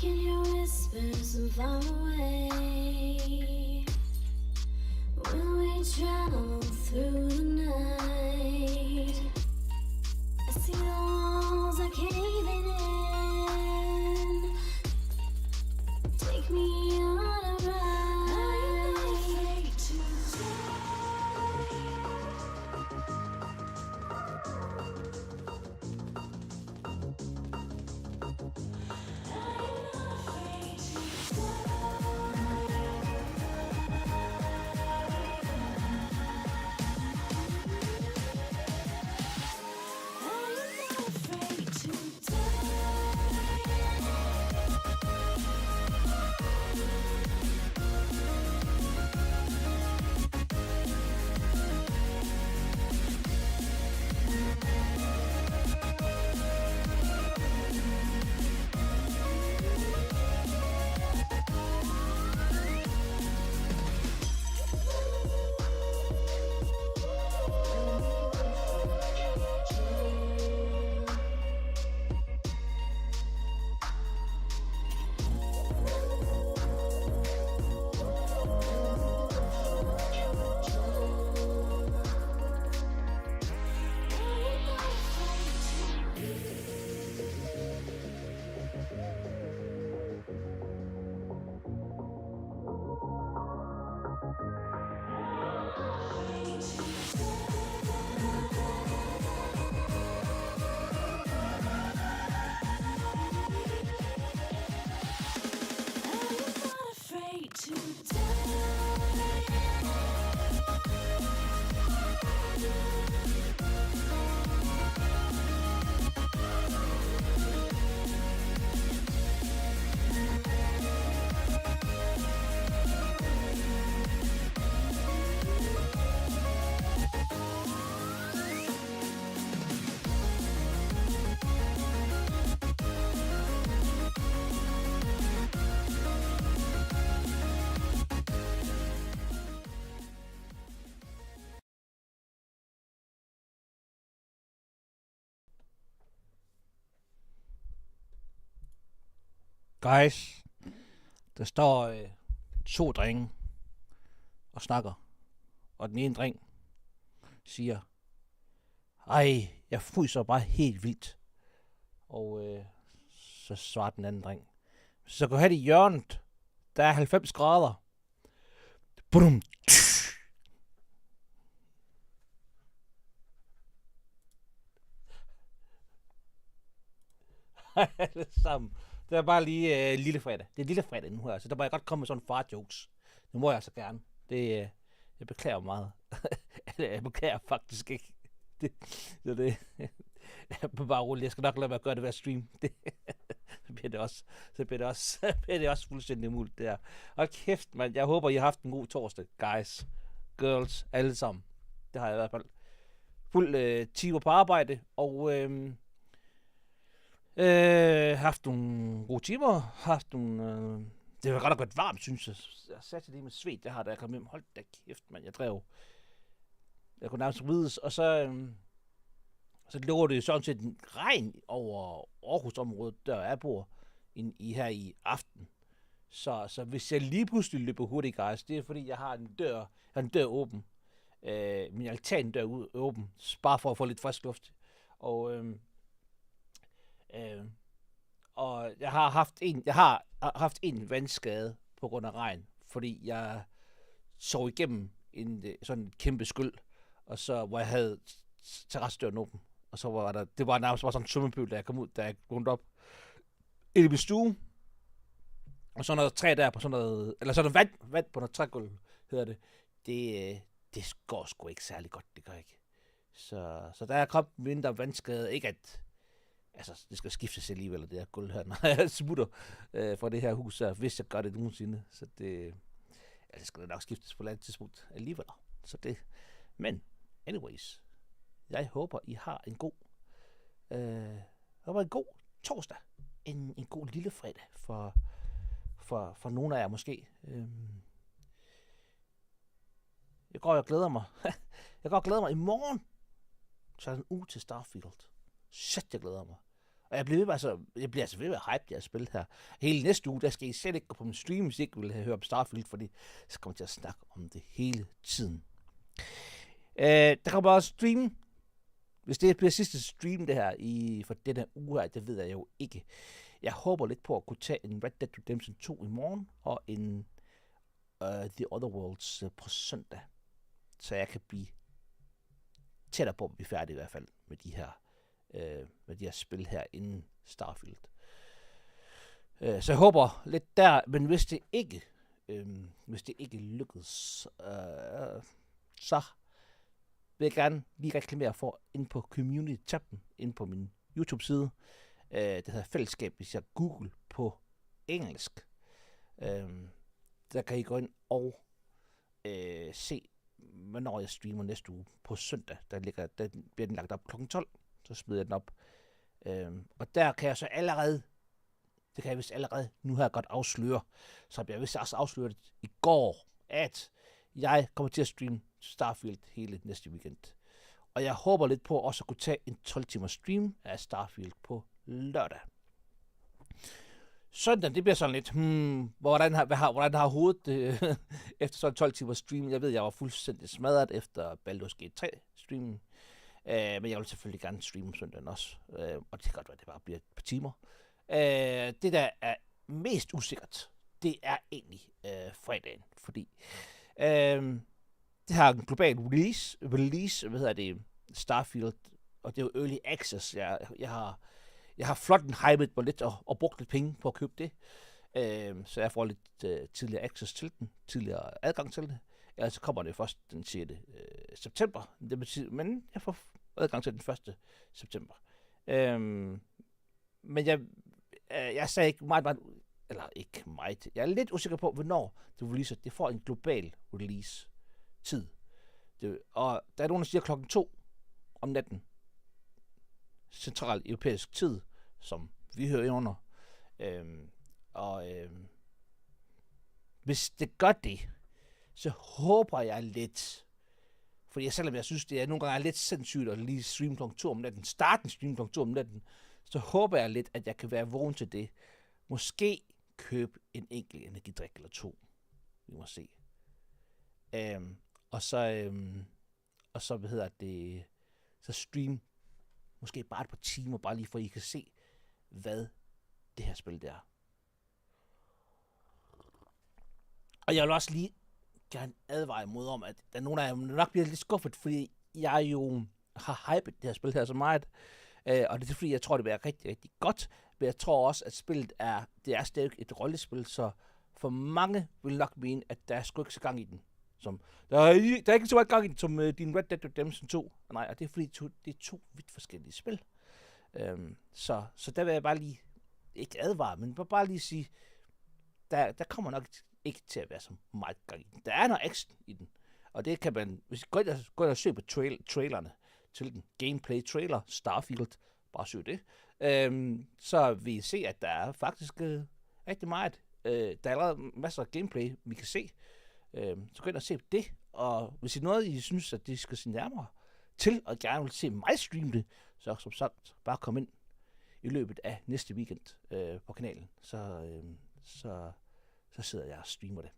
Can you whisper some far away? Will we travel through the night? I see the walls are caving in. Take me on a ride. Are you not afraid to Guys, der står 2 drenge og snakker, og den ene dreng siger, ej, jeg fryser bare helt vildt. Og så svarer den anden dreng, så gå hen i hjørnet, der er 90 grader. Brum. Hej alle sammen. Det er bare lige lille fredag. Det er lille fredag nu her, så der må jeg godt komme med sådan far-jokes. Det må jeg altså gerne. Det, jeg beklager meget. Jeg beklager faktisk ikke. Det. Jeg er bare rolig. Jeg skal nok lade mig at gøre det ved at streame. Så bliver det også fuldstændig muligt der. Og kæft, mand. Jeg håber, I har haft en god torsdag, guys, girls, alle sammen. Det har jeg i hvert fald. Fuld timer på arbejde, og haft nogle gode timer, haft nogle det var godt nok været varmt, synes jeg. Jeg satte det med svedt, da jeg kom hjem. Hold da kæft, mand. Jeg kunne nærmest rides, og så lå det sådan set en regn over Aarhus-området, der jeg bor her i aften. Så hvis jeg lige pludselig løber hurtigt, guys, det er fordi, jeg har en dør åben. Min altandør åben, bare for at få lidt frisk luft. Og jeg har haft en vandskade på grund af regn, fordi jeg sov igennem sådan en kæmpe skyld, og så hvor jeg havde terrassedøren åben, og så var det var nærmest bare sådan en svømmepøl, da jeg kom ud, da jeg vågnede op i min stue, og sådan noget træ der på sådan noget, eller sådan noget vand på noget trægulv, hedder det. Det går sgu ikke særlig godt, det gør ikke. Så der er kommet mindre vandskade, ikke at, altså det skal skiftes alligevel, det her gulv her, når jeg smutter fra det her hus, så hvis jeg gør det nogensinde, så det skal det nok skiftes på et eller andet tidspunkt alligevel. Så det, men anyways, jeg håber, I har en god, torsdag, en god lille fredag for nogle af jer måske. Jeg går og glæder mig i morgen. Så er det en uge til Starfield. Shit, jeg glæder mig. Og jeg bliver altså ved at hype det her spil her. Hele næste uge, der skal I slet ikke gå på min stream, hvis I ikke vil have hørt om Starfield, fordi så kommer jeg til at snakke om det hele tiden. Der kommer også stream. Hvis det bliver sidste stream det her for denne uge her, det ved jeg jo ikke. Jeg håber lidt på at kunne tage en Red Dead Redemption 2 i morgen, og en The Other Worlds på søndag. Så jeg kan blive tættere på at blive færdig i hvert fald med de her spil her inden Starfield. Så jeg håber lidt der, men hvis det ikke lykkes, så vil jeg gerne lige reklamere for ind på community-tabben, ind på min YouTube-side. Det hedder Fællesskab, hvis jeg Google på engelsk. Der kan I gå ind og se, hvornår jeg streamer næste uge på søndag. Der bliver den lagt op kl. 12, så smider jeg den op. Og der kan jeg så allerede, nu har jeg godt afsløre, så jeg vist også afsløret i går, at jeg kommer til at streame Starfield hele næste weekend. Og jeg håber lidt på også at kunne tage en 12-timers stream af Starfield på lørdag. Søndag, det bliver sådan lidt, hvordan har hovedet efter sådan 12 timers stream? Jeg ved, jeg var fuldstændig smadret efter Baldur's Gate 3 streamen. Men jeg vil selvfølgelig gerne streame om søndagen også. Og det kan godt være, at det bare bliver et par timer. Det, der er mest usikkert, det er egentlig fredagen. Fordi det har en global release, Starfield, og det er jo early access. Jeg har flot en hypet mig lidt og brugt lidt penge på at købe det. Så jeg får lidt tidligere access til den, tidligere adgang til det. Ellers så kommer det først den 6. september. Det betyder, men jeg får adgang til den 1. september. Men jeg sagde ikke meget, eller ikke meget. Jeg er lidt usikker på, hvornår det releaser. Det får en global release tid. Og der er nogen, der siger klokken 2 om natten. Central europæisk tid, som vi hører under. Hvis det gør det, så håber jeg lidt, fordi selvom jeg synes, det er nogle gange lidt sindssygt at lige streame kl. 2 om natten, starte en stream kl. 2 om natten, så håber jeg lidt, at jeg kan være vågen til det. Måske købe en enkelt energidrik eller 2. Vi må se. Og så så stream måske bare et par timer, bare lige for I kan se, hvad det her spil det er. Og jeg vil også lige gerne advare imod om, at der er nogen af jer nok bliver lidt skuffet, fordi jeg jo har hypet det her spil her så meget. Og det er fordi, jeg tror, det bliver rigtig, rigtig godt. Men jeg tror også, at spillet det er stadig et rollespil, så for mange vil nok mene, at der er sgu ikke så gang i den. Der er ikke så meget gang i den, som din Red Dead Redemption 2. Nej, og det er fordi, det er 2 vidt forskellige spil. Så der vil jeg bare lige, ikke advare, men bare lige sige, der kommer nok ikke til at være så meget gang i den. Der er noget action i den, og det kan man, hvis I går ind og søger på trailerne til den, gameplay trailer, Starfield, bare søg det, så vil I se, at der er faktisk rigtig meget Der er allerede masser af gameplay, vi kan se. Så gå ind og se det. Og hvis I noget, I synes, at de skal se nærmere til, og gerne vil se mig streame det, så som sagt, bare kom ind i løbet af næste weekend på kanalen. Så sidder jeg og streamer det.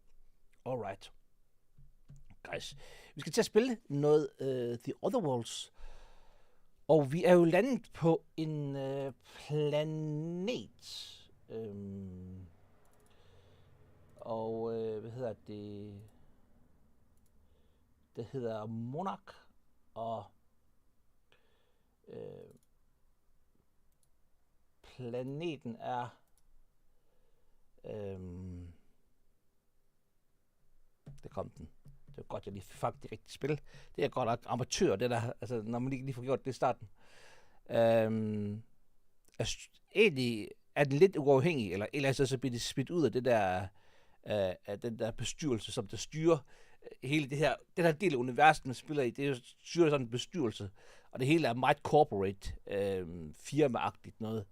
Alright. Guys, vi skal til at spille noget The Other Worlds. Og vi er jo landet på en planet. Hvad hedder det? Det hedder Monarch. Og planeten er det kom den. Det var godt, jeg lige fandt det rigtige spil. Det er godt nok amatør, det der, altså når man lige får gjort det i starten. Egentlig er den lidt uafhængig, eller ellers så bliver det smidt ud af det der, af den der bestyrelse, som der styrer hele det her, den her del af universet, man spiller i, det er styrer sådan en bestyrelse, og det hele er meget corporate, firmaagtigt noget.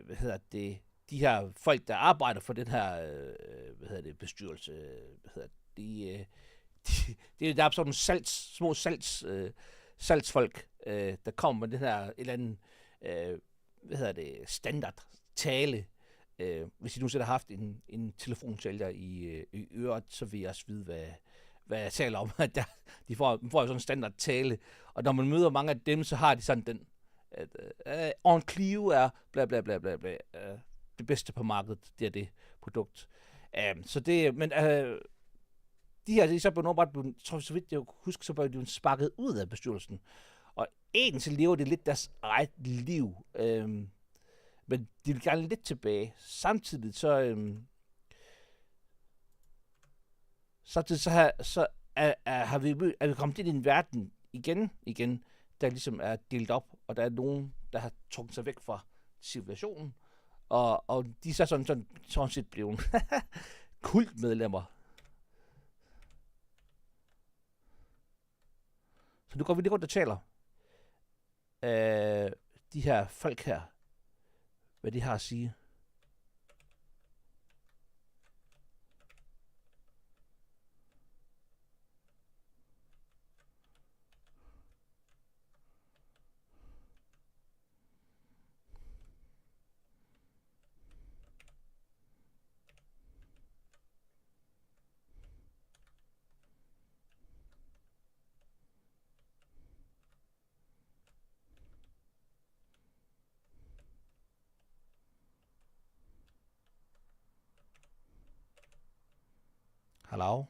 Hvad hedder det, de her folk, der arbejder for den her, bestyrelse, der er sådan nogle små salgsfolk, der kommer med den her et eller andet, standard tale. Hvis I nu selv har haft en telefonsælger i øret, så vil jeg også vide, hvad jeg taler om. De får jo sådan en standard tale, og når man møder mange af dem, så har de sådan den, at on Clio er bla bla bla bla bla, det bedste på markedet, det er det produkt. Så det, men de her, så blev bare, så vidt jeg husker, så blev de sparket ud af bestyrelsen. Og egentlig lever det lidt deres eget liv. Men de vil gerne lidt tilbage. Samtidig så er vi kommet ind i en verden igen, der ligesom er delt op, og der er nogen, der har trukket sig væk fra civilisationen, og de er så sådan set blevet kultmedlemmer. Så nu går vi lige rundt og taler de her folk her, hvad de har at sige. Hallo?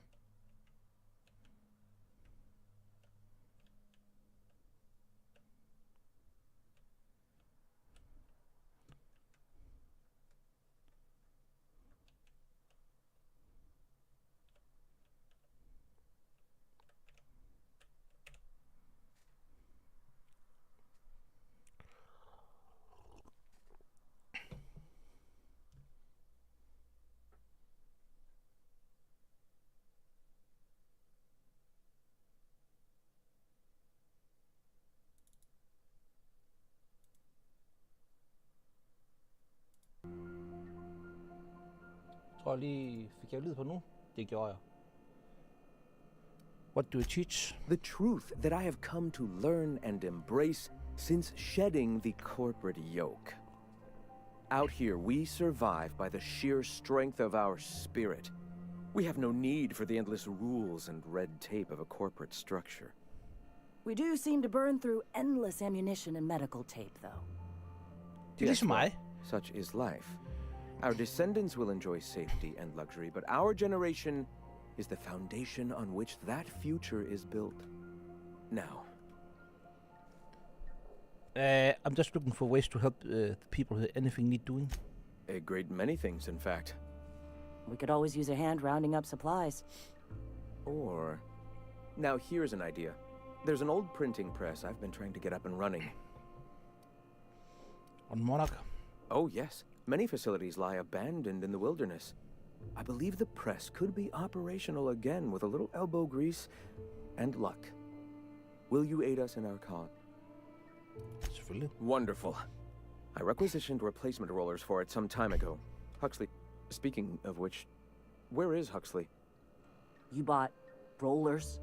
Tror jeg lige, fik jeg lyd på nu? Det gjorde jeg. What do you teach? The truth that I have come to learn and embrace since shedding the corporate yoke. Out here, we survive by the sheer strength of our spirit. We have no need for the endless rules and red tape of a corporate structure. We do seem to burn through endless ammunition and medical tape, though. Det er ligesom mig. Such is life. Our descendants will enjoy safety and luxury, but our generation is the foundation on which that future is built. Now. I'm just looking for ways to help the people with anything need doing. A great many things, in fact. We could always use a hand rounding up supplies. Or... Now here's an idea. There's an old printing press I've been trying to get up and running. On Monarch? Oh, yes. Many facilities lie abandoned in the wilderness. I believe the press could be operational again with a little elbow grease and luck. Will you aid us in our cause? Selvfølgelig. Wonderful. I requisitioned replacement rollers for it some time ago. Huxley, speaking of which, where is Huxley? You bought rollers?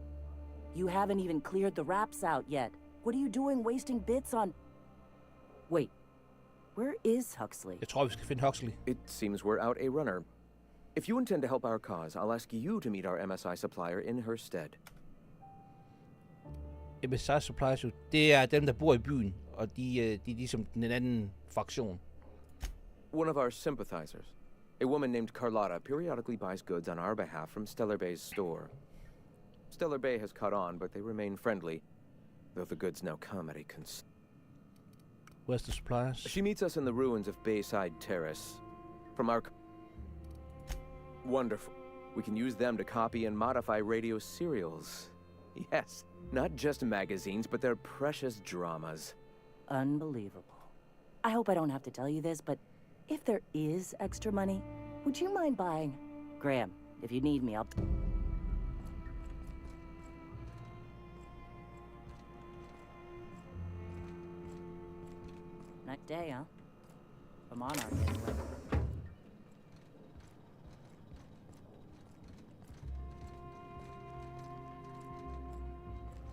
You haven't even cleared the wraps out yet. What are you doing wasting bits on... Wait, where is Huxley? Jeg tror, vi skal finde Huxley. It seems we're out a runner. If you intend to help our cause, I'll ask you to meet our MSI supplier in her stead. MSI Supplies, det er dem, der bor i byen, og de er ligesom den anden fraktion. One of our sympathizers, a woman named Carlotta, periodically buys goods on our behalf from Stellar Bay's store. Stellar Bay has caught on, but they remain friendly, though the goods now come at a Where's the suppliers? She meets us in the ruins of Bayside Terrace. From our... Wonderful. We can use them to copy and modify radio serials. Yes, not just magazines, but their precious dramas. Unbelievable. I hope I don't have to tell you this, but if there is extra money, would you mind buying... Graham, if you need me, I'll... Nice day, huh? For Monarch, anyway.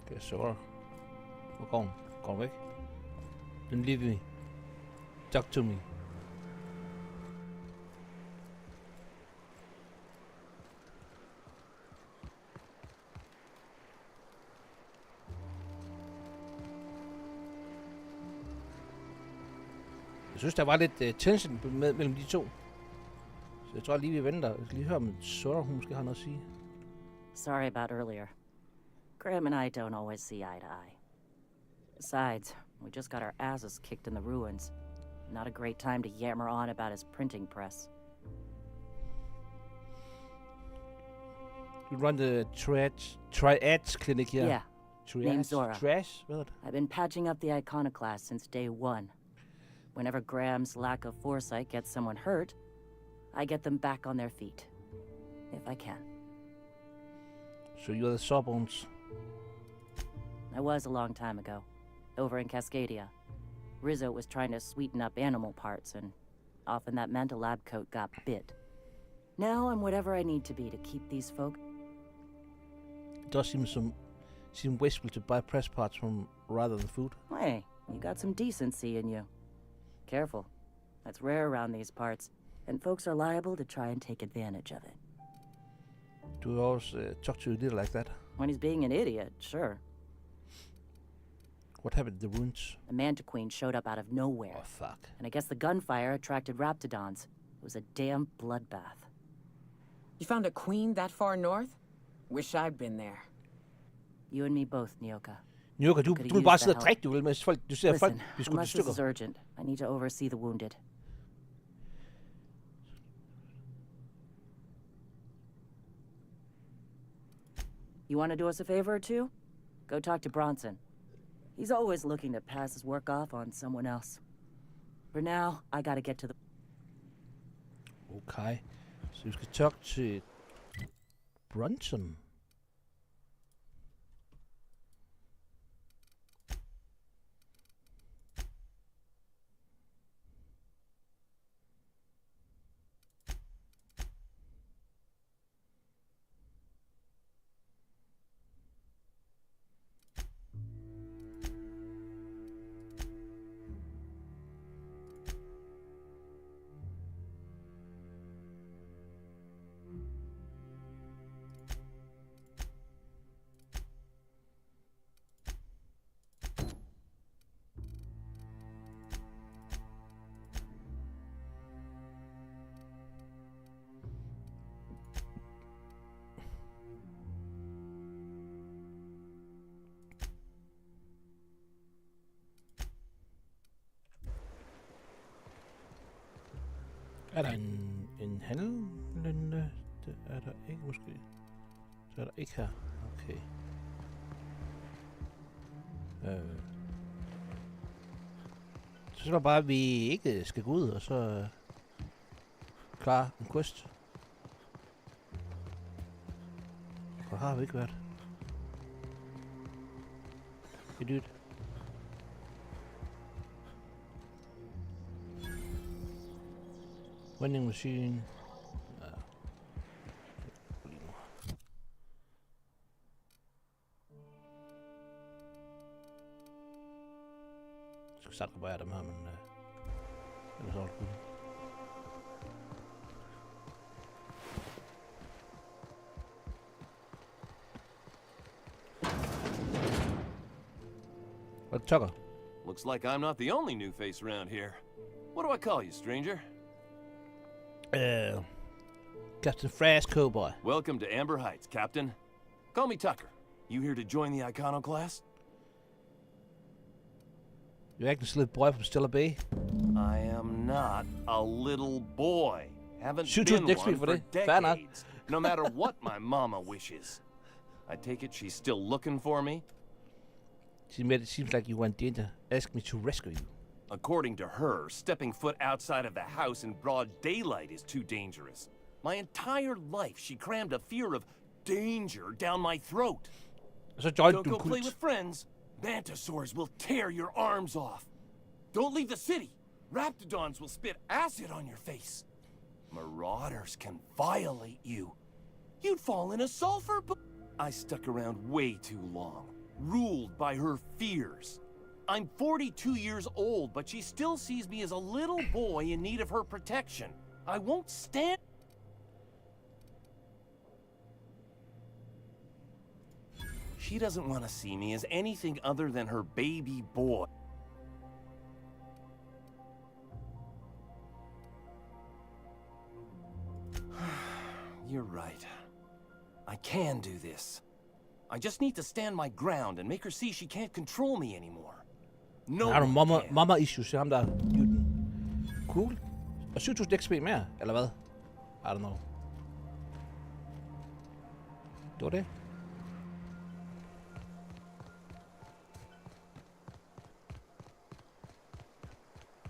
Okay, så. Hvor går hun? Går hun væk? Don't leave me. Talk to me. Jeg synes, der var lidt tension mellem de to. Så jeg tror lige, vi venter. Jeg skal lige høre, om Sora, hun måske har noget at sige. Sorry about earlier. Graham and I don't always see eye to eye. Besides, we just got our asses kicked in the ruins. Not a great time to yammer on about his printing press. You run the triage clinic here. Yeah, name's Zora. Trash? Hvad er det? I've been patching up the iconoclast since day one. Whenever Graham's lack of foresight gets someone hurt, I get them back on their feet. If I can. So you're the Sawbones. I was a long time ago, over in Cascadia. Rizzo was trying to sweeten up animal parts, and often that meant a lab coat got bit. Now I'm whatever I need to be to keep these folk... It does seem wasteful to buy press parts from rather than food. Hey, you got some decency in you. Careful. That's rare around these parts, and folks are liable to try and take advantage of it. Do you always talk to your leader like that? When he's being an idiot, sure. What happened to the ruins? The Mantiqueen showed up out of nowhere. Oh, fuck. And I guess the gunfire attracted raptidons. It was a damn bloodbath. You found a queen that far north? Wish I'd been there. You and me both, Nyoka. Nyoka, du vil bare sidde og drikke, du vil, mens folk, du ser Listen, folk blive skudt i unless this stykker. is urgent, I need to oversee the wounded. You want to do us a favor or two? Go talk to Bronson. He's always looking to pass his work off on someone else. For now, I gotta get to the... Okay. Så vi skal talk til Bronson. Er der en handlende? Det er der ikke måske. Så er der ikke her. Okay. Så er det bare, at vi ikke skal gå ud og så klare en quest. Hvor har vi ikke været? Det er dyrt. Vending machine. Ja. Jeg skal sagt bare dem her, men ellers er det godt. What Tucker? Looks like I'm not the only new face around here. What do I call you, stranger? Captain Flash Cowboy. Welcome to Amber Heights, Captain. Call me Tucker. You here to join the iconoclast? You acting a little boy from Stella Bay? I am not a little boy. Haven't Shoot been next week one for for det. Fair nok. decades. No matter what my mama wishes. I take it she's still looking for me? She made it seem like you were in danger. Ask me to rescue you. According to her, stepping foot outside of the house in broad daylight is too dangerous. My entire life, she crammed a fear of danger down my throat. Så joined Don't du go play kult. with friends. Mantisaurs will tear your arms off. Don't leave the city. Raptidons will spit acid on your face. Marauders can violate you. You'd fall in a sulfur I stuck around way too long, ruled by her fears. I'm 42 years old, but she still sees me as a little boy in need of her protection. I won't stand... She doesn't want to see me as anything other than her baby boy. You're right. I can do this. I just need to stand my ground and make her see she can't control me anymore. No Har du one can. mama issues til ham der Newton? Cool. Og 7.000 XP mere, eller hvad? I don't know. Det var det.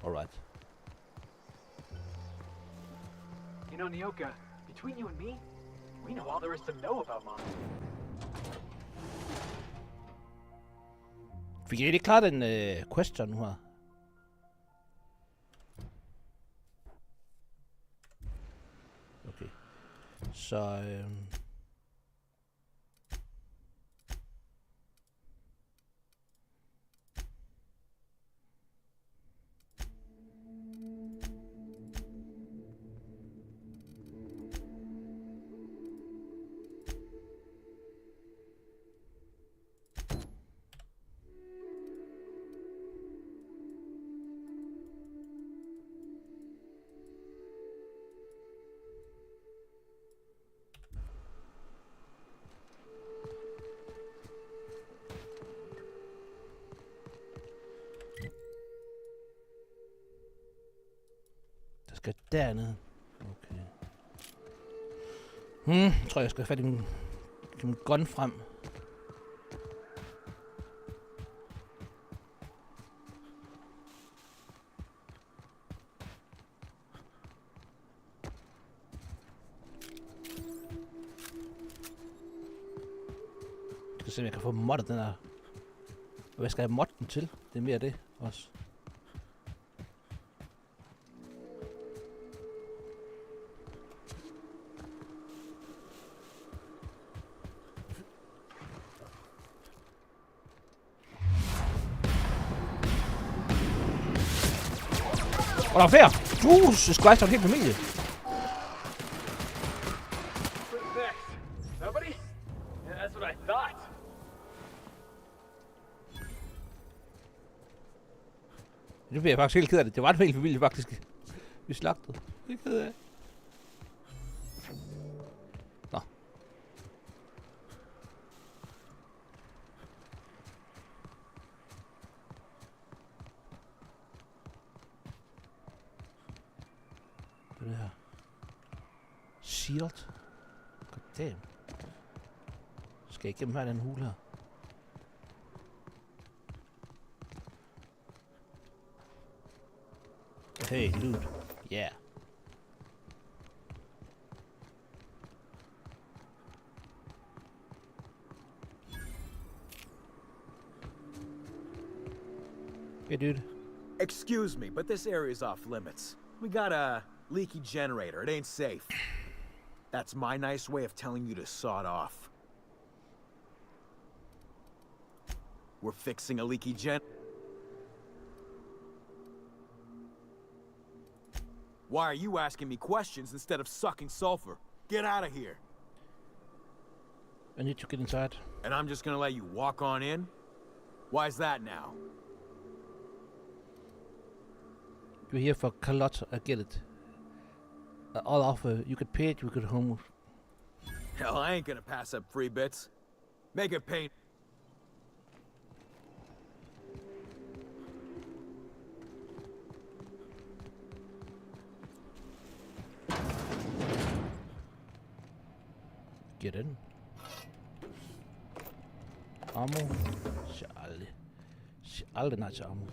Alright. You know, Nyoka, between you and me, we know all there is to know about Monarch. Fik jeg ikke klart en question nu her? Okay. Så der skal dernede. Okay. Jeg tror jeg skal have fat i min gun frem. Jeg skal se om jeg kan få moddet den her. Hvad skal jeg modde den til? Det er mere det også. Og der er flere! Jesus Christ, der er en hel familie! Next. Nobody? Yeah, that's what I thought. Nu bliver jeg faktisk helt ked af det. Det var en hel familie faktisk. Vi slagtede. Det er ked af. Nå. Det her. Shield. Goddamn. Skal jeg igennem her den hule her? Hey, loot. Yeah. Hey, dude. Excuse me, but this area is off limits. We got a Leaky generator. It ain't safe. That's my nice way of telling you to saw it off. We're fixing a leaky Why are you asking me questions instead of sucking sulfur? Get out of here. I need to get inside. And I'm just gonna let you walk on in? Why's that now? You're here for a lot, I get it. All offer, you could pay it, you could home. Hell, I ain't gonna pass up free bits. Make it pain. Get in. Ammo. Aldrig nej til ammo.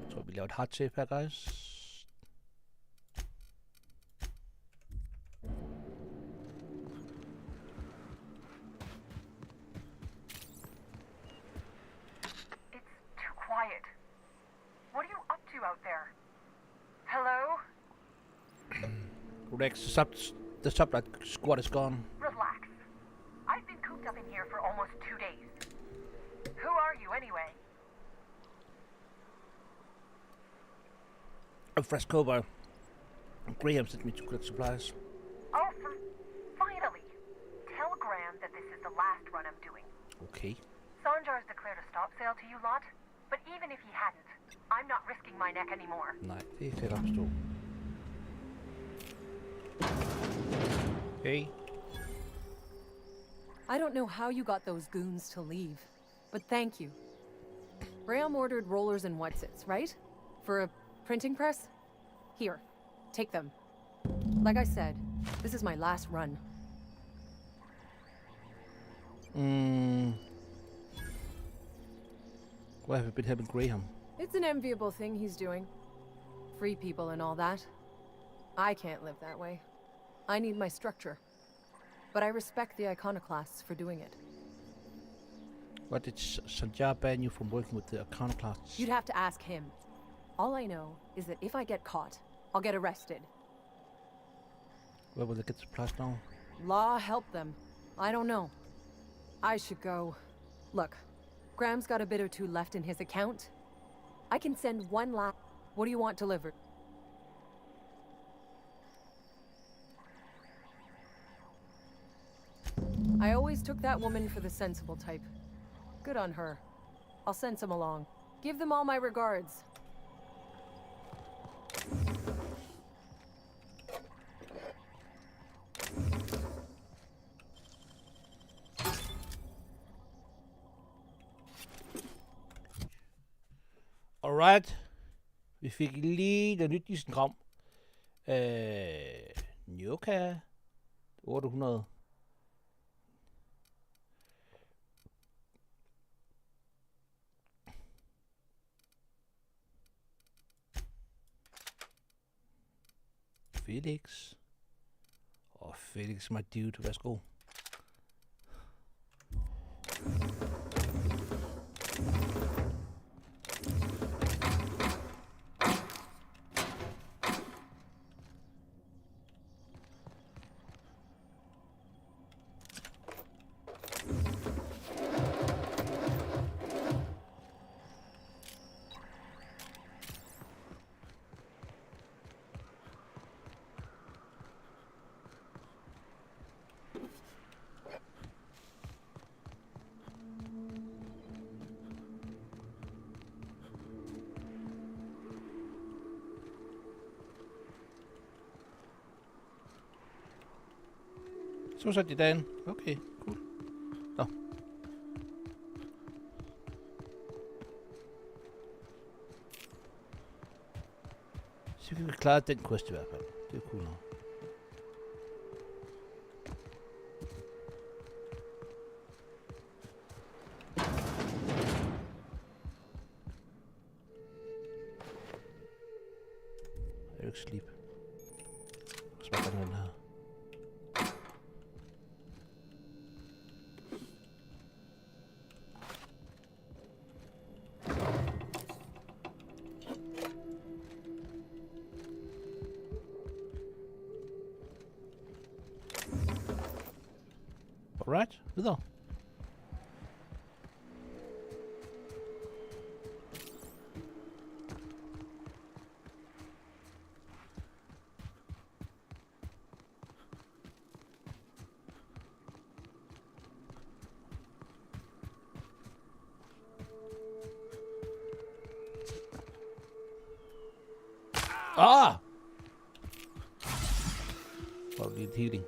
Så vi laver et hard tape her, guys. Rex, the sublet squad is gone. Relax. I've been cooped up in here for almost 2 days. Who are you, anyway? I'm Frescover. Graham sent me to collect supplies. Oh, finally! Tell Graham that this is the last run I'm doing. Okay. Sanjar's declared a stop sale to you lot, but even if he hadn't, I'm not risking my neck anymore. Nej, det kan jeg godt forstå. Hey. I don't know how you got those goons to leave, but thank you. Graham ordered rollers and whatsits, right? For a printing press? Here, take them. Like I said, this is my last run. Why have you been helping Graham? It's an enviable thing he's doing. Free people and all that. I can't live that way. I need my structure. But I respect the iconoclasts for doing it. What did Sanjar ban you from working with the iconoclasts? You'd have to ask him. All I know is that if I get caught, I'll get arrested. Where will they get supplies now? Law help them. I don't know. I should go. Look, Graham's got a bit or two left in his account. I can send one last. What do you want delivered? I always took that woman for the sensible type. Good on her. I'll send some along. Give them all my regards. Alright. Vi fik lige den nyt isenkram. Njoka. 800. Felix. Felix, my dude. Værsgo. Så satte de dagen. Okay, cool. Nå. Så vi kan klare den quest i hvert fald. Det er cool nok. ikke sleep. Så bare den her. Alright, videre. Ah! Hvor er det healing?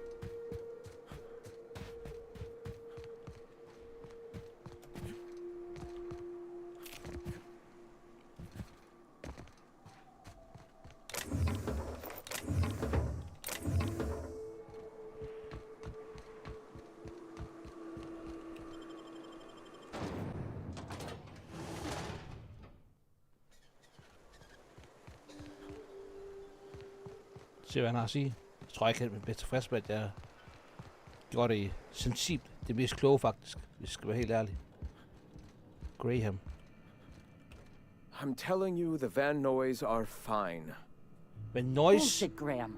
Se hvad han har at sige. Jeg tror ikke, at jeg er tilfreds med, at jeg gjorde det sensibelt. Det mest kloge faktisk, hvis jeg skal være helt ærlig. Graham. I'm telling you, the Van Noys are fine. Van Noys? Bullshit, Graham.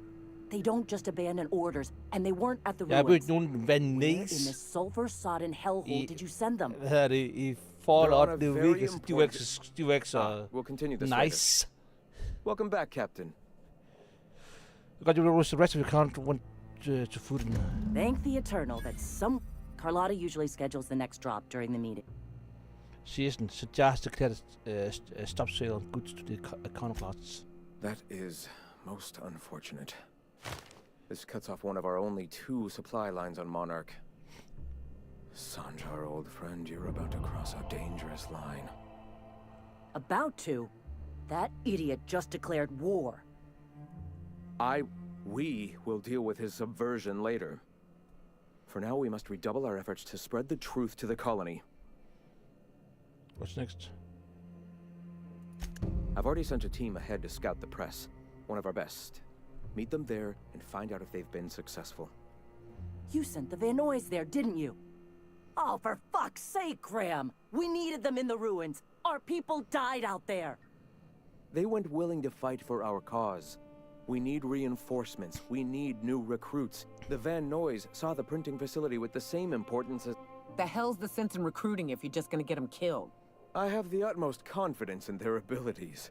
They don't just abandon orders, and they weren't at the Jeg har ruins. mødt nogle Van Where in Noys the sulfur-sodden hellhole did you send them? Hvad hedder det? I Fallout New Vegas. De var ikke så We'll continue this nice. later. Welcome back, Captain. Got you the rest of your account went to food. Thank the Eternal that some... Carlotta usually schedules the next drop during the meeting. Season suggests declared stop sale on goods to the iconoclasts. That is most unfortunate. This cuts off one of our only 2 supply lines on Monarch. Sanjar, old friend, you're about to cross a dangerous line. About to? That idiot just declared war. We will deal with his subversion later. For now, we must redouble our efforts to spread the truth to the colony. What's next? I've already sent a team ahead to scout the press. One of our best. Meet them there and find out if they've been successful. You sent the Van Noys there, didn't you? Oh, for fuck's sake, Graham! We needed them in the ruins. Our people died out there. They went willing to fight for our cause. We need reinforcements. We need new recruits. The Van Noys saw the printing facility with the same importance as... The hell's the sense in recruiting if you're just gonna get them killed? I have the utmost confidence in their abilities.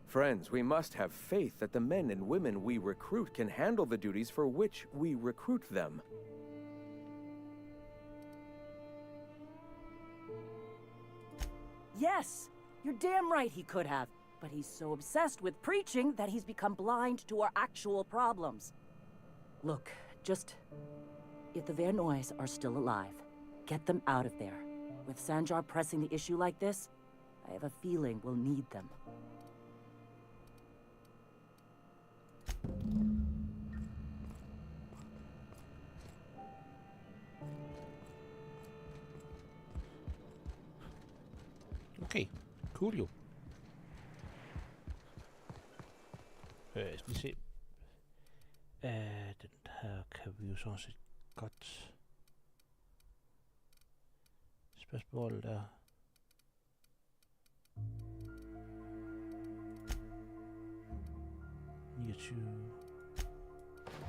Friends, we must have faith that the men and women we recruit can handle the duties for which we recruit them. Yes! You're damn right he could have. But he's so obsessed with preaching that he's become blind to our actual problems. Look, just... If the Van Noys are still alive, get them out of there. With Sanjar pressing the issue like this, I have a feeling we'll need them. Okay, cool jo. Jeg skal lige se. Den her kan vi jo sådan set godt. Spørgsmålet er...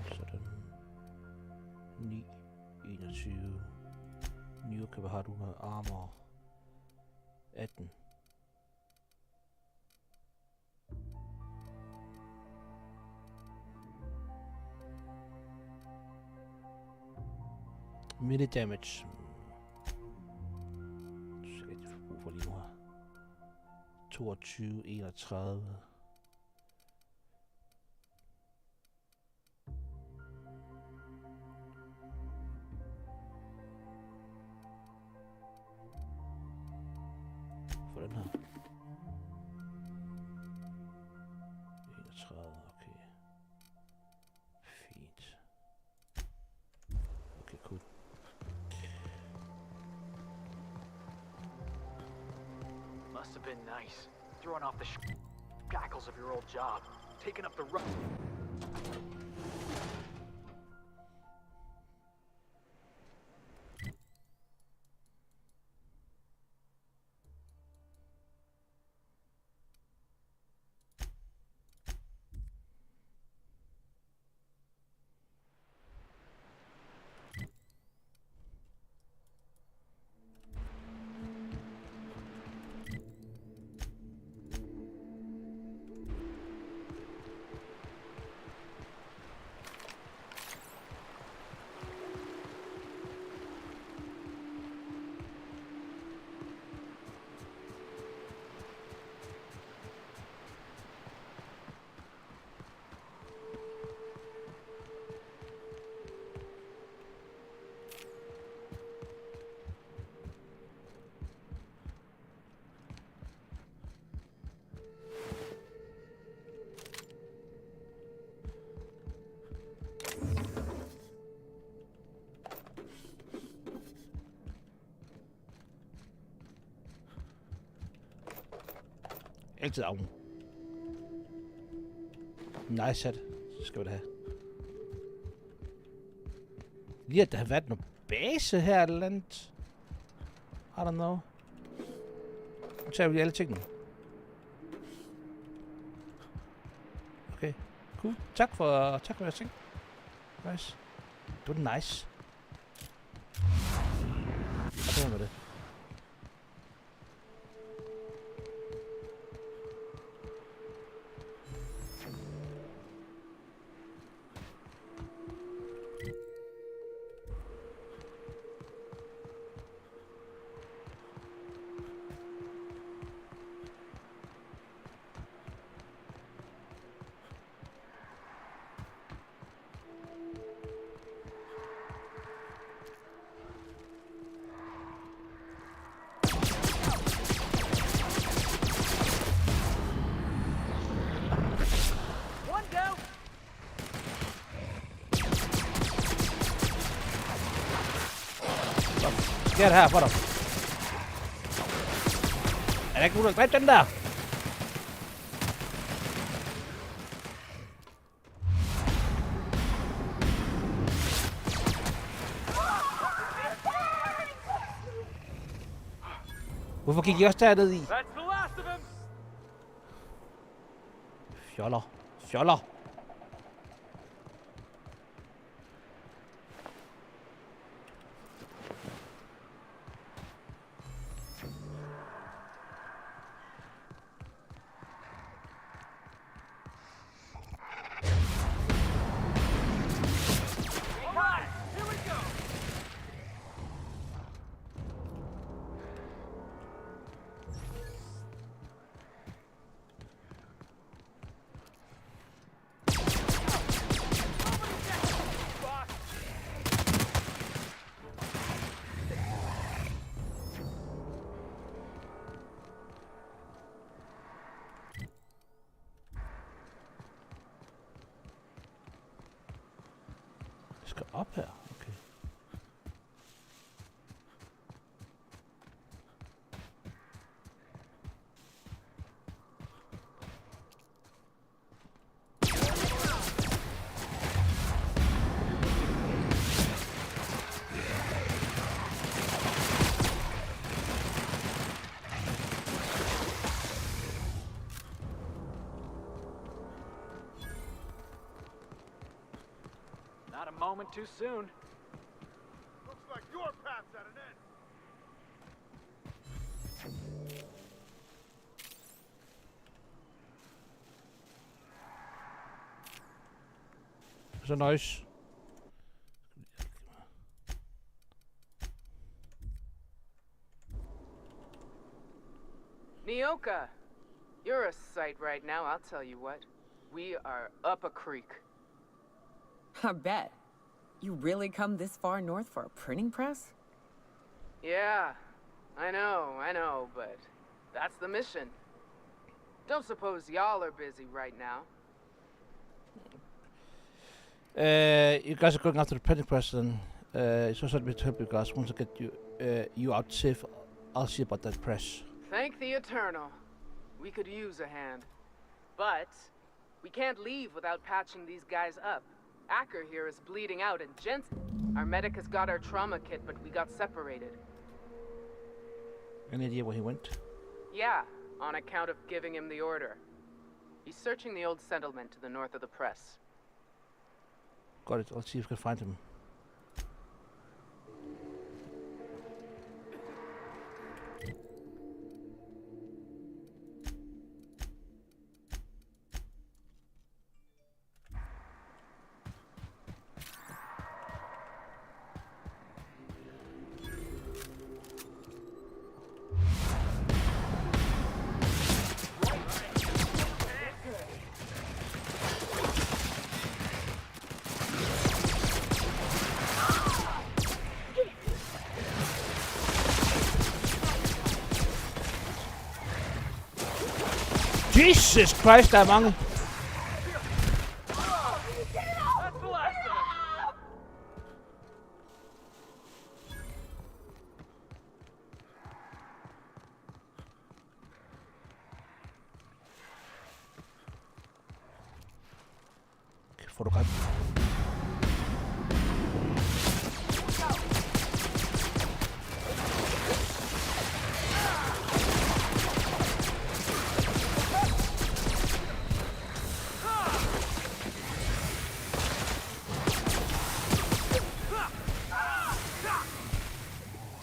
Sådan. 9, 21. New kan have du noget armor. 18. Mini damage. Det skal jeg få brug for lige nu her. 22, 31. For den her. 31, okay. Fint. Okay, cool. Must have been nice. Throwing off the shackles of your old job, taking up the road. Altid aften. Nice set. Så skal vi det have. Lige at der har været noget base her eller andet. I don't know. Nu tager vi alle tingene. Okay. Cool. Tak for jeres ting. Nice. Det var nice. Og det var med det. Sker det her for dig? Er der ikke nogen, der dræbte den der? Hvorfor gik I også derned i? Fjoller. Fjoller. Skal op her, okay. Not a moment too soon. Looks like your path's at an end. Så nice. Nyoka, you're a sight right now, I'll tell you what. We are up a creek. I bet. You really come this far north for a printing press? Yeah, I know, but that's the mission. Don't suppose y'all are busy right now. You guys are going after the printing press then. It's also a bit to help you guys. Once I get you out safe, I'll see about that press. Thank the Eternal. We could use a hand. But we can't leave without patching these guys up. Acker here is bleeding out, and Jensen... Our medic has got our trauma kit, but we got separated. Any idea where he went? Yeah, on account of giving him the order. He's searching the old settlement to the north of the press. Got it. Let's see if we can find him. Jesus Christ, der er mange. Fotograf.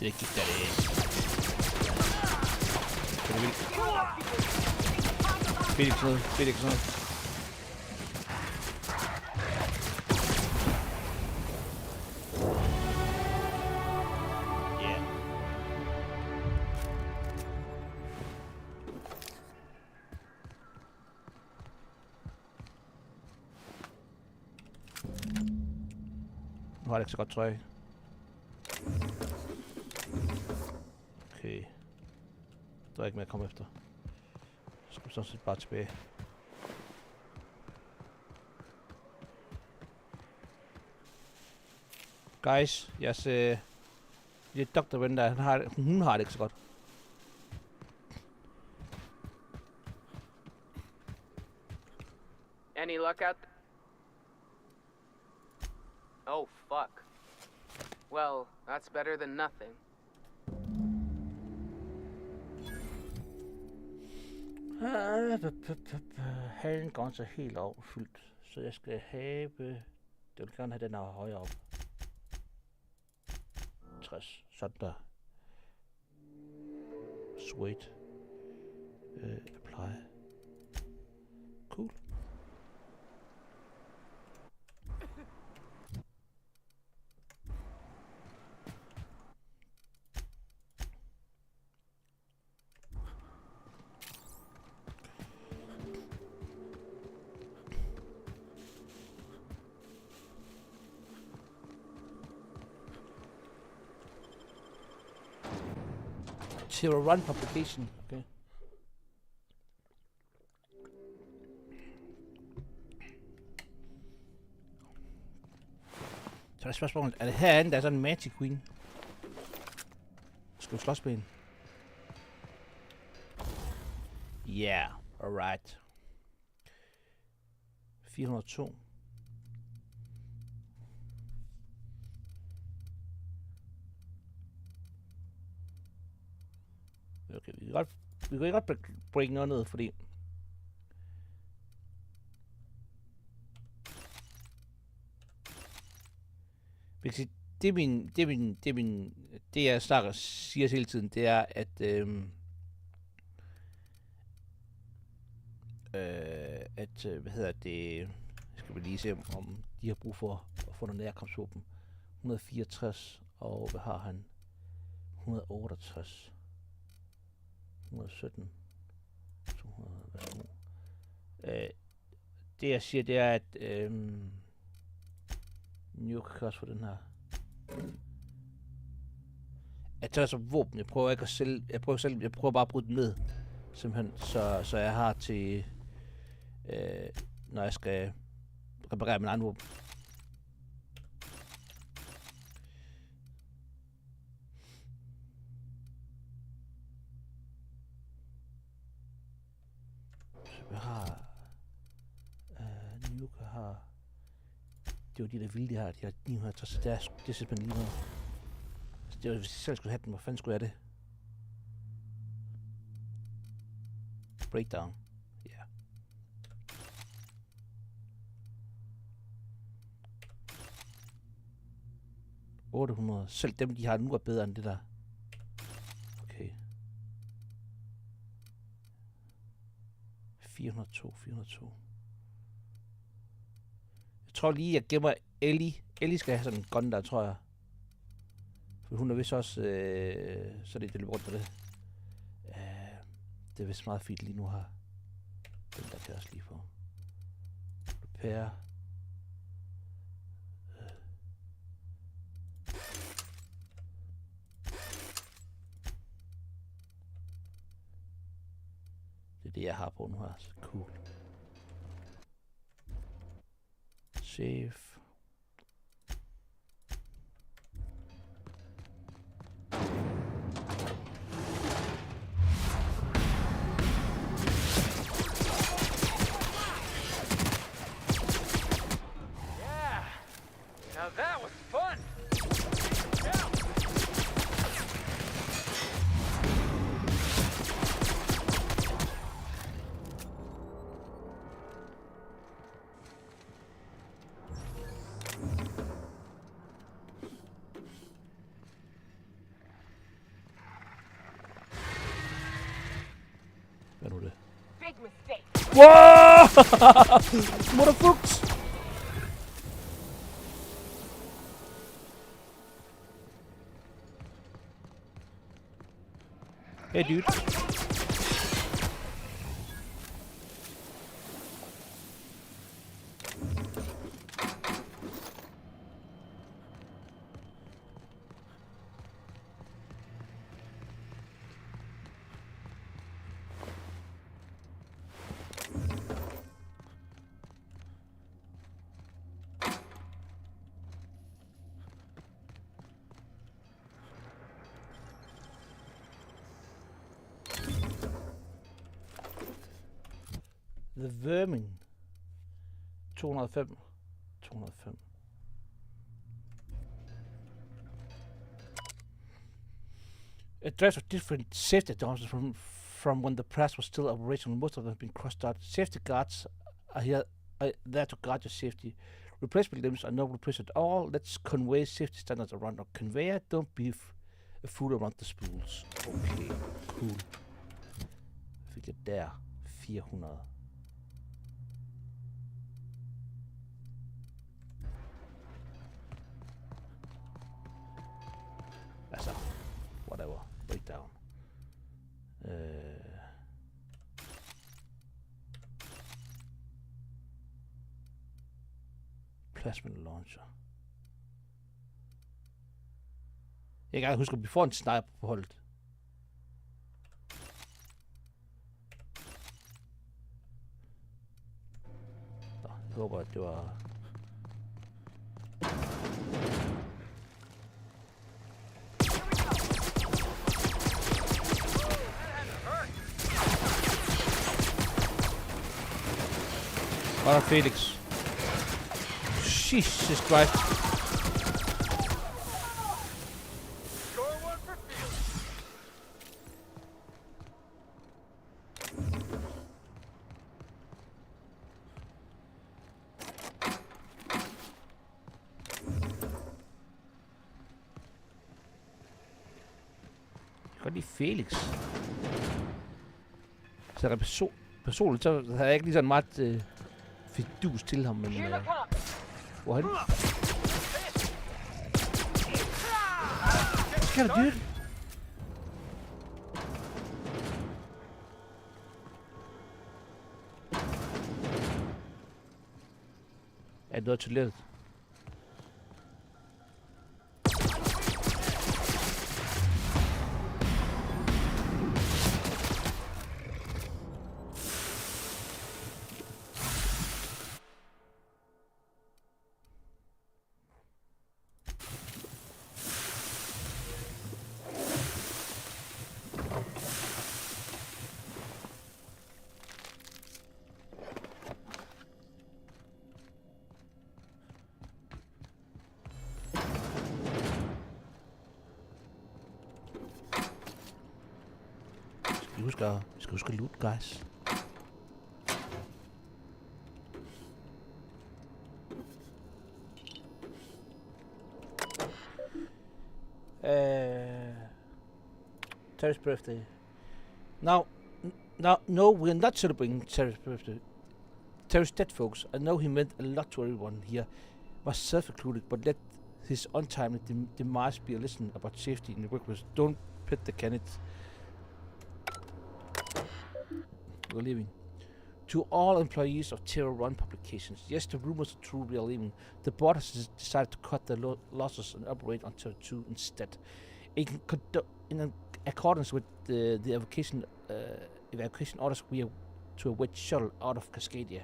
Det gik der det. Det er vildt. Spil ikke sådan noget. Spil ikke sådan noget. Yeah. Nu har jeg ikke så godt tøj. Okay. Der er ikke mere at komme efter. Så skal vi sådan set bare tilbage. Guys, jeres doktorven der, hun har det ikke så godt. Any luck out? Oh, fuck. Well, that's better than nothing. Halen går så helt overfyldt, så jeg skal have... Jeg vil gerne have den her højere op. 60, sådan der. Sweet. Apply. Cool. To run publication, okay. Så er spørgsmålet, er det herinde, der er sådan en Magic Queen? Skal vi slås med hende? Yeah, alright. 402. Okay, vi kan godt break noget ned, fordi... Det jeg siger hele tiden, det er, at hvad hedder det, skal vi lige se, om de har brug for at få noget nærkampsvåben. 164, og hvad har han? 168. 117. 200. Det jeg siger, det er, at New kan også få den her. Jeg tager som våben. Jeg prøver ikke at sælge. Jeg prøver bare at bryde den ned. Simpelthen, så jeg har til, når jeg skal reparere min egen våben. Så vi har Luca har... Det var de der vilde, de har 960, så det er simpelthen lige noget. Altså, det var, hvis jeg selv skulle have den, hvor fanden skulle jeg det? Breakdown. Ja. Yeah. $800. Selv dem, de har nu, er bedre end det der. Okay. 402. Jeg tror lige, jeg gemmer Ellie. Ellie skal have sådan en gun der, tror jeg. For hun er vist også... så det løber rundt på det. Det er vist meget fint lige nu her. Den der kan jeg også lige få. Repair. Det er det, jeg har på nu her. Så cool. Save. Now that was fun! Yeah. Hvad er nu det? Big mistake. Wow! Motherfuckers! Hey, dude. The Vermin. 205. Address of different safety alarms from when the press was still operational. Most of them have been crossed out. Safety guards are there to guard your safety. Replacement limbs are not replaced at all. Let's convey safety standards around our conveyor. Don't be a fool around the spools. Okay, cool. Fik jeg der 400. Altså, whatever. Breakdown. Plasma launcher. Jeg kan ikke huske, at vi får en sniper på holdet. Nå, jeg håber, at det var... Hvor er Felix? Jesus Christ. Jeg kan godt lide Felix. Så er der personligt, så havde jeg ikke lige sådan meget... fidus til ham, men... hvor er han? Hvad sker der, dyrt? Er det noget toilettet? huske at loot, guys. Terry's birthday. No, we're not celebrating Terry's birthday. Terry's dead, folks. I know he meant a lot to everyone here, myself included, but let his untimely demise be a lesson about safety in the workplace. Don't pit the candidates. We're leaving. To all employees of Terror Run Publications, yes, the rumors are true, we are leaving. The board has decided to cut their losses and operate on Terror 2 instead. In accordance with the evacuation orders, we are to await shuttle out of Cascadia.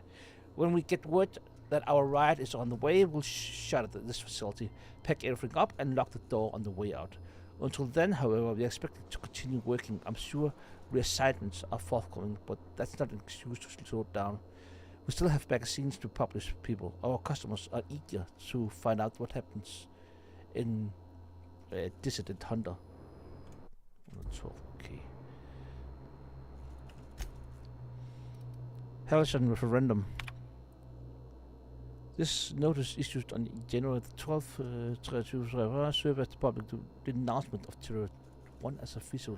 When we get word that our ride is on the way, we'll shut this facility, pack everything up, and lock the door on the way out. Until then, however, we are expected to continue working. I'm sure reassignments are forthcoming, but that's not an excuse to slow down. We still have magazines to publish, people. Our customers are eager to find out what happens in Dissident Hunter. Okay. Halcyon referendum. This notice issued on January 12th, 2023, served as the public the announcement of Terror 1 as official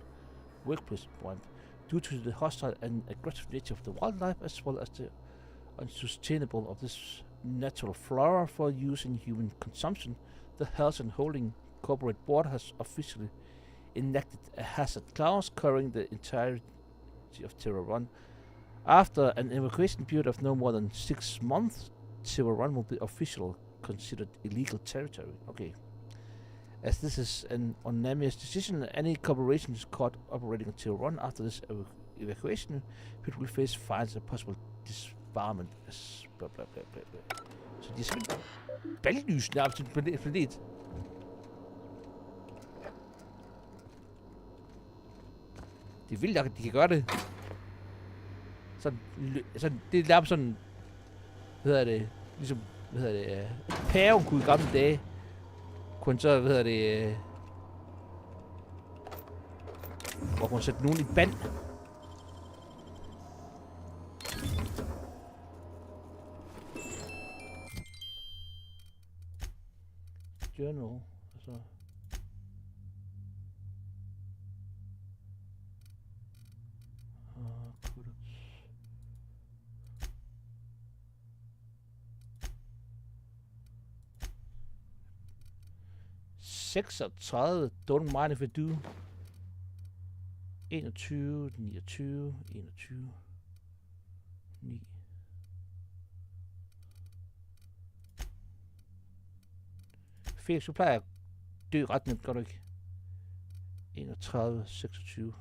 workplace point. Due to the hostile and aggressive nature of the wildlife, as well as the unsustainable of this natural flora for use in human consumption, the Health and Holding Corporate Board has officially enacted a hazard clause covering the entirety of Terror 1. After an evacuation period of no more than 6 months, Terror 1 will be officially considered illegal territory. Okay. As this is an unanimous decision, any corporations caught operating on Terror 1 after this evacuation period will face fines and possible disbarment as blah blah blah blah blah. Så de er simpelthen ballysende op til planet. Det er vildt nok, at de kan gøre det. Sådan, det er nærmest sådan, ligesom, paven kunne i gamle dage, kunne så, hvor kunne sætte nogen i band. Journal, altså. Don't mind if I do. 21, 29, 21, 9. Felix, du plejer at dø ret nemt, gør du ikke? 31, 26.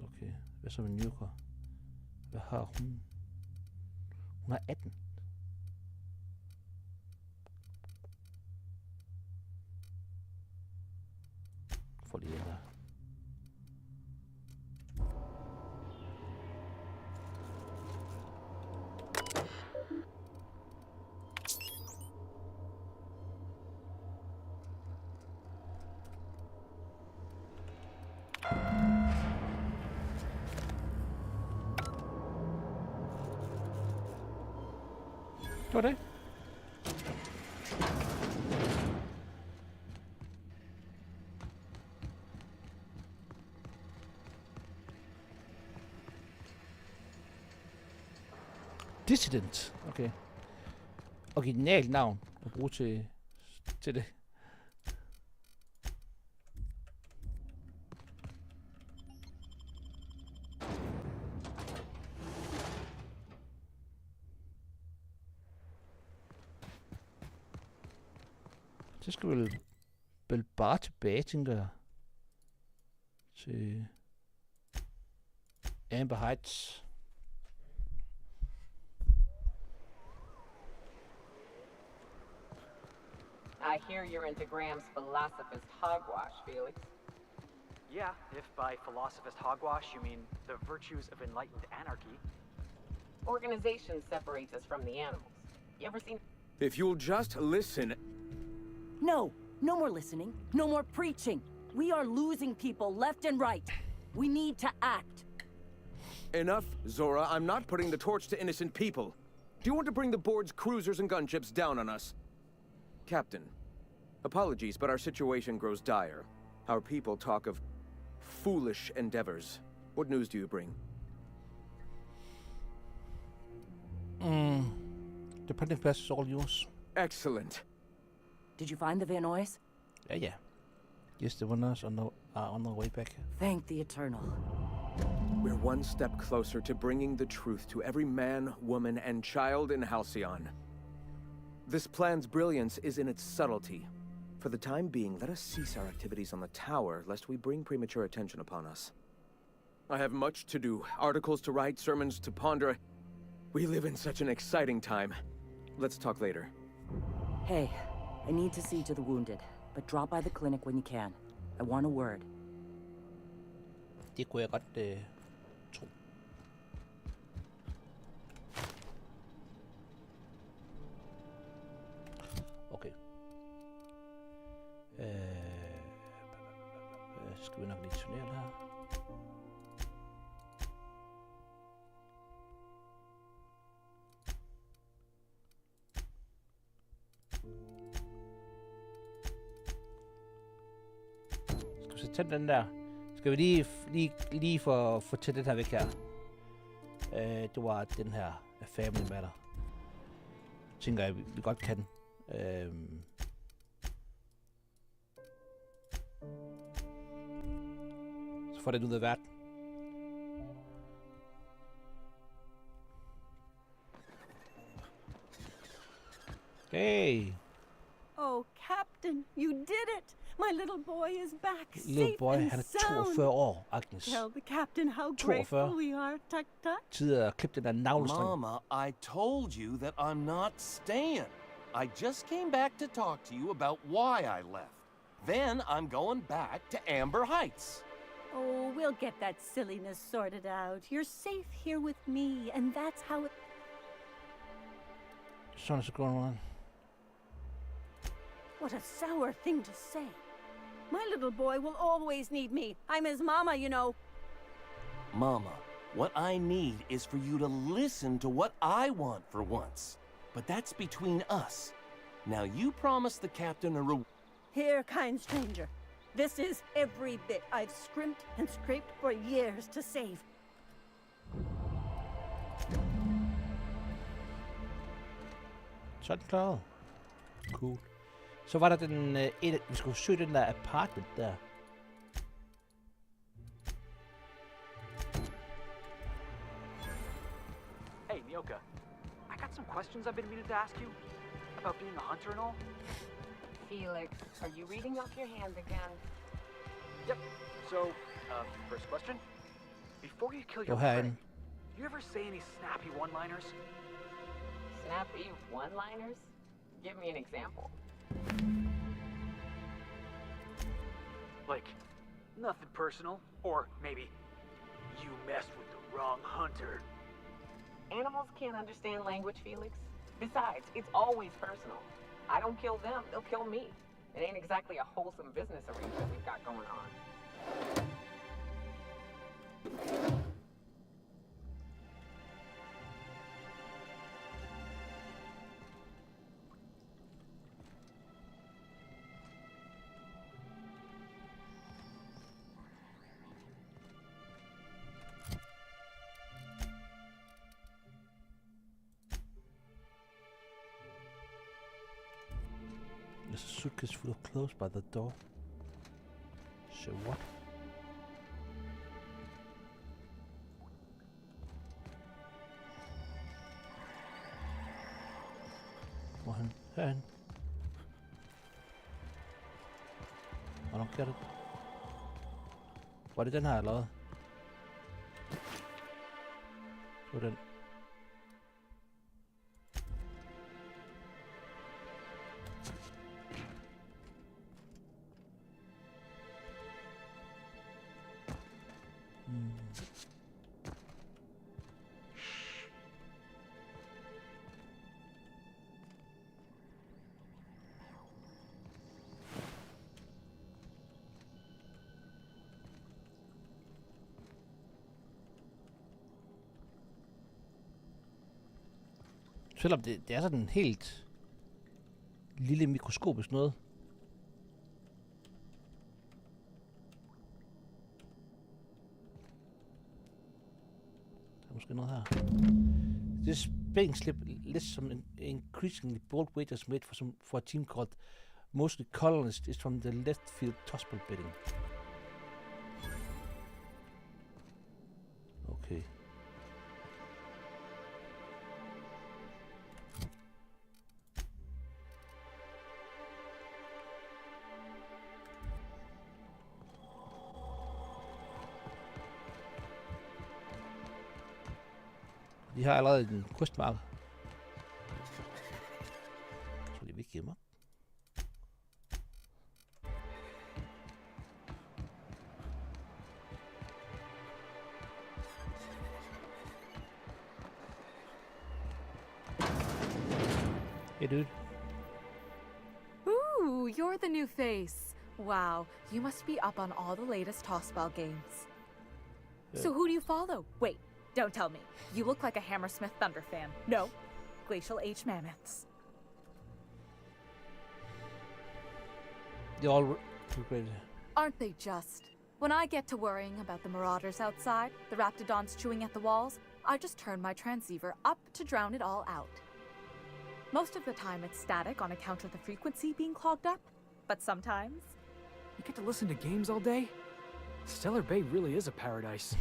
Okay, hvad så med Nyrker? Hvad har hun? Hun har 18. For lige der. Det var det. Dissident. Okay. Originalt navn at bruge til det. Så skal vi vel bare tilbage, tænker jeg, til Amber Heights. I hear you're into Graham's philosophist hogwash, Felix. Yeah, if by philosophist hogwash you mean the virtues of enlightened anarchy. Organization separates us from the animals. You ever seen... If you'll just listen... No, No more listening. No more preaching. We are losing people left and right. We need to act. Enough, Zora. I'm not putting the torch to innocent people. Do you want to bring the board's cruisers and gunships down on us? Captain, apologies, but our situation grows dire. Our people talk of foolish endeavors. What news do you bring? The printing press is all yours. Excellent. Did you find the Vanoys? Yeah. Yes, the winners are on the way back. Thank the Eternal. We're one step closer to bringing the truth to every man, woman, and child in Halcyon. This plan's brilliance is in its subtlety. For the time being, let us cease our activities on the tower, lest we bring premature attention upon us. I have much to do. Articles to write, sermons to ponder. We live in such an exciting time. Let's talk later. Hey, I need to see to the wounded, but drop by the clinic when you can. I want a word. Det kunne jeg godt tro. Okay. Så skal vi nok lige turnere det her. Skal vi så tænde den der? Skal vi lige få til den her væk her. Det var den her Family Matter. Tænker jeg, vi godt kan. Så får den ud af verden. Hey! Oh, Captain, you did it! My little boy is back, Little safe boy, and han er sound. 42 år, Agnes. Tell the captain how 42. grateful we are, Tuk Tuk. Tid at klippe den der navlestreng. Mama, I told you that I'm not staying. I just came back to talk to you about why I left. Then I'm going back to Amber Heights. Oh, we'll get that silliness sorted out. You're safe here with me, and that's how it... Sådan er så going on. What a sour thing to say. My little boy will always need me. I'm his mama, you know. Mama, what I need is for you to listen to what I want for once. But that's between us. Now you promised the captain a reward. Here, kind stranger. This is every bit I've scrimped and scraped for years to save. Så er den klaret. Cool. Så var der den vi skulle søge den der apartment der. Hey, Nyoka. I got some questions I've been meaning to ask you about being a hunter and all. Felix, are you reading off your hand again? Yep. So, first question. Before you kill Go your ahead. prey, do you ever say any snappy one-liners? Snappy one-liners? Give me an example. Like, nothing personal, or maybe, you messed with the wrong hunter. Animals can't understand language, Felix. Besides, it's always personal. I don't kill them, they'll kill me. It ain't exactly a wholesome business arrangement we've got going on. There's a suitcase full of clothes by the door. So what? Hvorhen? Herhen. I don't get it. Var det den her eller hvad? Det var den. Selvom det er sådan en helt lille mikroskopisk noget. Der er måske noget her. This betting slip lists some increasingly bold wagers made for a team called Mostly Colonist is from the left field tossball betting. Okay. De har allerede en questmarker. Så det vil give mig. Hey dude. Ooh, you're the new face. Wow, you must be up on all the latest tossball games. So who do you follow? Wait, don't tell me. You look like a Hammersmith Thunder fan. No, Glacial H Mammoths. They're all great. Aren't they just? When I get to worrying about the marauders outside, the raptidons chewing at the walls, I just turn my transceiver up to drown it all out. Most of the time it's static on account of the frequency being clogged up, but sometimes... You get to listen to games all day? Stellar Bay really is a paradise.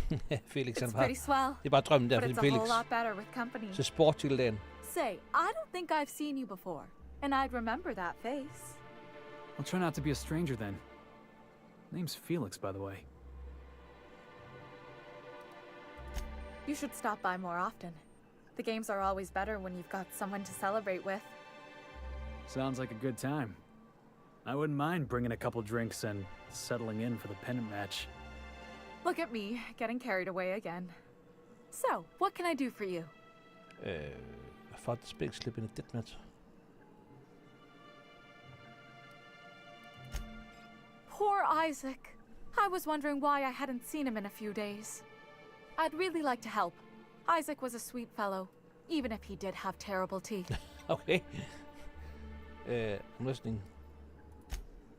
Felix, It's pretty swell, det er bare drømmen der, but it's a Felix. whole lot better with company. Så sport til dagen. Say, I don't think I've seen you before, and I'd remember that face. I'll try not to be a stranger then. Name's Felix, by the way. You should stop by more often. The games are always better when you've got someone to celebrate with. Sounds like a good time. I wouldn't mind bringing a couple drinks and settling in for the pennant match. Look at me, getting carried away again. So, what can I do for you? I fought this big slip in a death match. Poor Isaac. I was wondering why I hadn't seen him in a few days. I'd really like to help. Isaac was a sweet fellow, even if he did have terrible teeth. Okay. I'm listening.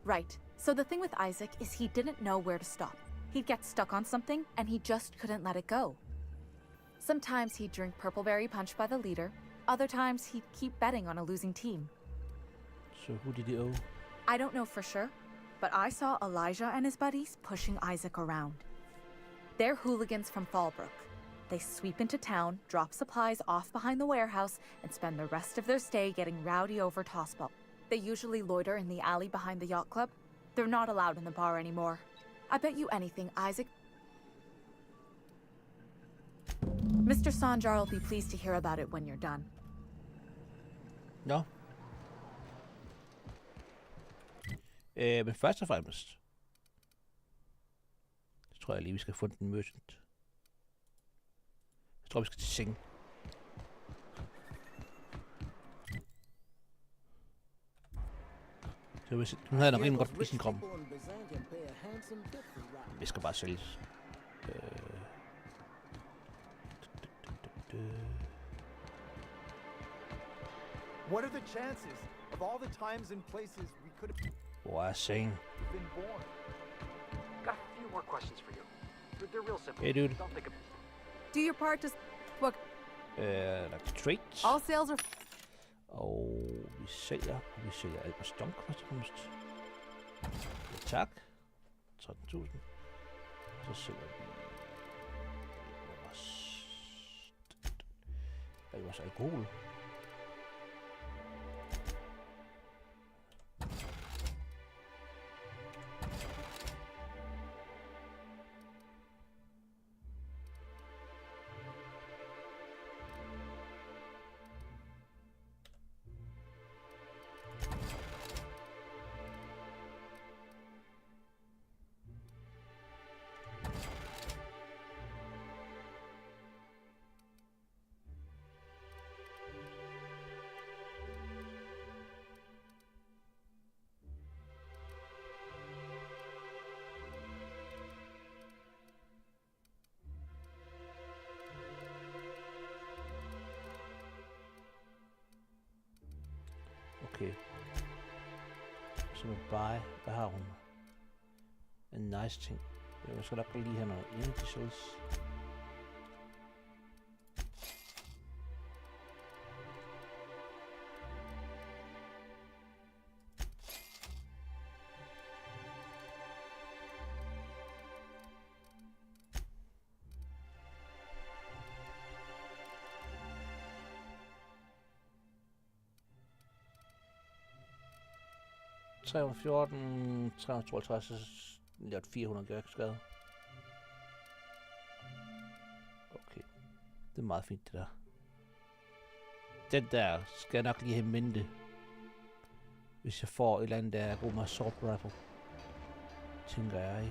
Right. So the thing with Isaac is he didn't know where to stop. He'd get stuck on something, and he just couldn't let it go. Sometimes he'd drink purpleberry punch by the leader. Other times he'd keep betting on a losing team. So who did he owe? I don't know for sure, but I saw Elijah and his buddies pushing Isaac around. They're hooligans from Fallbrook. They sweep into town, drop supplies off behind the warehouse, and spend the rest of their stay getting rowdy over tossball. They usually loiter in the alley behind the yacht club. They're not allowed in the bar anymore. I bet you anything, Isaac. Mr. Sanjar will be pleased to hear about it when you're done. Nå. Men først og fremmest, så tror jeg lige, vi skal få den merchant. Jeg tror, vi skal til seng. Så hun havde nok rimelig godt på sin krom. Vi skal bare sælges. What are the chances of all the times and places we could have Hvor er sengen? been born? Got a few more questions for you. They're real simple. Hey, dude. Don't think of... Do your part to... What? Like traits. All sales are... Og vi sælger alt med stonk først og fremmest. Ja, tak. 13.000. Så sælger vi vores alkohol. Okay. Så med bare, hvad har hun? En nice ting. Jeg skal nok lige have noget initials. $314, 352, lavet 400 gør skade. Okay. Det er meget fint, det der. Den der skal jeg nok lige have mente. Hvis jeg får et eller andet, der er god med assault rifle. Tænker jeg i.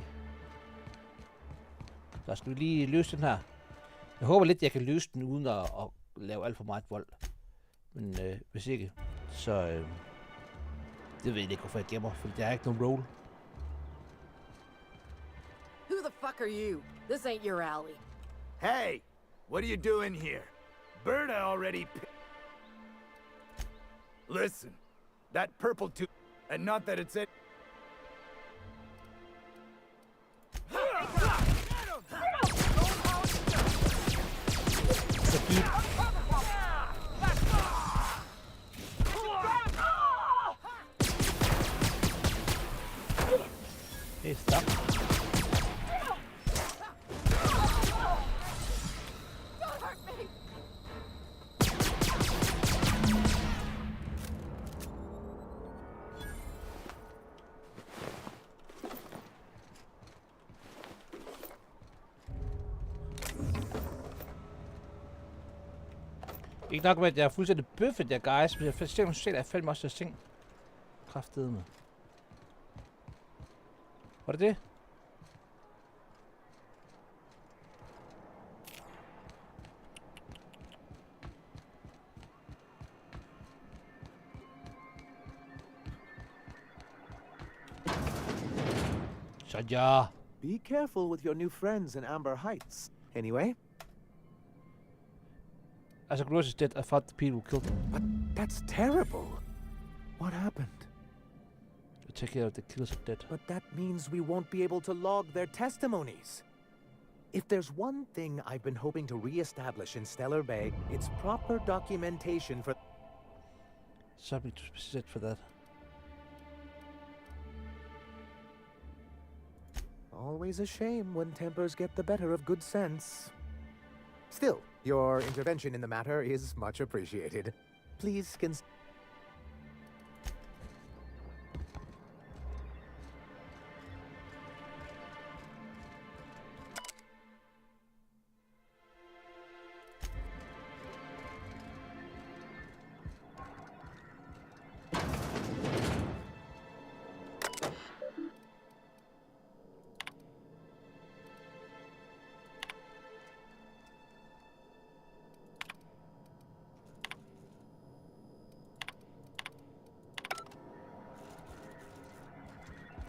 Så skal vi lige løse den her. Jeg håber lidt, jeg kan løse den uden at lave alt for meget vold. Men hvis ikke, så... det ved jeg ikke, hvorfor jeg gemmer, for der er ikke nogen roll. Who the fuck are you? This ain't your alley. Hey! What are you doing here? Berta already Listen, that purple tube... And not that it's it... Hey, stop. Don't hurt me! Ikke nok med, at jeg er fuldstændig bøffet der, guys, men jeg ser selv, at jeg fandme også ting. Kraftedeme. Var det det? Så ja. Be careful with your new friends in Amber Heights. Anyway. As a gross is dead, I thought the people killed him. But that's terrible. What happened? Take care of the killers are dead. But that means we won't be able to log their testimonies. If there's one thing I've been hoping to re-establish in Stellar Bay, it's proper documentation for... Something to be said for that. Always a shame when tempers get the better of good sense. Still, your intervention in the matter is much appreciated. Please consider...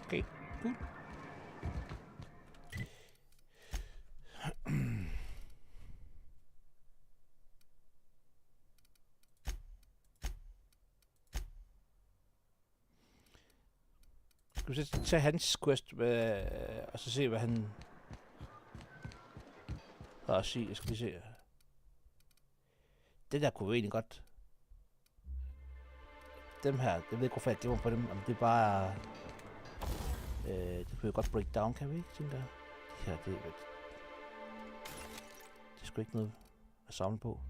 Okay, cool. Skal vi så tage hans quest og så se, hvad han har at sige. Jeg skal lige se. Det der kunne jo egentlig godt... Dem her, jeg ved ikke, hvorfor jeg gemmer på dem, om det er bare... det kunne jo godt break down, kan vi ikke, tænker jeg? Ja, det er sgu ikke noget at samle på.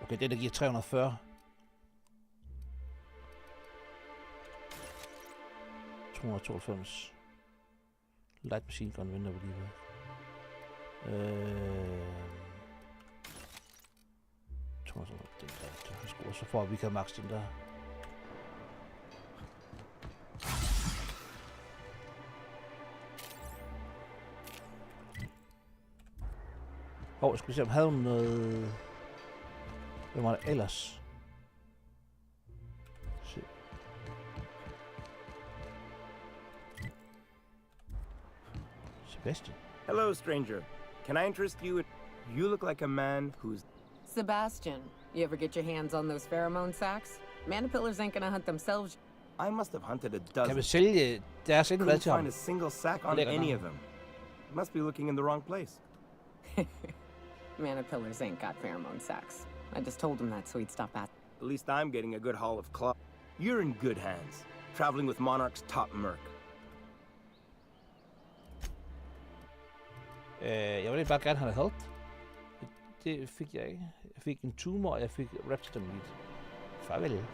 Okay, det der giver 340. 292. Light machine gun venter vi lige ved. Så får vi kan max den der. Skal vi se, om havde hun noget... Hvem var det ellers? Se. Sebastian. Hello, stranger. Can I interest you in... You look like a man who's... Sebastian, You ever get your hands on those pheromone sacs? Manipillars ain't gonna hunt themselves. I must have hunted a Kan dozen. vi sælge deres indvad Couldn't til ham? find a single sack on Lækker any navn. of them. Must be looking in the wrong place. Manipillars ain't got pheromone sacs. I just told him that so he'd stop at. At least I'm getting a good haul of cloth. You're in good hands, traveling with Monarch's top merc. Jeg ville bare gerne have help. Det fik jeg ikke. Jeg fik en tumor, og jeg fik raptor meat. Farvel.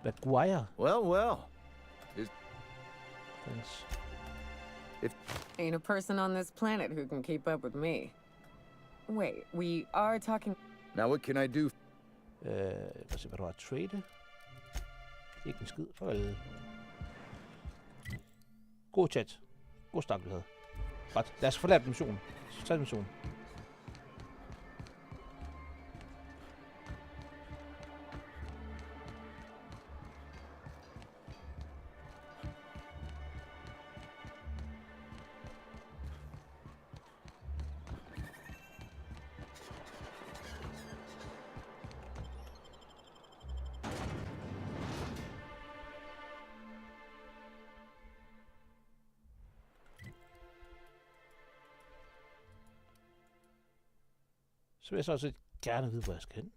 Maguire. Well. Thanks. Ain't a person on this planet who can keep up with me. Wait, we are talking. Now what can I do? Lad os se, hvad du har at trade. Ikke en skid. Farvel. God chat. God snak, vi havde. Godt. Lad os forlade missionen. Tag missionen. Så vil jeg så også gerne vide, hvor jeg skal hen.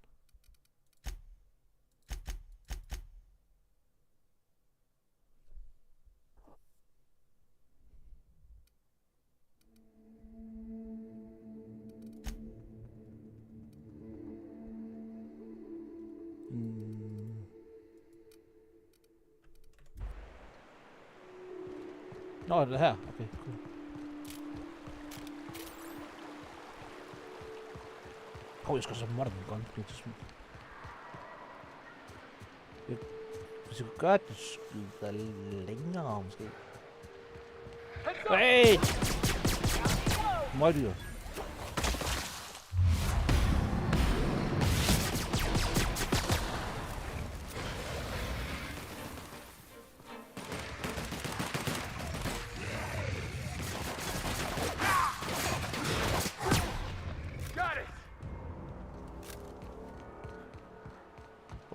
Nå, det er her. Okay, cool. Jeg skal så modern gun på et tidspunkt. Hvis jeg kunne gøre det, skulle være længere måske. Hey! Møgdyr.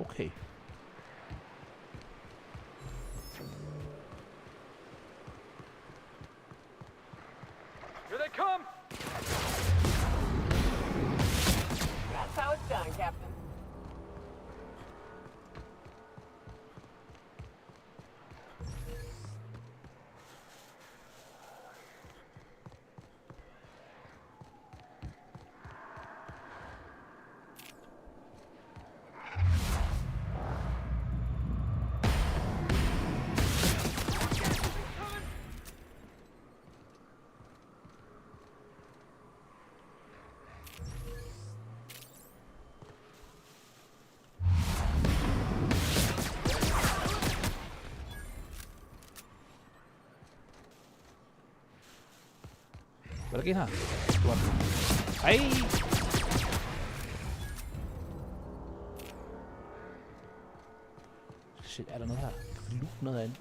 Okay. Here they come! That's how it's done, Captain. Hvad er der her? Ej! Shit, er der noget her? Kan vi lukke noget herinde?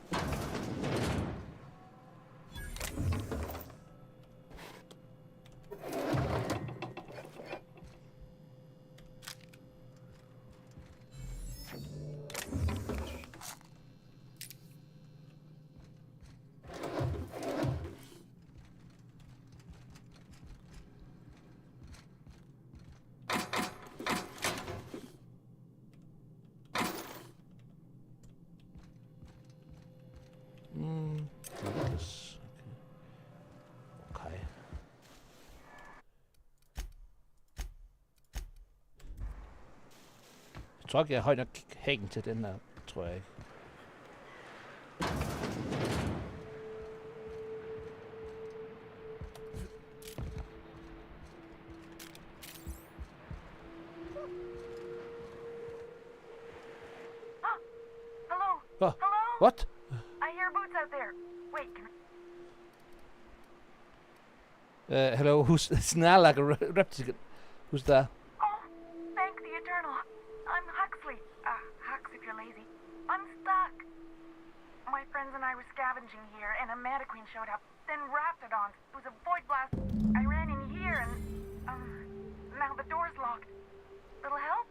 Okay. Jeg tror ikke, jeg er høj nok hækken til den her, tror jeg ikke. Hello? Oh, Hello? what? I hear boots out there. Wait, can Hello, it's not like a replicant. Who's there? Oh, thank the Eternal. I'm Huxley. Hux if you're lazy. I'm stuck. My friends and I were scavenging here, and a Manta Queen showed up. Then Raptidons. It was a void blast. I ran in here, and now the door's locked. Little help?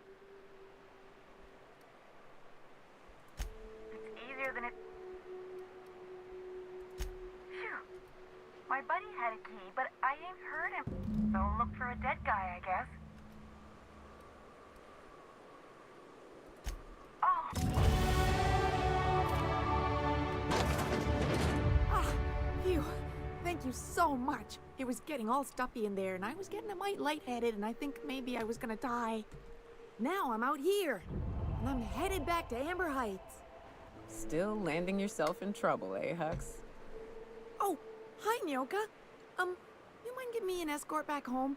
It's easier than it. Phew. My buddy had a key, but I ain't heard him. So look for a dead guy, I guess. Oh. Phew. Thank you so much. It was getting all stuffy in there, and I was getting a mite lightheaded, and I think maybe I was gonna die. Now I'm out here, and I'm headed back to Amber Heights. Still landing yourself in trouble, eh, Hux? Oh, hi, Nyoka. You mind giving me an escort back home?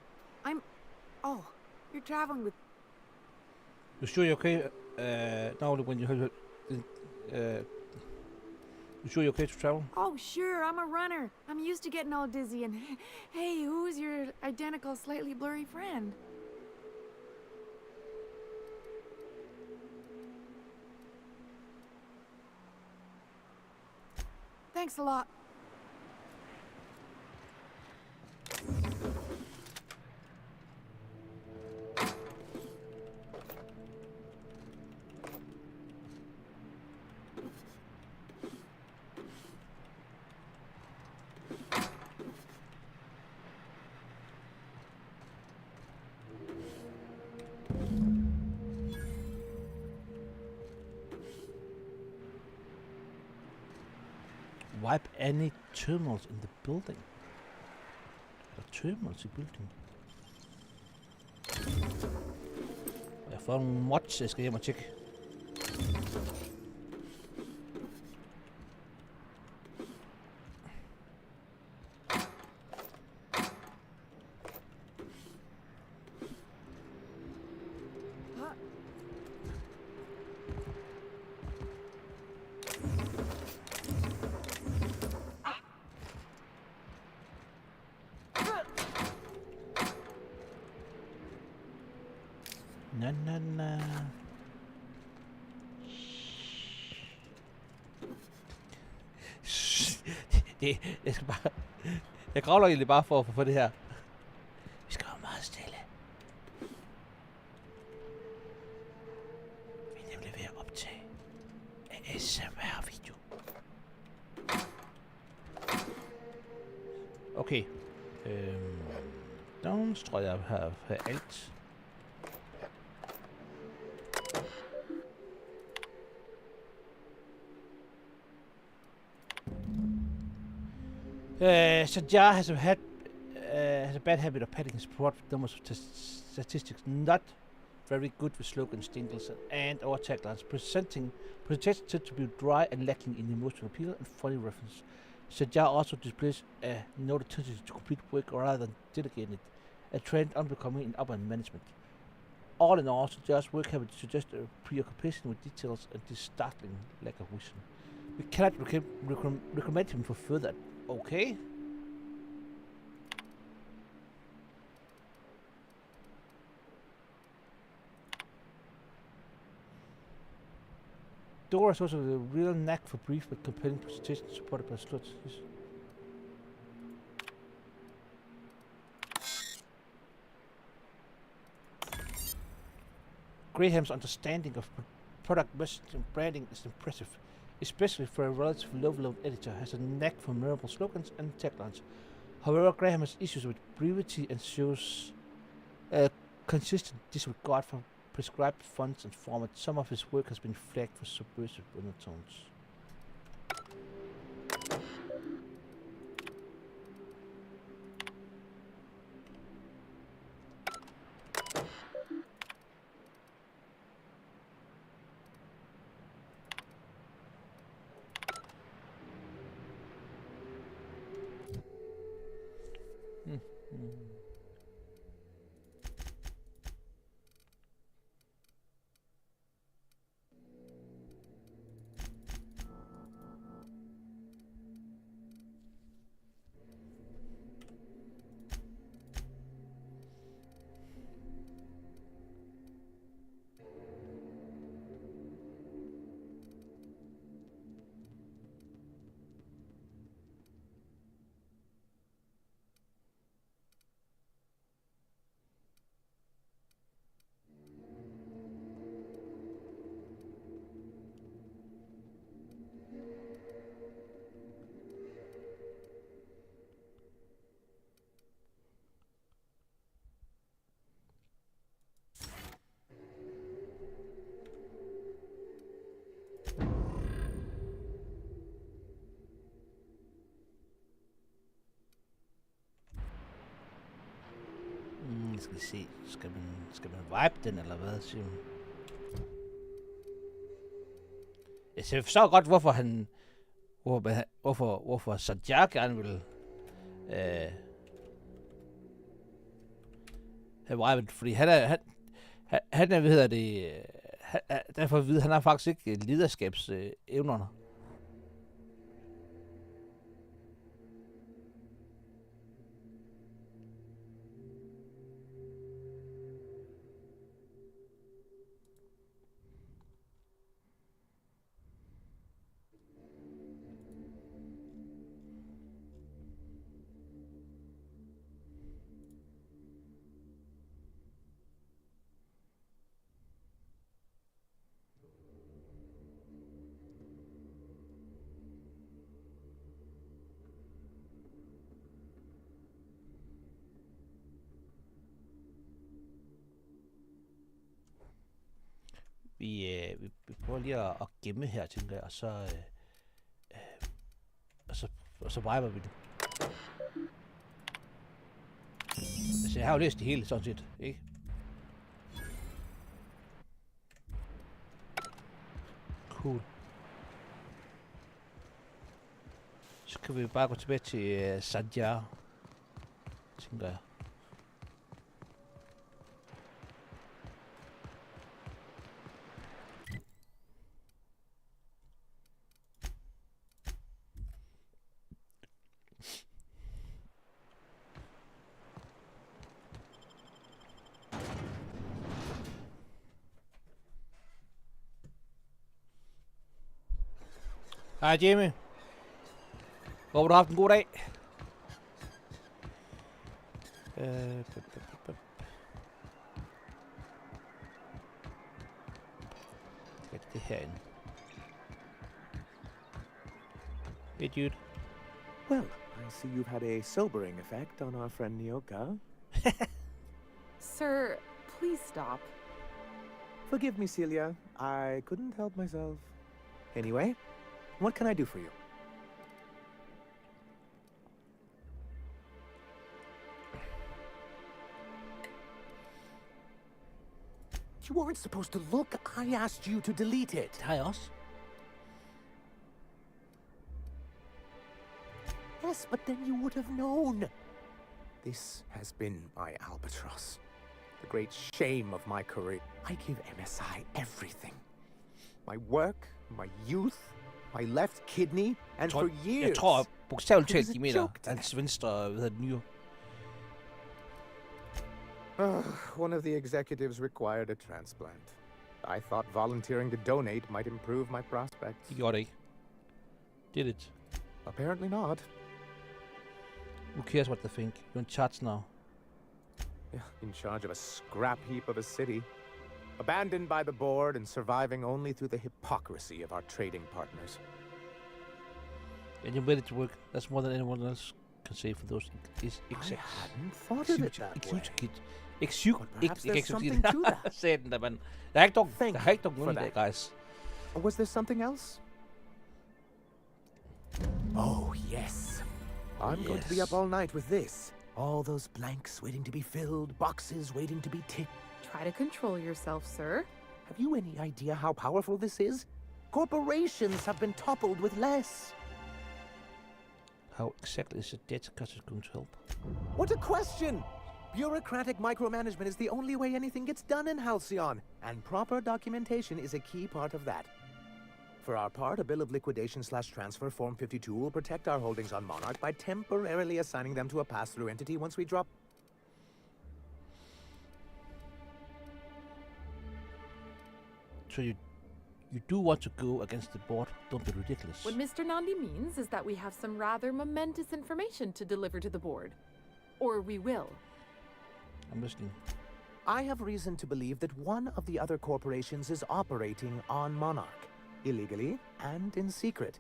Oh, you're traveling with... You sure you're okay? Now when you heard, you sure you're okay to travel? Oh, sure, I'm a runner. I'm used to getting all dizzy, and hey, who's your identical, slightly blurry friend? Thanks a lot. Wipe any terminals in the building. Der er terminals i building. Jeg får nogle mods, jeg skal hjem og tjekke. Jeg skal bare... Jeg kravler egentlig bare for at få det her. Vi skal være meget stille. Vi er nemlig ved at optage ASMR-video. Okay. Downs tror jeg har alt. Sajjar has a bad habit of padding his plot with numbers of statistics not very good with slogans, jingles, and or taglines. Presentation tends to be dry and lacking in emotional appeal and funny reference. Sajjar also displays a noted tendency to complete work rather than delegate it, a trend unbecoming in upper management. All in all, Sajjar's work habit suggests a preoccupation with details and this startling lack of vision. We cannot recommend him for further. Okay. Dora has also a real knack for brief but compelling presentations supported by slots. Graham's understanding of product messaging and branding is impressive, especially for a relatively low-level editor, has a knack for memorable slogans and taglines. However, Graham has issues with brevity and shows a consistent disregard for prescribed fonts and formats. Some of his work has been flagged for subversive undertones. skal vi se. Skal man vibe den, eller hvad, siger hun? Jeg forstår godt, hvorfor han... Hvorfor Sanjar gerne vil... have vibet, fordi han er, hvad hedder det... derfor at vide, han har faktisk ikke lederskabsevnerne. Vi prøver lige at gemme her, tænker jeg, og så viber vi det. Altså, jeg har jo læst det hele, sådan set, ikke? Cool. Så kan vi bare gå tilbage til Sanjar, tænker jeg. Hej Jamie. Håber du har haft en god dag. Det herinde. Hey dude. Well, I see you've had a sobering effect on our friend Nyoka. Sir, please stop. Forgive me, Celia. I couldn't help myself. Anyway, what can I do for you? You weren't supposed to look. I asked you to delete it. Har jeg også? Yes, but then you would have known. This has been my albatross. The great shame of my career. I give MSI everything. My work, my youth, my left kidney, and for years... Jeg tror bogstaveligt talt, de mener hans venstre, hvad hedder det, nyre. One of the executives required a transplant. I thought volunteering to donate might improve my prospects. De gjorde det ikke. Did it? Apparently not. Who cares what they think? You're in charge now. Yeah, in charge of a scrap heap of a city. Abandoned by the board and surviving only through the hypocrisy of our trading partners. And you made it work. That's more than anyone else can say for those execs. I hadn't thought of it that way. But perhaps there's something to that. Sagde den der, mand. Der er ikke nogen for that, guys. Was there something else? Oh, yes. I'm going to be up all night with this. All those blanks waiting to be filled, boxes waiting to be ticked. Try to control yourself, sir. Have you any idea how powerful this is? Corporations have been toppled with less. How exactly is a debt cutter going to help? What a question! Bureaucratic micromanagement is the only way anything gets done in Halcyon, and proper documentation is a key part of that. For our part, a bill of liquidation/transfer Form 52 will protect our holdings on Monarch by temporarily assigning them to a pass-through entity once we drop... So you do want to go against the board? Don't be ridiculous. What Mr. Nandi means is that we have some rather momentous information to deliver to the board. Or we will. I'm listening. I have reason to believe that one of the other corporations is operating on Monarch. Illegally and in secret.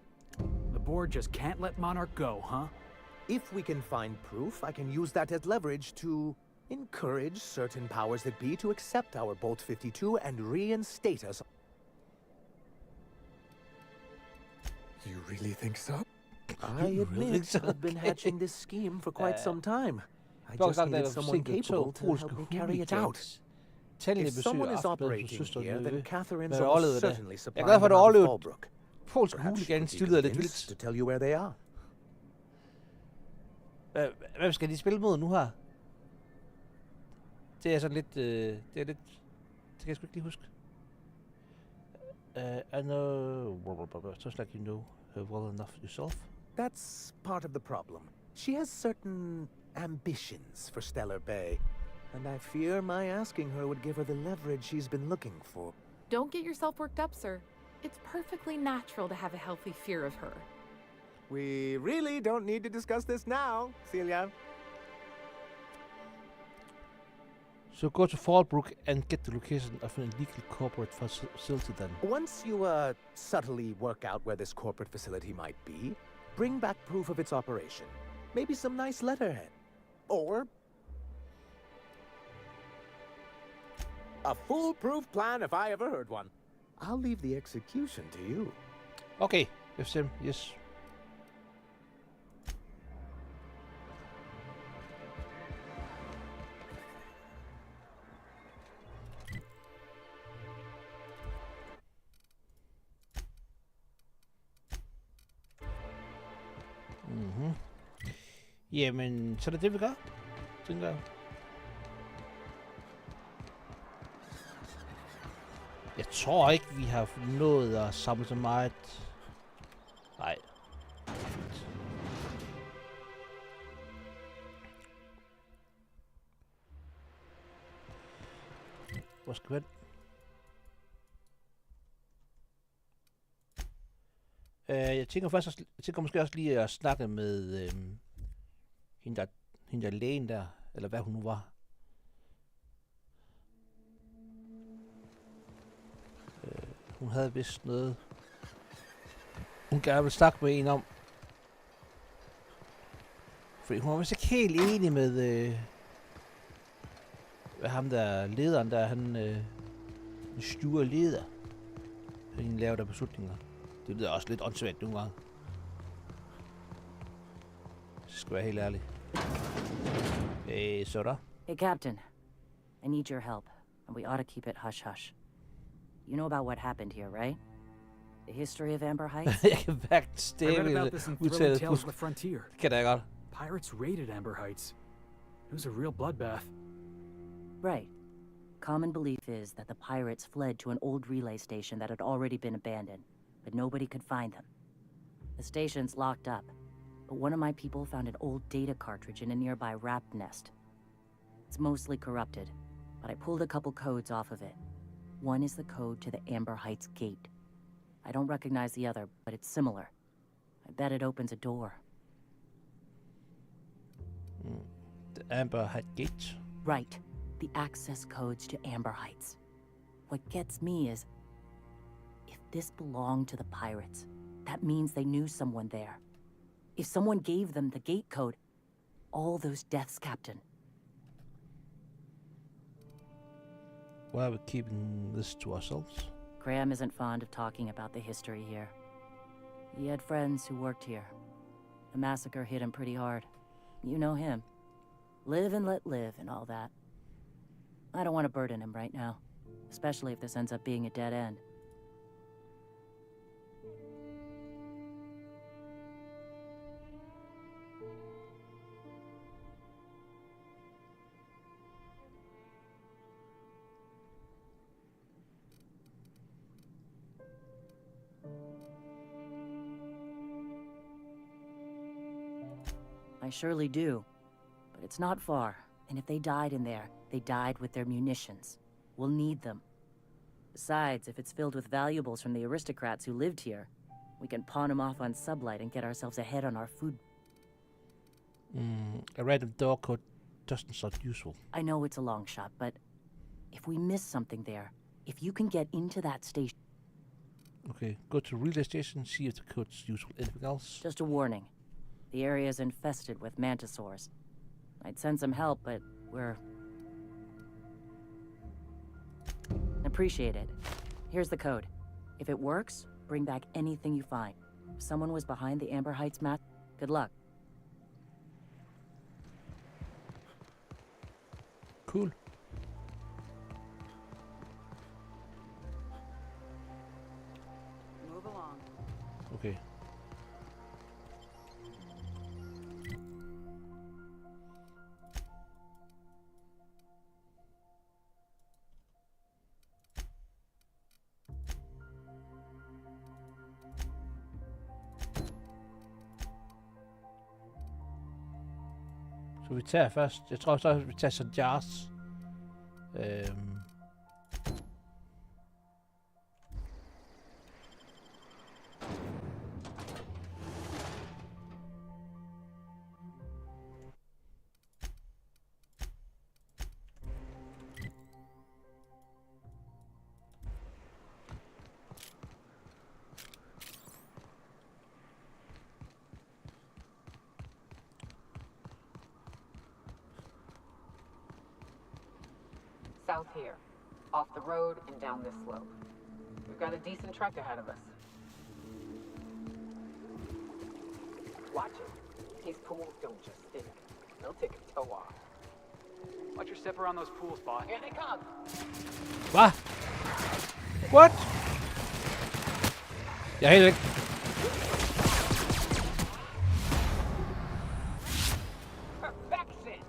The board just can't let Monarch go, huh? If we can find proof, I can use that as leverage to encourage certain powers that be to accept our Bolt 52 and reinstate us. You really think so? I admit I've been hatching this scheme for quite some time. I Hver just gang der needed er someone forsinket capable tog to polske help me carry it out. hooligans. Tallene If besøger someone is Aftenbladets operating søster here, then Løve. Catherine's Men jeg overlevede almost det. certainly Jeg er supplying glad for, at them du out of overlevede Fallbrook. polske Perhaps you hooligans. could Det be lyder lidt convinced vildt. to tell you where they are. Hvem skal de spille mod nu her? Det er sådan lidt... det er lidt... Det kan jeg sgu ikke lige huske. I know... Just like you know well enough yourself. That's part of the problem. She has certain ambitions for Stellar Bay, and I fear my asking her would give her the leverage she's been looking for. Don't get yourself worked up, sir. It's perfectly natural to have a healthy fear of her. We really don't need to discuss this now, Celia. So go to Fallbrook and get the location of an illegal corporate facility then. Once you subtly work out where this corporate facility might be, bring back proof of its operation. Maybe some nice letterhead. Or a foolproof plan if I ever heard one. I'll leave the execution to you. Okay, FSM, yes. Mhm. Jamen, så er det det, vi gør, tænker jeg. Jeg tror ikke, vi har nået at samle så meget. Nej. Fint. Hvor skal vi hen? Jeg tænker måske også lige at snakke med hende der lægen der, eller hvad hun nu var. Hun havde vist noget, hun gerne ville snakke med en om. Fordi hun var vist ikke helt enig med ham der lederen der, han en sture leder. Han laver der beslutninger. Det lyder også lidt åndssvagt nogle gange. Så skal være helt ærlig. Så der. Hey, Captain. I need your help, and we ought to keep it hush-hush. You know about what happened here, right? The history of Amber Heights? Jeg kan hverken I stave read about this in Thrilling Tales of the Frontier. Kan jeg godt. Pirates raided Amber Heights. It was a real bloodbath. Right. Common belief is that the pirates fled to an old relay station that had already been abandoned, but nobody could find them. The station's locked up, but one of my people found an old data cartridge in a nearby rat nest. It's mostly corrupted, but I pulled a couple codes off of it. One is the code to the Amber Heights gate. I don't recognize the other, but it's similar. I bet it opens a door. The Amber Heights gate? Right. The access codes to Amber Heights. What gets me is, if this belonged to the pirates, that means they knew someone there. If someone gave them the gate code, all those deaths, Captain. Why are we keeping this to ourselves? Graham isn't fond of talking about the history here. He had friends who worked here. The massacre hit him pretty hard. You know him. Live and let live and all that. I don't want to burden him right now, especially if this ends up being a dead end. I surely do, but it's not far. And if they died in there, they died with their munitions. We'll need them. Besides, if it's filled with valuables from the aristocrats who lived here, we can pawn them off on Sublight and get ourselves ahead on our food. A random door code doesn't sound useful. I know it's a long shot, but if we miss something there, if you can get into that station... Okay, go to relay station, see if the code's useful. Anything else? Just a warning. The area's infested with mantisaurs. I'd send some help, but we're... Appreciate it. Here's the code. If it works, bring back anything you find. If someone was behind the Amber Heights match, good luck. Cool. Move along. Okay. Så vi tager først. Jeg tror så, vi tager så jars. South here. Off the road and down this slope. We've got a decent trek ahead of us. Watch it. These pools don't just stink. They'll take a toe off. Watch your step around those pools, boss. Here they come. Hvad? What? Jeg er helt væk. Perfection.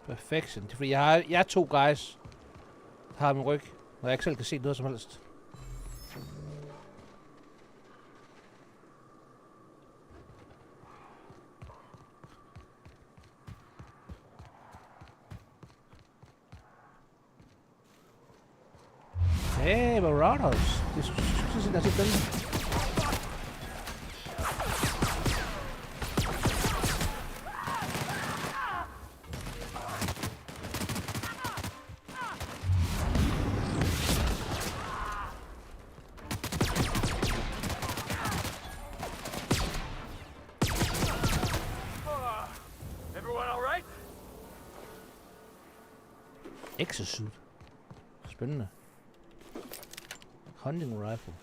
Perfection. Det er fordi, jeg er 2 guys, der har min ryg, og jeg ikke selv kan se noget som helst. Hey, Marauders. Det synes jeg, der er den. Exosuit. Spændende. Hunting rifle.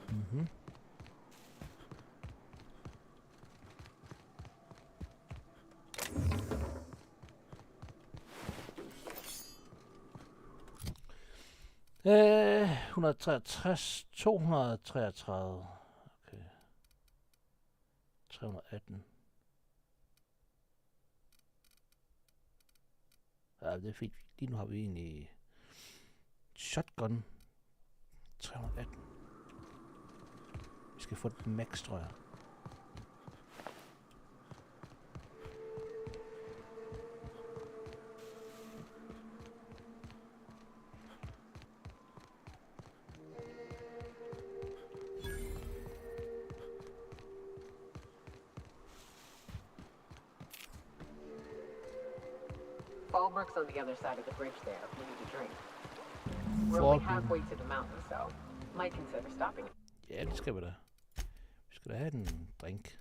Mhm. Øh, 163, 233. Okay. 318. Ja, det er fint. Lige nu har vi egentlig shotgun 318. Vi skal få et max, tror jeg. Fallbrook's on the other side of the bridge there if you need a drink. We're only halfway to the mountain, so might consider stopping. Ja, det skal vi da. Vi skal da have en drink.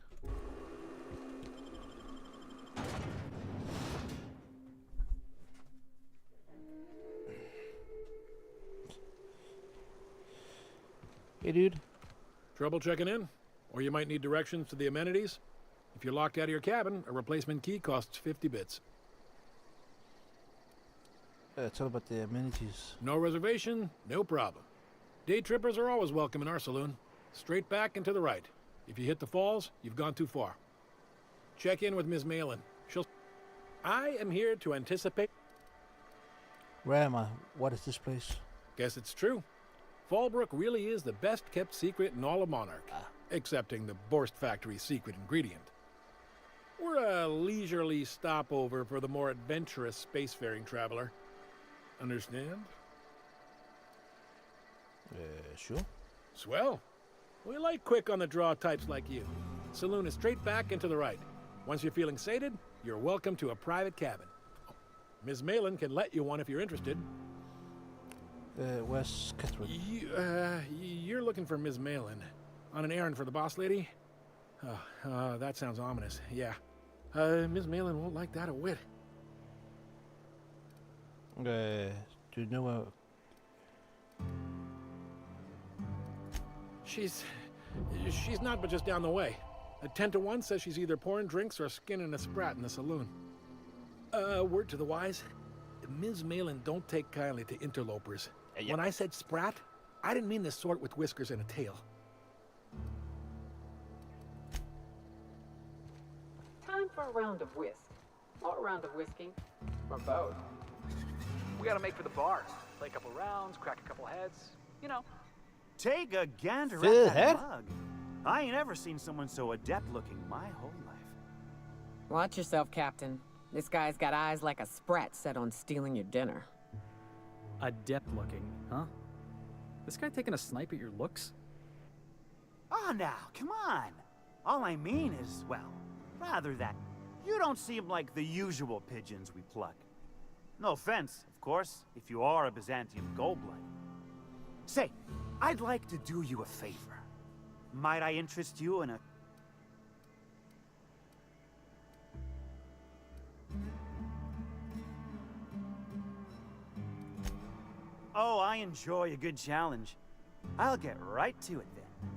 Hey, dude. Trouble checking in? Or you might need directions to the amenities? If you're locked out of your cabin, a replacement key costs 50 bits. Tell about the amenities. No reservation, no problem. Day trippers are always welcome in our saloon. Straight back and to the right. If you hit the falls, you've gone too far. Check in with Ms. Malin. I am here to anticipate... Where am I? What is this place? Guess it's true. Fallbrook really is the best kept secret in all of Monarch. Excepting the Borst Factory's secret ingredient. We're a leisurely stopover for the more adventurous spacefaring traveler. Understand? Sure. Swell. We like quick on the draw types like you. Saloon is straight back and to the right. Once you're feeling sated, you're welcome to a private cabin. Ms. Malin can let you one if you're interested. Where's Catherine? You're looking for Ms. Malin. On an errand for the boss lady? That sounds ominous. Yeah. Ms. Malin won't like that a whit. Do you know where... She's not but just down the way. A 10 to 1 says she's either pouring drinks or skinning a sprat in the saloon. Word to the wise, Ms. Malin don't take kindly to interlopers. When I said sprat, I didn't mean the sort with whiskers and a tail. Time for a round of whisk. Or a round of whisking. Or both. We gotta make for the bar. Play a couple rounds, crack a couple heads. You know. Take a gander Fed at head? that mug. I ain't ever seen someone so adept looking my whole life. Watch yourself, Captain. This guy's got eyes like a sprat set on stealing your dinner. Adept looking, huh? This guy taking a snipe at your looks? Oh, now, come on. All I mean is, well, rather that you don't seem like the usual pigeons we pluck. No offense, of course, if you are a Byzantium goldblood. Say, I'd like to do you a favor. Might I interest you in a... Oh, I enjoy a good challenge. I'll get right to it then.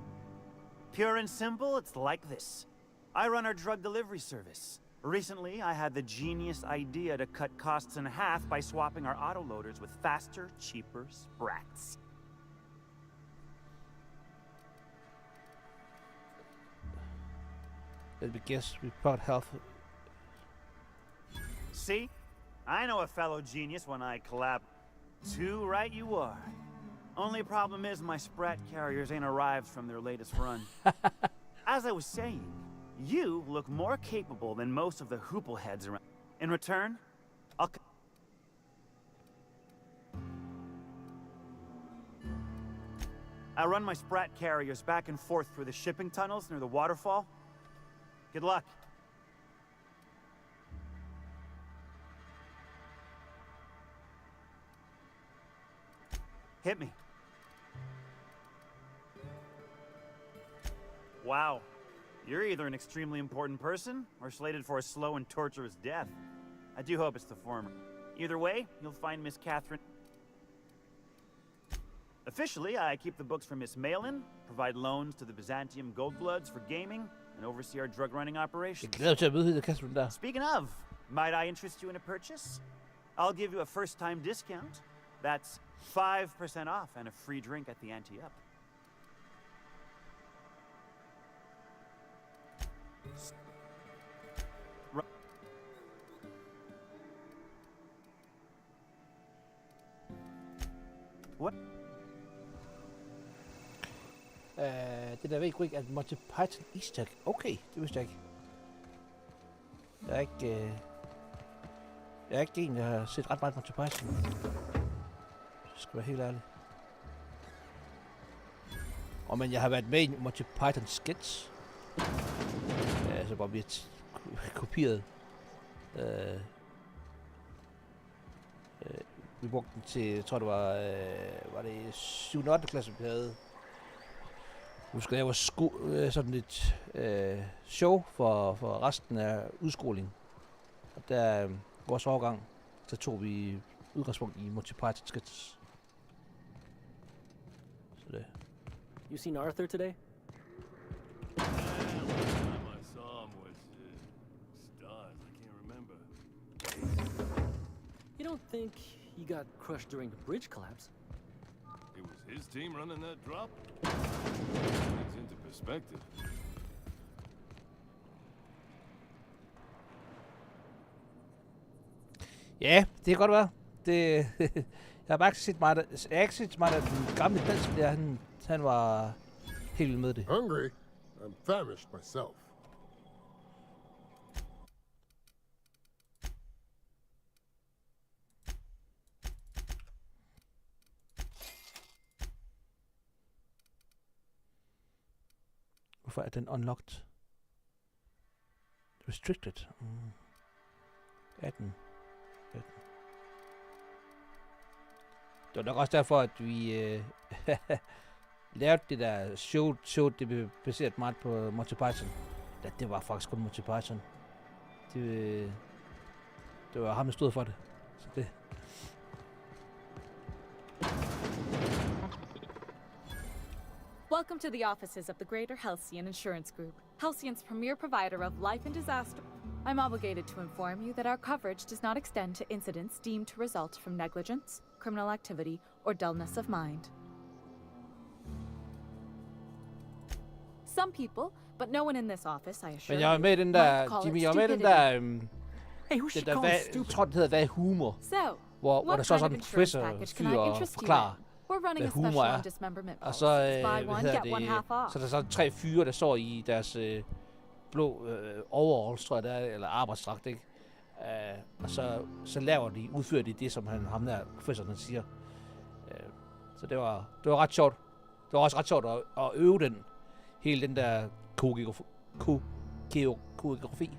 Pure and simple, it's like this. I run our drug delivery service. Recently, I had the genius idea to cut costs in half by swapping our autoloaders with faster, cheaper sprats. Let me guess, report health. See? I know a fellow genius when I collab. Too right you are. Only problem is my sprat carriers ain't arrived from their latest run. As I was saying, you look more capable than most of the hoople heads around. In return, I'll run my sprat carriers back and forth through the shipping tunnels near the waterfall. Good luck. Hit me. Wow. You're either an extremely important person or slated for a slow and torturous death. I do hope it's the former. Either way, you'll find Miss Catherine. Officially, I keep the books for Miss Malin, provide loans to the Byzantium Goldbloods for gaming, and oversee our drug running operations. Speaking of, might I interest you in a purchase? I'll give you a first-time discount. That's 5% off and a free drink at the ante-up. What? Det der ved ikke at Monty Python Easter egg. Okay, det vidste jeg ikke. Jeg er ikke en, der har set ret meget Monty Python. Det skal være helt ærligt. Men jeg har været med i Monty Python sketch. Altså hvor vi har kopieret. Vi brugte den til, jeg tror det var det 7. og 8. klasse, vi havde. Nu skal jeg lave sådan et show for resten af udskolingen. Og der vores årgang, så tog vi udgangspunkt i Monty Python sketches. Så det. You seen Arthur today? I saw him was stars. I can't remember. You don't think he got crushed during the bridge collapse? It was his team running that drop. Things into perspective. Ja, det kan godt være. Det, jeg har bare ikke set meget af den gamle dansk der, han var helt vild med det. Hungry? I'm famished myself. Hvorfor er den unlocked? Restricted. 18. Det var nok også derfor, at vi lavede det der show, det blev baseret meget på Monty Python. Det var faktisk kun Monty Python. Det var ham, der stod for det. Så det. Welcome to the offices of the Greater Halcyon Insurance Group. Halcyon's premier provider of life and disaster. I'm obligated to inform you that our coverage does not extend to incidents deemed to result from negligence, criminal activity, or dullness of mind. Some people, but no one in this office, I assure Men jeg var you, med i den might der, call Jimmy, it jeg var med i den stupidity. der, Hey, who's she den der, calling jeg stupid? tror, det hedder, hvad er humor? So, Hvor der what så er kind sådan of en insurance professor package can I fyr og interest you forklarer, in? We're running hvad a special humor er. undismemberment Og policy. så, Buy hvad one, hedder get one half off. så er der så 3 fyre, der står i deres blå overalls, tror jeg det er, eller arbejdsdragt, ikke? Og så udfører de det, som ham der professoren siger. Så det var ret sjovt. Det var også ret sjovt at øve hele den der koreografi.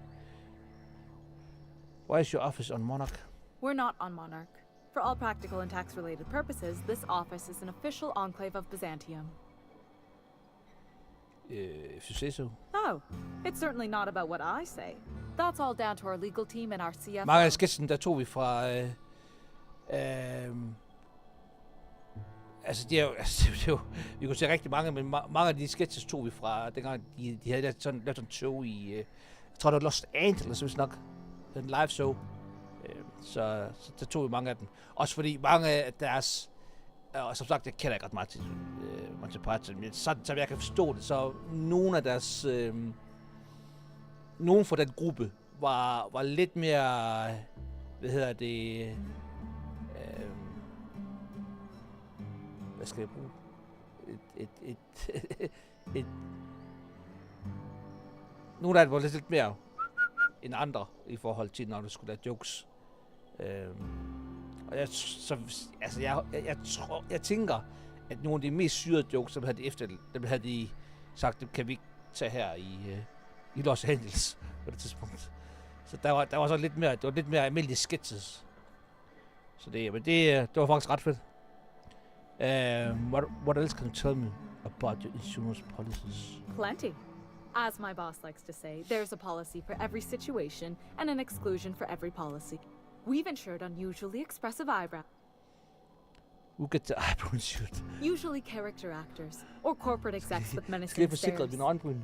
Why is your office on Monarch? We're not on Monarch. For all practical and tax-related purposes, this office is an official enclave of Byzantium. If you say so. Oh, it's certainly not about what I say. That's all down to our legal team and our CFO. Mange af sketchen, der tog vi fra... altså, det er jo, vi kunne se rigtig mange, men mange af de sketches tog vi fra, dengang de havde lavet sådan et show i... jeg tror, det var Los Angeles, hvis nok. En live show. Så der tog vi mange af dem. Også fordi mange af deres... Og som sagt, jeg kender ikke ret meget til Monty Python, men sådan, som jeg kan forstå det, så nogle af deres... nogen fra den gruppe var lidt mere... Hvad hedder det... hvad skal jeg bruge? Nogle af dem var lidt mere end andre i forhold til, når du skulle lave jokes. Og jeg tænker, at nogle af de mest syrede jokes, dem havde de sagt, dem kan vi ikke tage her i Los Angeles på det tidspunkt. Så der var så lidt mere almindelige sketches. Så det var faktisk ret fedt. What else can you tell me about your insurance policies? Plenty. As my boss likes to say, there's a policy for every situation and an exclusion for every policy. We've insured unusually expressive eyebrows. Who gets the eyebrow insured? Usually character actors or corporate execs with menacing Skal jeg forsikre mine øjenbryn?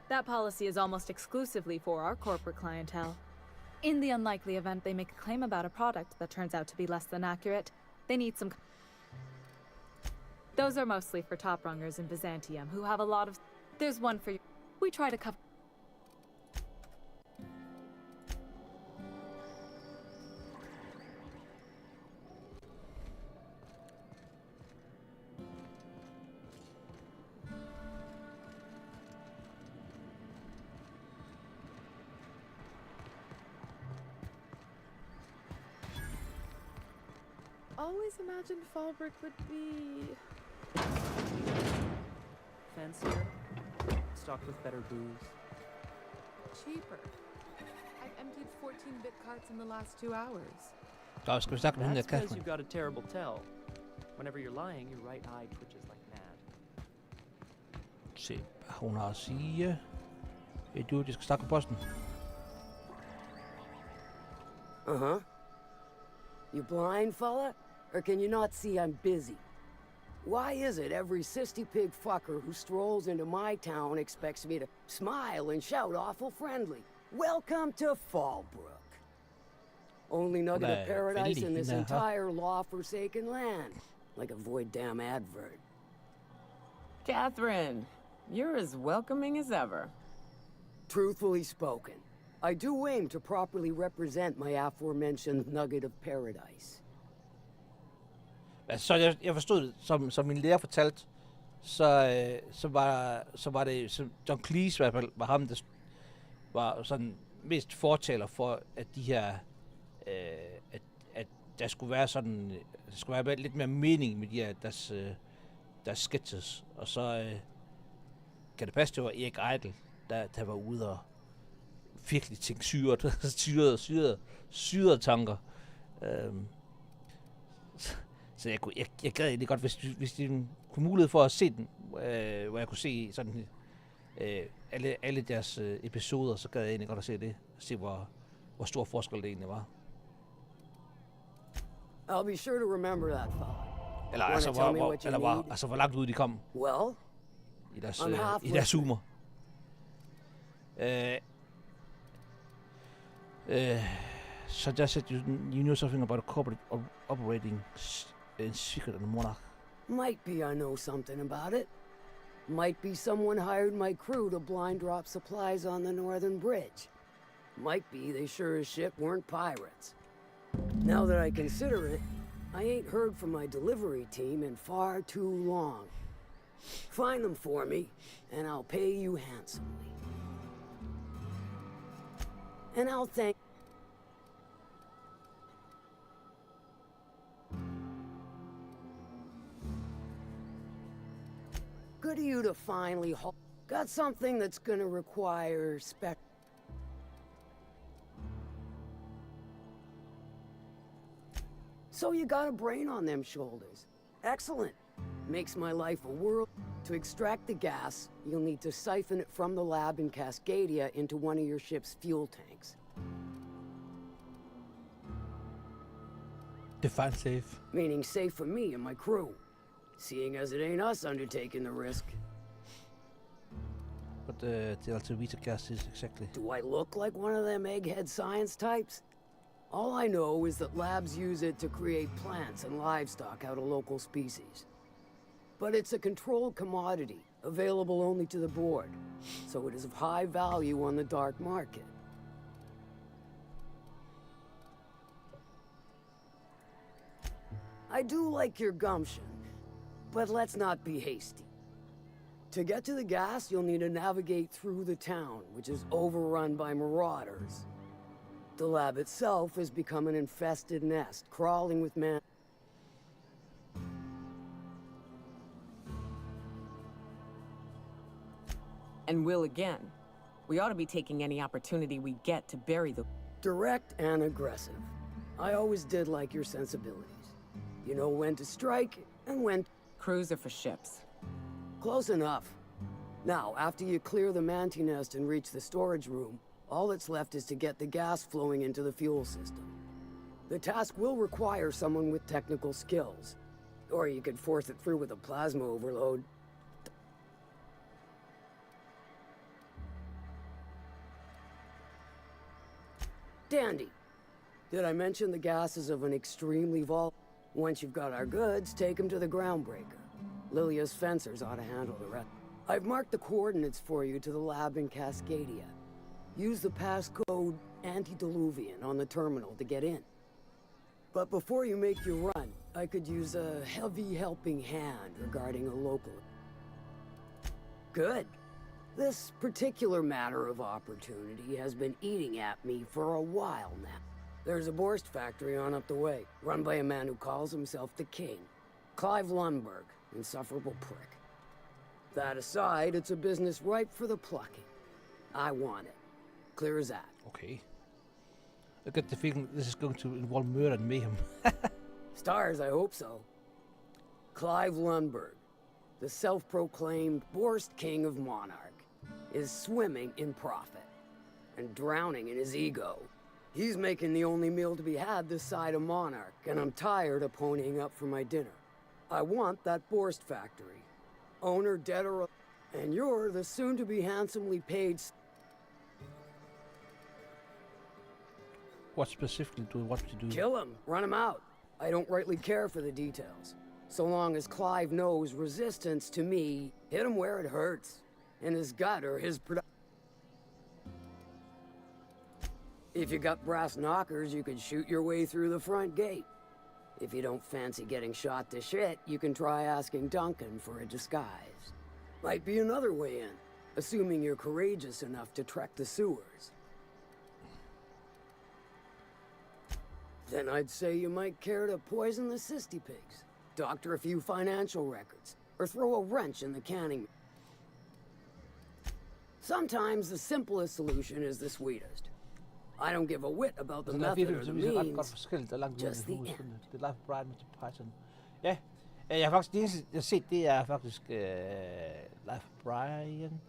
That policy is almost exclusively for our corporate clientele. In the unlikely event they make a claim about a product that turns out to be less than accurate, they need some... Those are mostly for top rungers in Byzantium who have a lot of... There's one for you. We try to cover... Always imagined Fallbrook would be... fancier, stocked with better booze. cheaper. I've emptied 14-bit carts in the last 2 hours. Skal vi snakke med hende der That's because Catherine? you've got a terrible tell. Whenever you're lying, your right eye twitches like mad. Se, hvad hun har at sige. Hey du, de skal snakke på posten. Uh-huh. You blind, fella? Or can you not see I'm busy? Why is it every sissy pig fucker who strolls into my town expects me to smile and shout awful friendly? Welcome to Fallbrook. Only nugget of paradise in this entire law-forsaken land. Like a void damn advert. Catherine, you're as welcoming as ever. Truthfully spoken, I do aim to properly represent my aforementioned nugget of paradise. Altså, jeg forstod det, som min lærer fortalte, så var det, som John Cleese i hvert fald, var ham, der var sådan mest fortaler for, at de her, at der skulle være sådan, der skulle være lidt mere mening med de her, deres sketches. Og så kan det passe, det var Erik Idle, der var ude og virkelig tænke syrede tanker. Så jeg gad egentlig godt, hvis de kunne mulighed for at se den, hvor jeg kunne se sådan alle deres episoder, så gad jeg egentlig godt at se det, og se hvor stor forskel det egentlig var. I'll be sure to remember that, fella. Eller altså, hvor langt ud de kom. Well, I deres zoomer. Suggested you knew something about a corporate operating in secret on the Monarch. Might be I know something about it. Might be someone hired my crew to blind drop supplies on the northern bridge. Might be they sure as shit weren't pirates. Now that I consider it, I ain't heard from my delivery team in far too long. Find them for me, and I'll pay you handsomely. And I'll thank... Good of you to finally got something that's gonna require So you got a brain on them shoulders. Excellent. Makes my life a world. To extract the gas, you'll need to siphon it from the lab in Cascadia into one of your ship's fuel tanks. Define safe. Meaning safe for me and my crew. Seeing as it ain't us undertaking the risk. What the alternative gas is exactly? Do I look like one of them egghead science types? All I know is that labs use it to create plants and livestock out of local species. But it's a controlled commodity, available only to the board, so it is of high value on the dark market. I do like your gumption, but let's not be hasty. To get to the gas, you'll need to navigate through the town, which is overrun by marauders. The lab itself has become an infested nest, crawling with man. And will again. We ought to be taking any opportunity we get to bury the... Direct and aggressive. I always did like your sensibilities. You know when to strike and when... Crews are for ships. Close enough. Now, after you clear the manti nest and reach the storage room, all that's left is to get the gas flowing into the fuel system. The task will require someone with technical skills. Or you could force it through with a plasma overload. Dandy. Did I mention the gas is of an extremely Once you've got our goods, take them to the groundbreaker. Lilia's fencers ought to handle the rest. I've marked the coordinates for you to the lab in Cascadia. Use the passcode Antediluvian on the terminal to get in. But before you make your run, I could use a heavy helping hand regarding a local... Good. This particular matter of opportunity has been eating at me for a while now. There's a Borst factory on up the way, run by a man who calls himself the King. Clive Lundberg, insufferable prick. That aside, it's a business ripe for the plucking. I want it. Clear as that. Okay. I get the feeling this is going to involve murder and mayhem. Stars, I hope so. Clive Lundberg, the self-proclaimed Borst King of Monarch, is swimming in profit and drowning in his ego. He's making the only meal to be had this side of Monarch, and I'm tired of ponying up for my dinner. I want that Borst factory. Owner, dead or alive, and you're the soon-to-be handsomely paid... What specifically do you want me to do? Kill him, run him out. I don't rightly care for the details. So long as Clive knows resistance to me, hit him where it hurts. In his gut or his If you got brass knockers, you could shoot your way through the front gate. If you don't fancy getting shot to shit, you can try asking Duncan for a disguise. Might be another way in, assuming you're courageous enough to trek the sewers. Then I'd say you might care to poison the sidste pigs, doctor a few financial records, or throw a wrench in the canning. Sometimes the simplest solution is the sweetest. I don't give a whit about the method or the means, just the end. Det er Life Brian med Python. Ja, jeg har faktisk det eneste, jeg har set, det er faktisk Life Brian.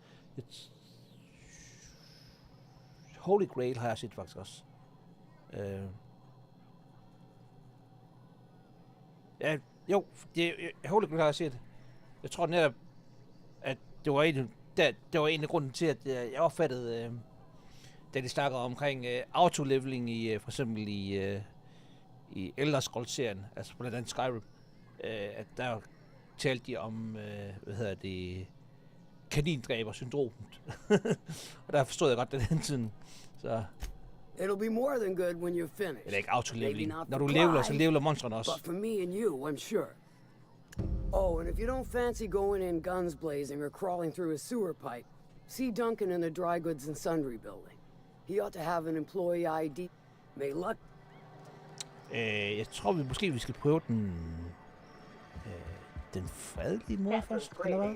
Holy Grail har jeg set faktisk også. Jeg Jo, jeg håber, du har set. Jeg tror netop, at det var en af grunden til, at jeg opfattede, da de snakker omkring autoleveling i, for eksempel i ellers-serien, altså på den Skyrim, at der talte de om, kanindræber-syndromet. Og der forstod jeg godt den tiden. Så It'll be more than good when you're finished. det er ikke autoleveling. Maybe not Når for du leveler, så Clive, leveler monstrene også. But for me and you, I'm sure. Oh, and if you don't fancy going in guns blazing or crawling through a sewer pipe, see Duncan in the dry goods and sundry building. He ought to have an employee ID. May luck. Jeg tror vi skal prøve den fredelige mor først, eller hvad?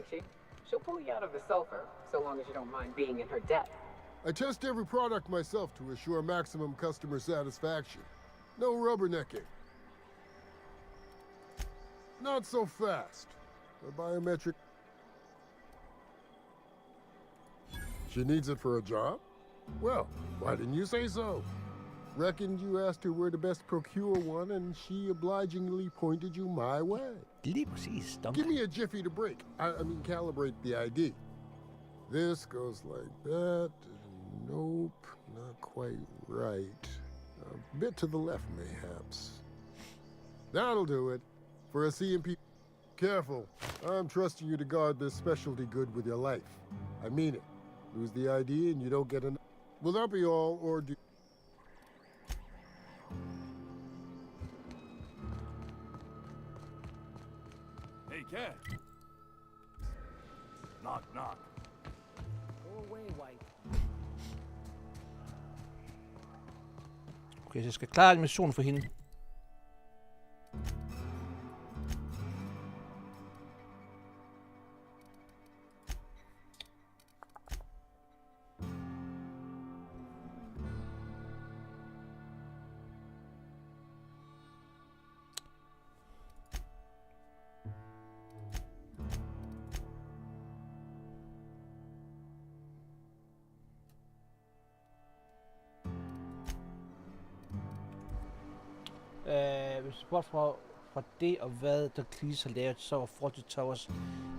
She'll pull you out of the sulfur, so long as you don't mind being in her debt. I test every product myself to assure maximum customer satisfaction. No rubbernecking. Not so fast. A biometric... She needs it for a job? Well, why didn't you say so? Reckoned you asked her where to best procure one, and she obligingly pointed you my way. Lige præcis. Give me a jiffy to break. I mean, calibrate the ID. This goes like that. Nope, not quite right. A bit to the left, mayhaps. That'll do it. For a CMP... Careful. I'm trusting you to guard this specialty good with your life. I mean it. Lose the ID and you don't get an... Will that be all, or do... Hey, cat. Knock, knock. Go away, wife. Okay, så jeg skal klare en mission for hende. Hvis bort fra det og hvad der Cleese har lavet, så var Fawlty Towers.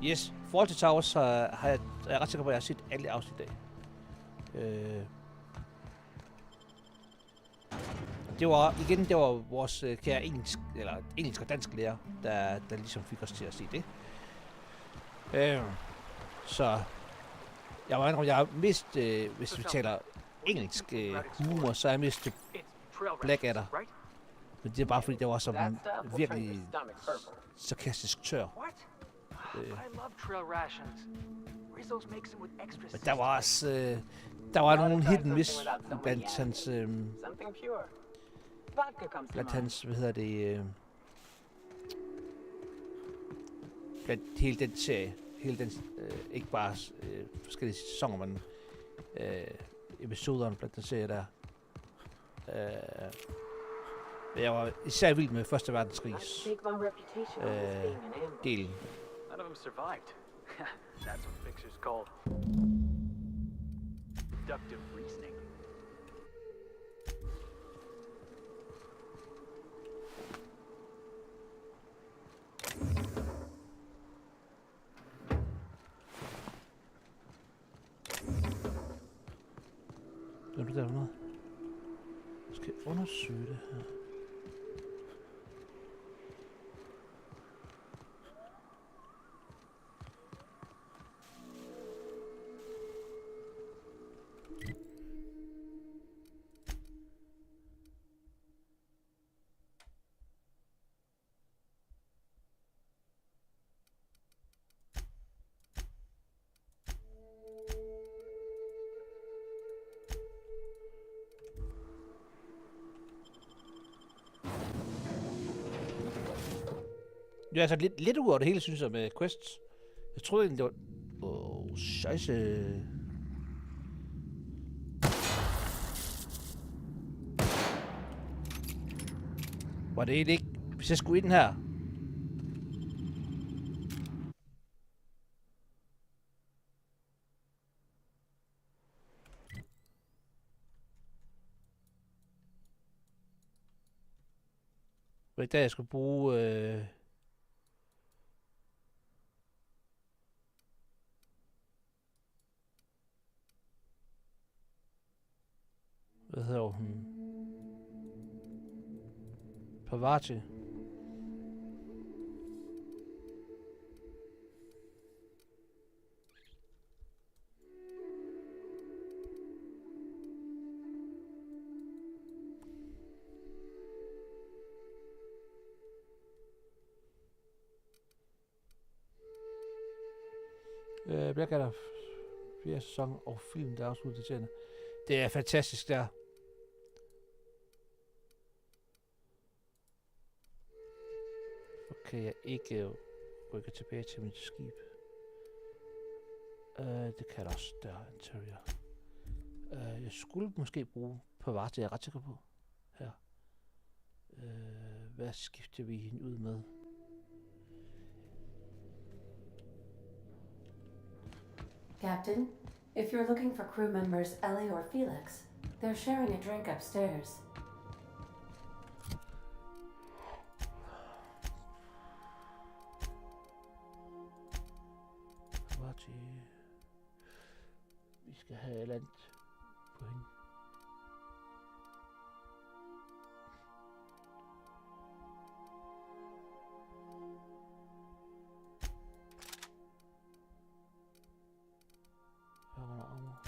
Yes, Fawlty Towers har jeg er ret sikker på, at jeg har set alle afsnit af. Det var vores kære engelsk og dansk lærer, der ligesom fik os til at se det. Så jeg har mist, hvis vi taler engelsk humor, så er jeg mist Blackadder. Men det er bare fordi, det var så virkelig sarkastisk tør. Men der var også der var nogle hidden miss blandt hans hvad hedder det blandt hele den serie, ikke bare forskellige sæsoner, men episoderne blandt den serie der. Jeg var især vild med Første Verdenskrigs delen. None of them survived. That's what fixers call deductive reasoning. Hvad bliver der for noget? Jeg skal undersøge det her. Jeg er altså lidt ud over det hele, synes jeg, med quests. Jeg troede egentlig, det var... scheisse. Var det egentlig ikke... Hvis jeg skulle ind her... Var det der, jeg skulle bruge... Hvad hedder hun? Pavati. Bliver der 4 sæsoner og film, der er afsluttet til. Det er fantastisk der. Kan jeg ikke rykke tilbage til mit skib? Det kan jeg også der, interior. Jeg skulle måske bruge Pavati, jeg er ret sikker på. Her. Hvad skifter vi hende ud med? Captain, if you're looking for crew members Ellie or Felix, they're sharing a drink upstairs. Vi skal have et eller andet på hende. Her var der armor.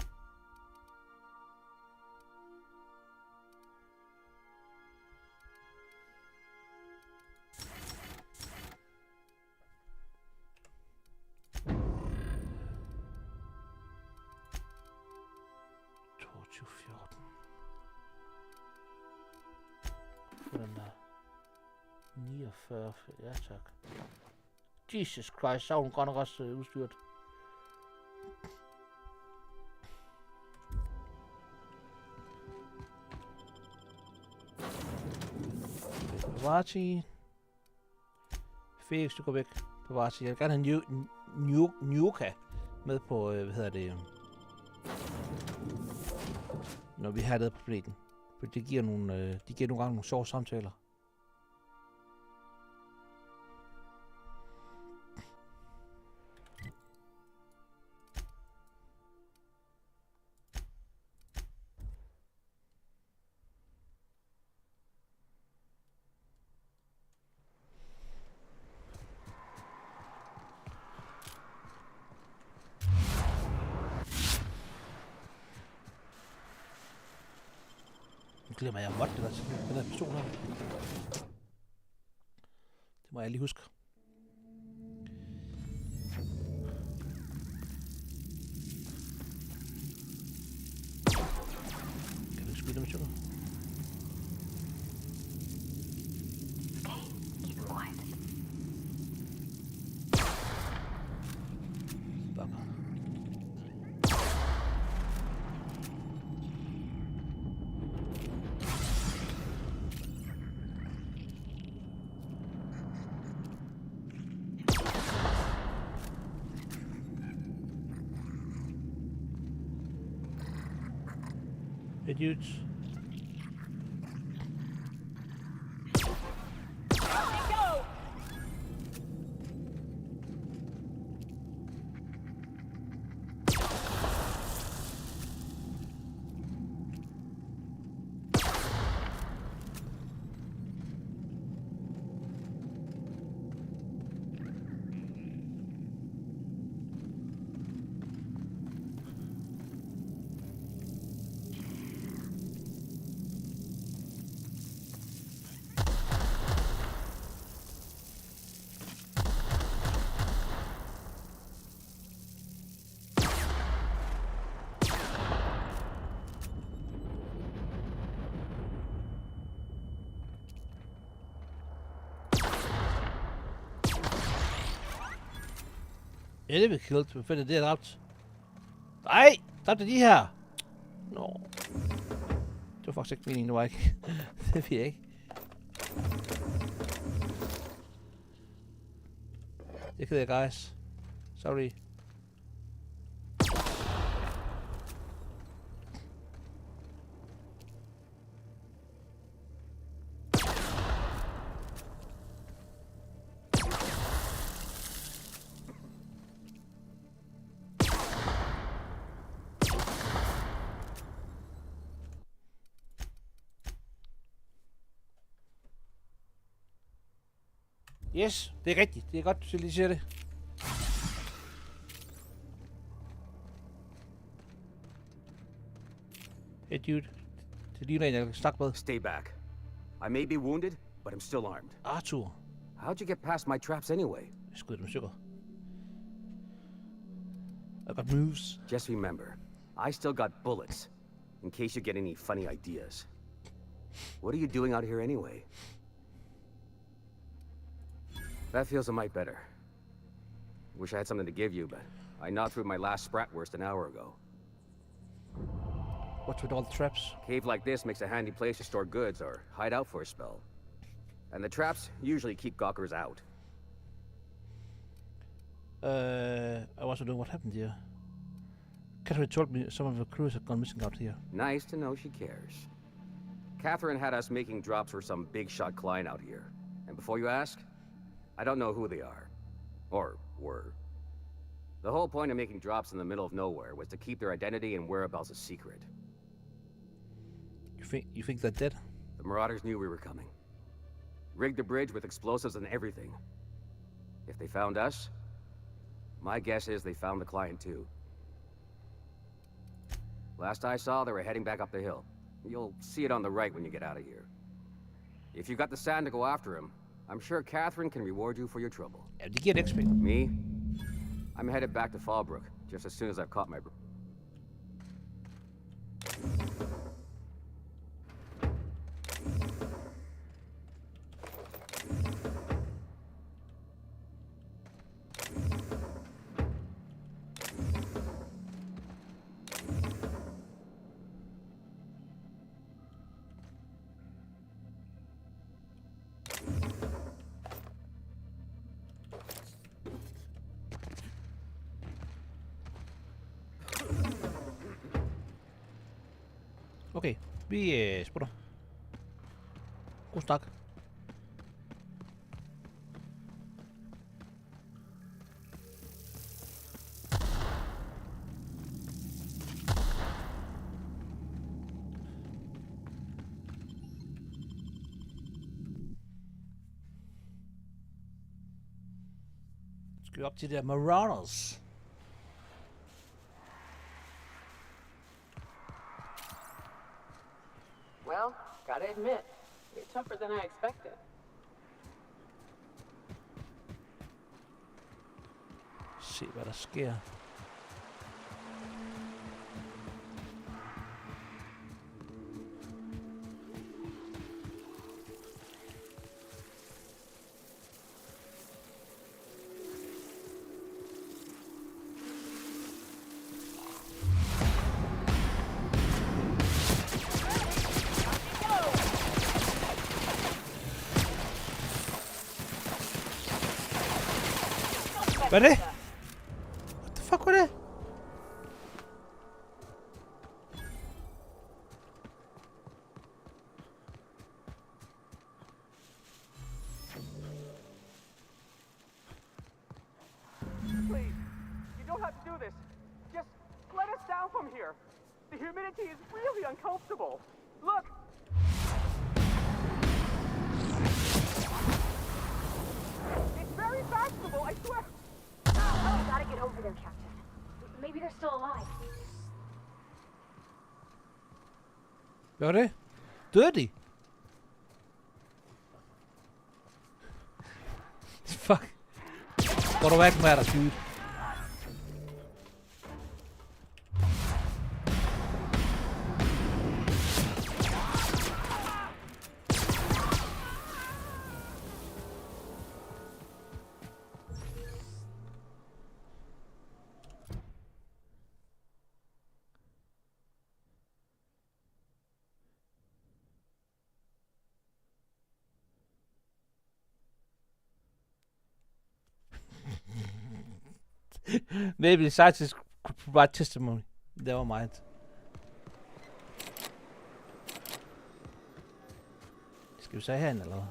Den der 49, ja tak. Jesus Christ, så er hun godt nok også udstyret. Pavati. Felix, du går væk. Pavati, jeg vil gerne have Nuka med på, hvad hedder det, når vi er hernede på planeten. For det giver nogle, de giver nogle gange nogle sjove samtaler. Glemmer jeg måtte det der til den her pistol her. Det må jeg lige huske. Kan du ikke skyde dem i stykker? Idiots. Enemy killed. Hvad fanden er det, jeg dræbt? Nej! Dræbte de her! Nå. Det var faktisk ikke meningen, det var ikke. Det ved jeg ikke. Det keder jeg, guys. Sorry. Yes, det er rigtigt. Det er godt, du lige siger det. Hey dude. Det ligner en, jeg kan snakke med. Stay back. I may be wounded, but I'm still armed. Arthur. How'd you get past my traps anyway? Jeg skød dem stykker. I got moves. Just remember, I still got bullets, in case you get any funny ideas. What are you doing out here anyway? That feels a mite better. Wish I had something to give you, but I gnawed through my last spratwurst an hour ago. What's with all the traps? A cave like this makes a handy place to store goods or hide out for a spell. And the traps usually keep gawkers out. I was wondering what happened here. Catherine told me some of the crews had gone missing out here. Nice to know she cares. Catherine had us making drops for some big shot client out here. And before you ask, I don't know who they are. Or were. The whole point of making drops in the middle of nowhere was to keep their identity and whereabouts a secret. You think they're dead? The Marauders knew we were coming. Rigged the bridge with explosives and everything. If they found us, my guess is they found the client too. Last I saw, they were heading back up the hill. You'll see it on the right when you get out of here. If you've got the sand to go after him, I'm sure Catherine can reward you for your trouble. Yeah, you get XP. Me? I'm headed back to Fallbrook, just as soon as I've caught my... Okay, vi sputter. God snak. Skal vi op til de der Marauders? Well, gotta admit, you're tougher than I expected. Se hvad der sker. Hvad er det? What the fuck var det? Please, you don't have to do this. Just let us down from here. The humidity is really uncomfortable. Look! It's very fashionable, I swear. Oh, gotta get over there, Captain. Maybe they're still alive. Hvad var det? Døde de? Fuck. Går du væk med dig, dude? Maybe the scientists could provide testimony. Never mind. Skal vi så herhen, eller hvad?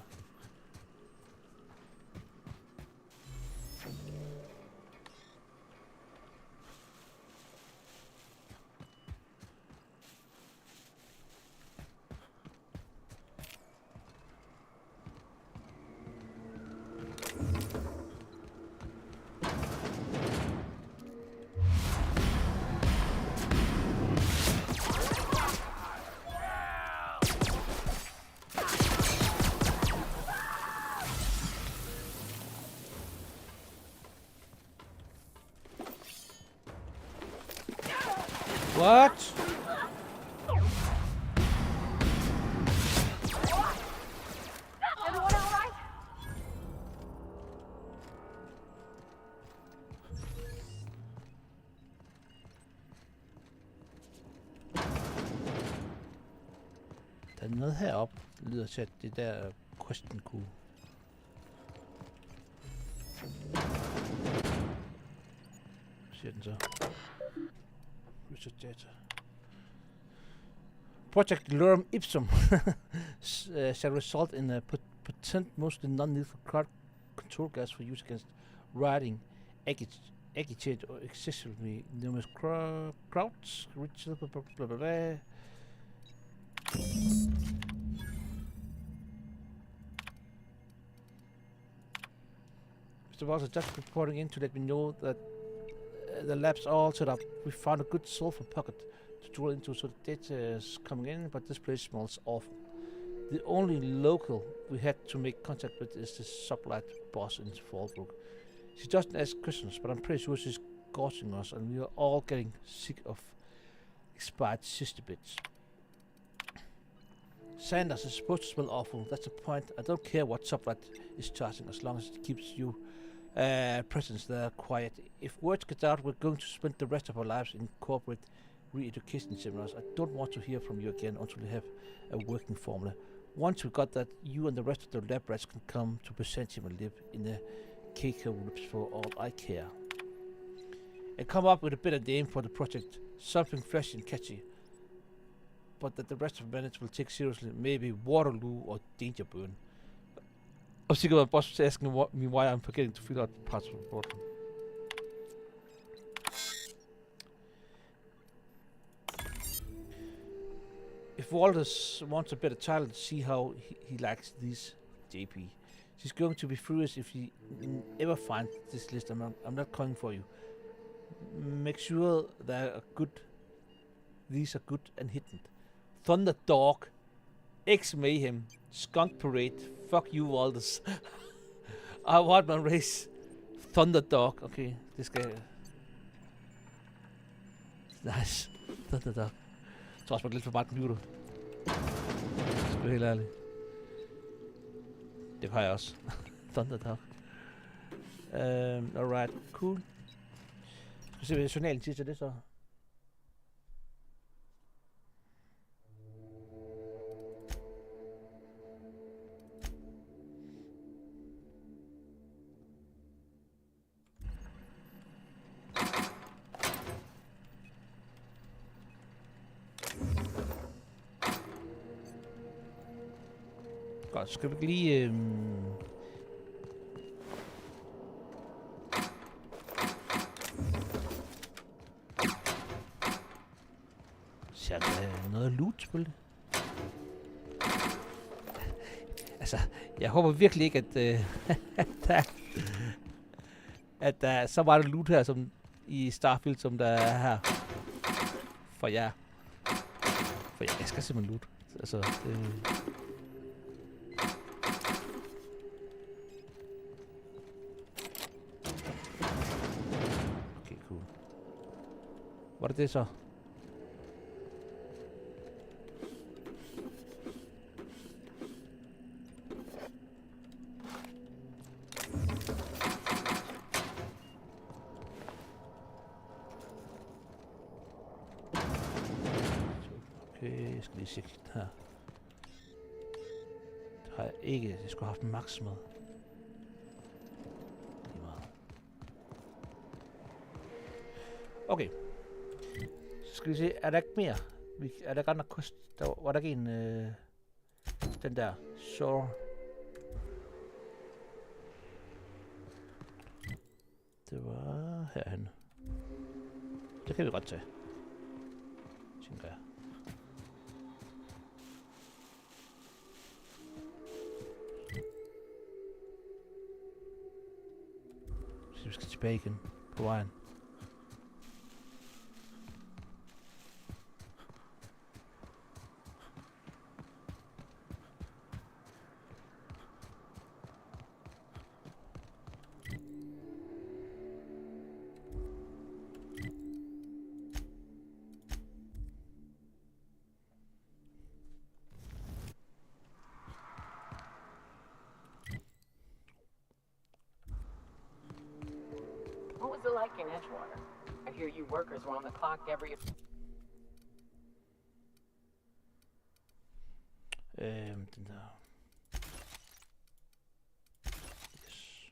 What? Everyone all right? Der er noget heroppe, lyder til, at det der question kunne. Hvad siger den så? Research data. Project Lorem Ipsum shall result in a potent, mostly non-lethal crowd control gas for use against rioting, agitate or excessively numerous crowds. Blah, blah, blah, blah. Mr. Walters just reporting in to let me know that the lab's all set up. We found a good sulfur pocket to drill into, so the data is coming in, but this place smells awful. The only local we had to make contact with is the sublight boss in Fallbrook. She doesn't ask questions, but I'm pretty sure she's gouging us, and we are all getting sick of expired sister bits. Sanders is supposed to smell awful, that's the point. I don't care what sublight is charging, as long as it keeps you presence there quiet. If word gets out, we're going to spend the rest of our lives in corporate re-education seminars. I don't want to hear from you again until we have a working formula. Once we got that, you and the rest of the lab rats can come to present him and live in the Keiko Rips for all I care. And come up with a better name for the project, something fresh and catchy, but that the rest of the management will take seriously, maybe Waterloo or Danger Burn. I'm sick of my boss asking me why I'm forgetting to fill out parts of the report. If Walters wants a better title, see how he likes these, JP. She's going to be furious if he ever finds this list. I'm not coming for you. Make sure these are good and hidden. Thunder Dog, X Mayhem, Skunk Parade, fuck you Walters. I want my race. Thunder Dog, okay, this guy. Nice. Thunder Dog. Jeg tror også, det er lidt for meget computer. Skal være helt ærlig. Det har jeg også. Thunder Dog. Alright, cool. Skal vi se, hvad journalen siger til det så? Godt, skal vi lige... Ser der noget loot, selvfølgelig? Altså, jeg håber virkelig ikke, at der er så meget loot her, som i Starfield, som der er her. For jer. For jeg skal simpelthen loot. Altså, det... Okay, cool. Var det så? Jeg skal lige se her. Det har jeg ikke. Jeg skulle have haft max med. Lige meget. Okay. Så skal vi se. Er der ikke mere? Er der ikke andre kost? Var der ikke en... den der. Så... Det var herhen. Det kan vi godt tage. Tænker jeg. Så vi skal tilbage igen på vejen. like in Edgewater. I hear you workers were on the clock every... Den der. Yes.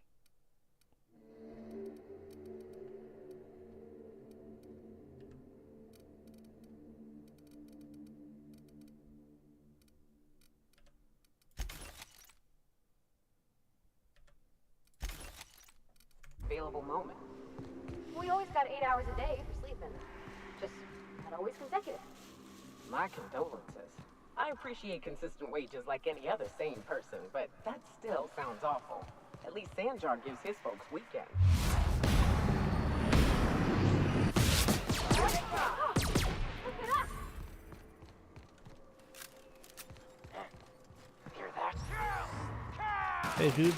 Available moment. We always got 8 hours a day for sleeping. Just not always consecutive. My condolences. I appreciate consistent wages like any other sane person, but that still sounds awful. At least Sanjar gives his folks weekends. Hear that? Hey, dude.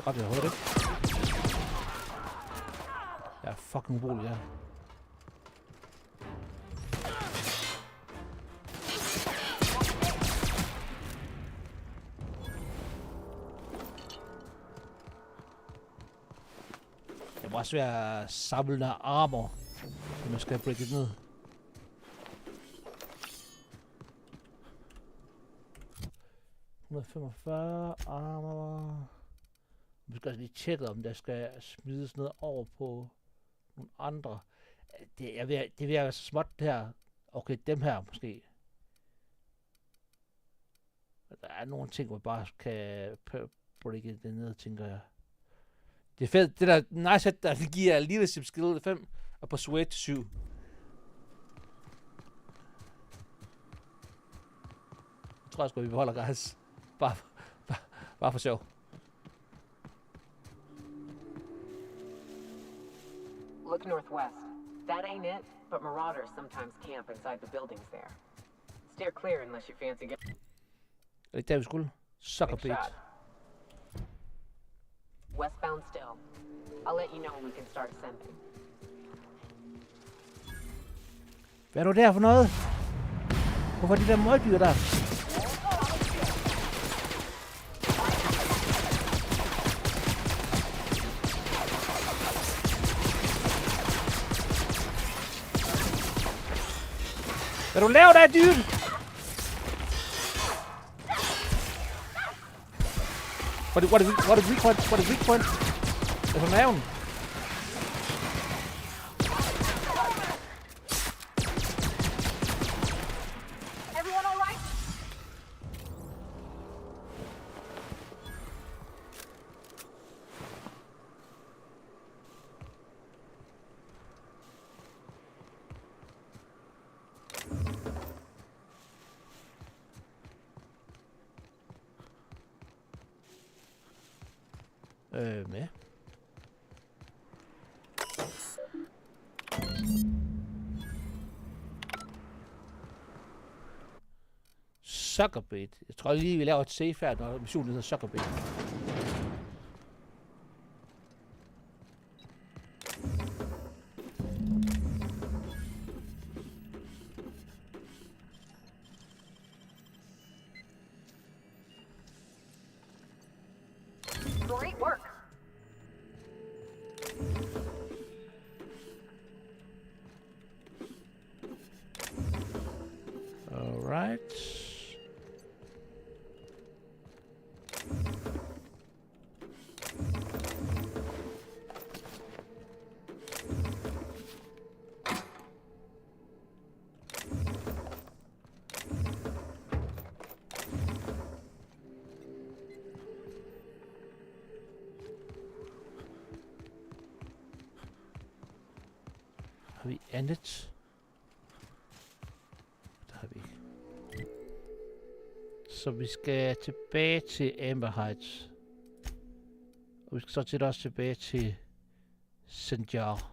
Ret jeg hurtigt. Jeg er fucking urolig, ja. Det må også være samlende armor, når man skal break det ned. $145 armor. Vi skal også lige tjekke, om der skal smides noget over på nogle andre. Det virker så småt det her. Okay, dem her måske. Der er nogle ting, hvor vi bare kan breake det ned, tænker jeg. Det er fedt. Det der nice, at der giver leadership skill 5 og persuade til 7. Jeg tror sgu, vi beholder guys. Bare for sjov. Look northwest. That ain't it, but marauders sometimes camp inside the buildings there. Steer clear unless you fancy getting... Er det der, vi skulle? Sucker bait. Westbound still. I'll let you know when we can start sending. Hvad er nu der for noget? Hvorfor er de der møgdyr der? Hvad du laver der, dyr? What is weak point? What is weak point? Det er på maven. Everyone all right? Med. Suckerbait. Jeg tror lige, vi laver et save her, når missionen hedder Suckerbait. Great work. All right. Har vi andet? Der har vi ikke. Så vi skal tilbage til Amber Heights. Og vi skal så til også tilbage til Sanjar.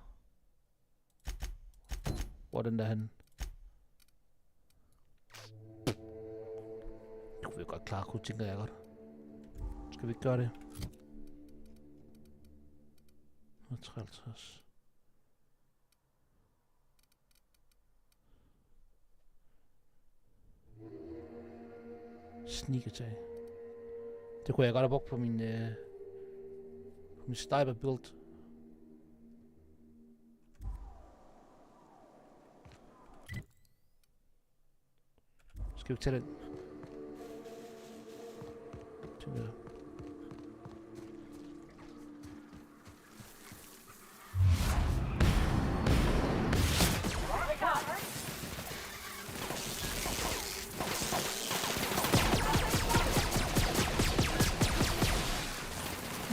Hvor er den der henne? Det kunne vi godt klare, kunne tænker jeg godt. Skal vi ikke gøre det? 153. sneak attack. Det kunne jeg godt have brugt på min sniper build. Skal vi tage den? Tænker jeg.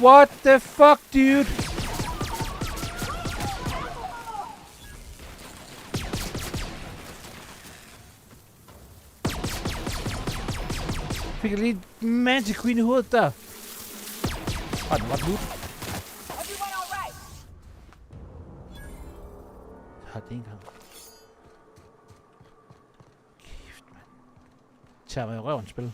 What the fuck, dude? Fik jeg lige en Magic Queen i hovedet der. Den var loot. Jeg har det ikke engang. Kæft, mand. Tager mig i røven spil.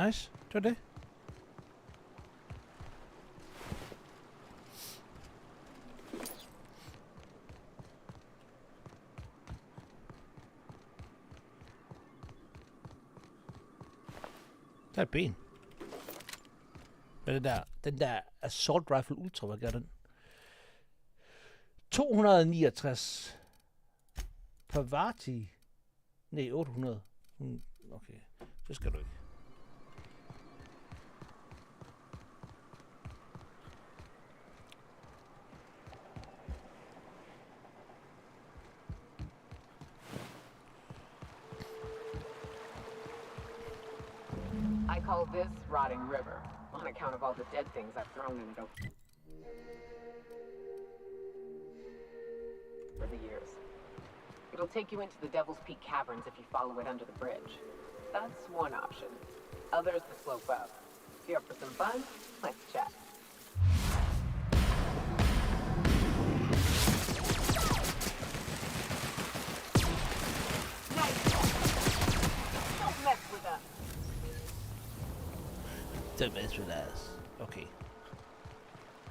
Nice, det var det. Der er et ben. Hvad er det der? Den der Assault Rifle Ultra, hvad gør den? 269. Pavati. Nej, 800. Okay, så skal du ikke. I call this rotting river, on account of all the dead things I've thrown in it over the years. It'll take you into the Devil's Peak Caverns if you follow it under the bridge. That's one option. Others the slope up. If you're up for some fun, let's chat. Nice. Don't mess with us. Don't mess with us. Okay.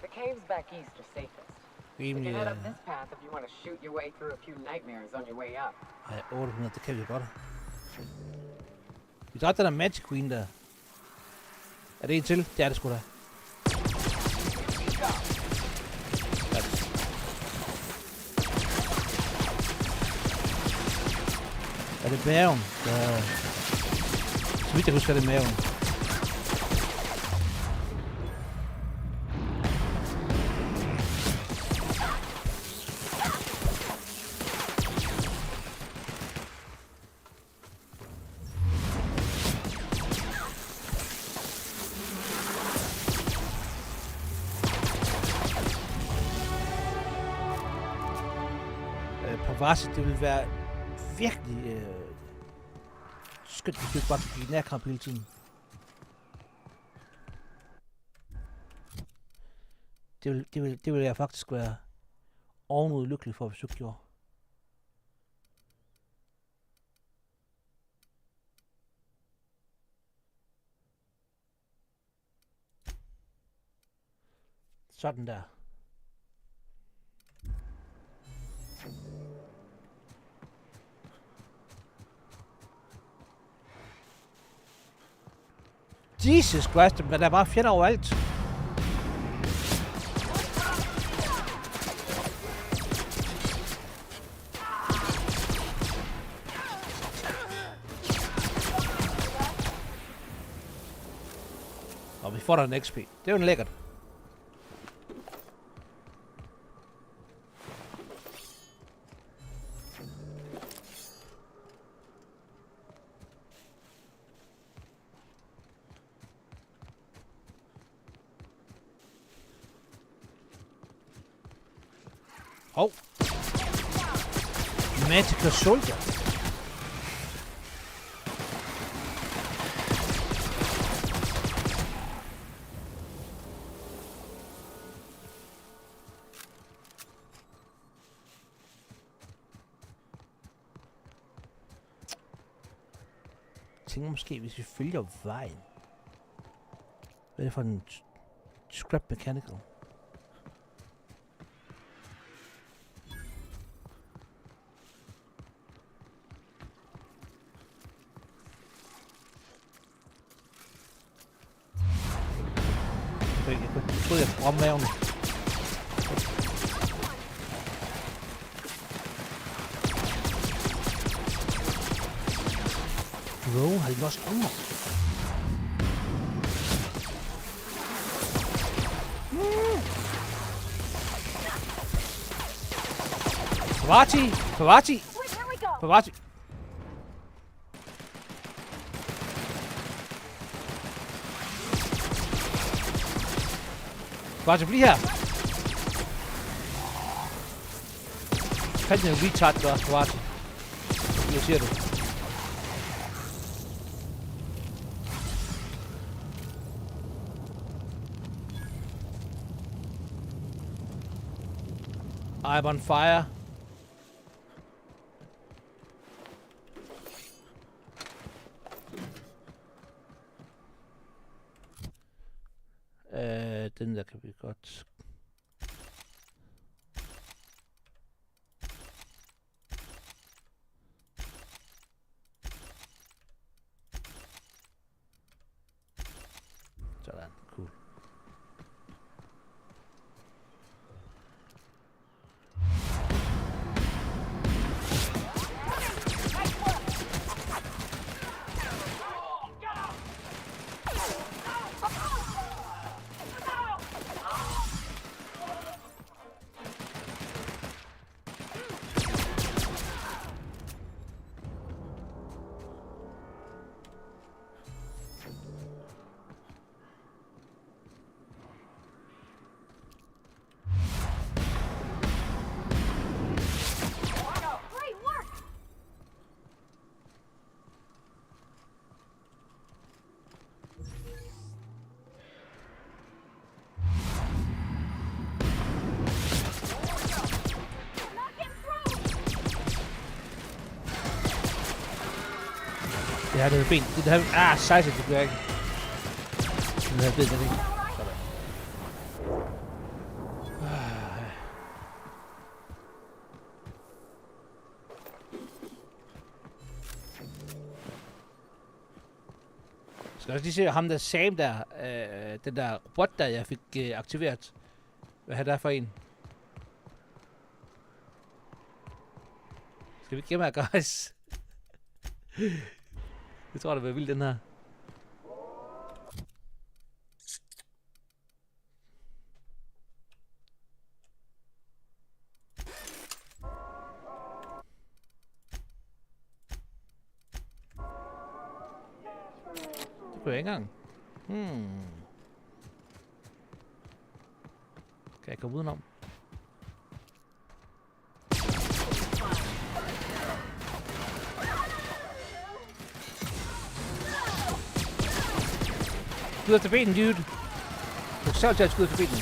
The caves back east are safest. You can head up this path if you want to shoot your way through a few nightmares on your way up. Ej, 800, det kan vi godt. Vi dræbte den der Magic Queen der. Er det en til? Det er det sgu da. Er det maven? Så vidt jeg husker, er det maven. Det vil være virkelig skønt, hvis du bare kan give nærkamp hele tiden. Det vil jeg faktisk være ovenud lykkelig for, hvis du gjorde. Sådan der. Jesus Christ, men der er bare fjender overalt. Og vi får der en XP. Det er jo en lækkert. Hov. Magical Soldier. Jeg tænker måske, hvis vi følger vejen. Hvad er det for en scrap mechanical? Jeg troede, jeg skulle ramme maven. Bro, har de lost ammo? Pavati! Pavati! Pavati! Pavati, bliv her! Kan den jo retard gøre, Pavati? Hvad siger du? I'm on fire. Den der kan vi godt. Sådan, cool. Det her, det er ben. Det her, sejse, det bliver ikke. Det her, det er ikke. Sådan. Skal jeg også lige se ham der Sam der, den der robot der, jeg fik aktiveret. Hvad er der for en? Skal vi ikke gemme her, guys? Jeg tror, det bliver vildt, den her. Det kunne jeg ikke engang. Kan jeg komme udenom? Skud efter benen, dude. Du kan selv tage et skud efter benen.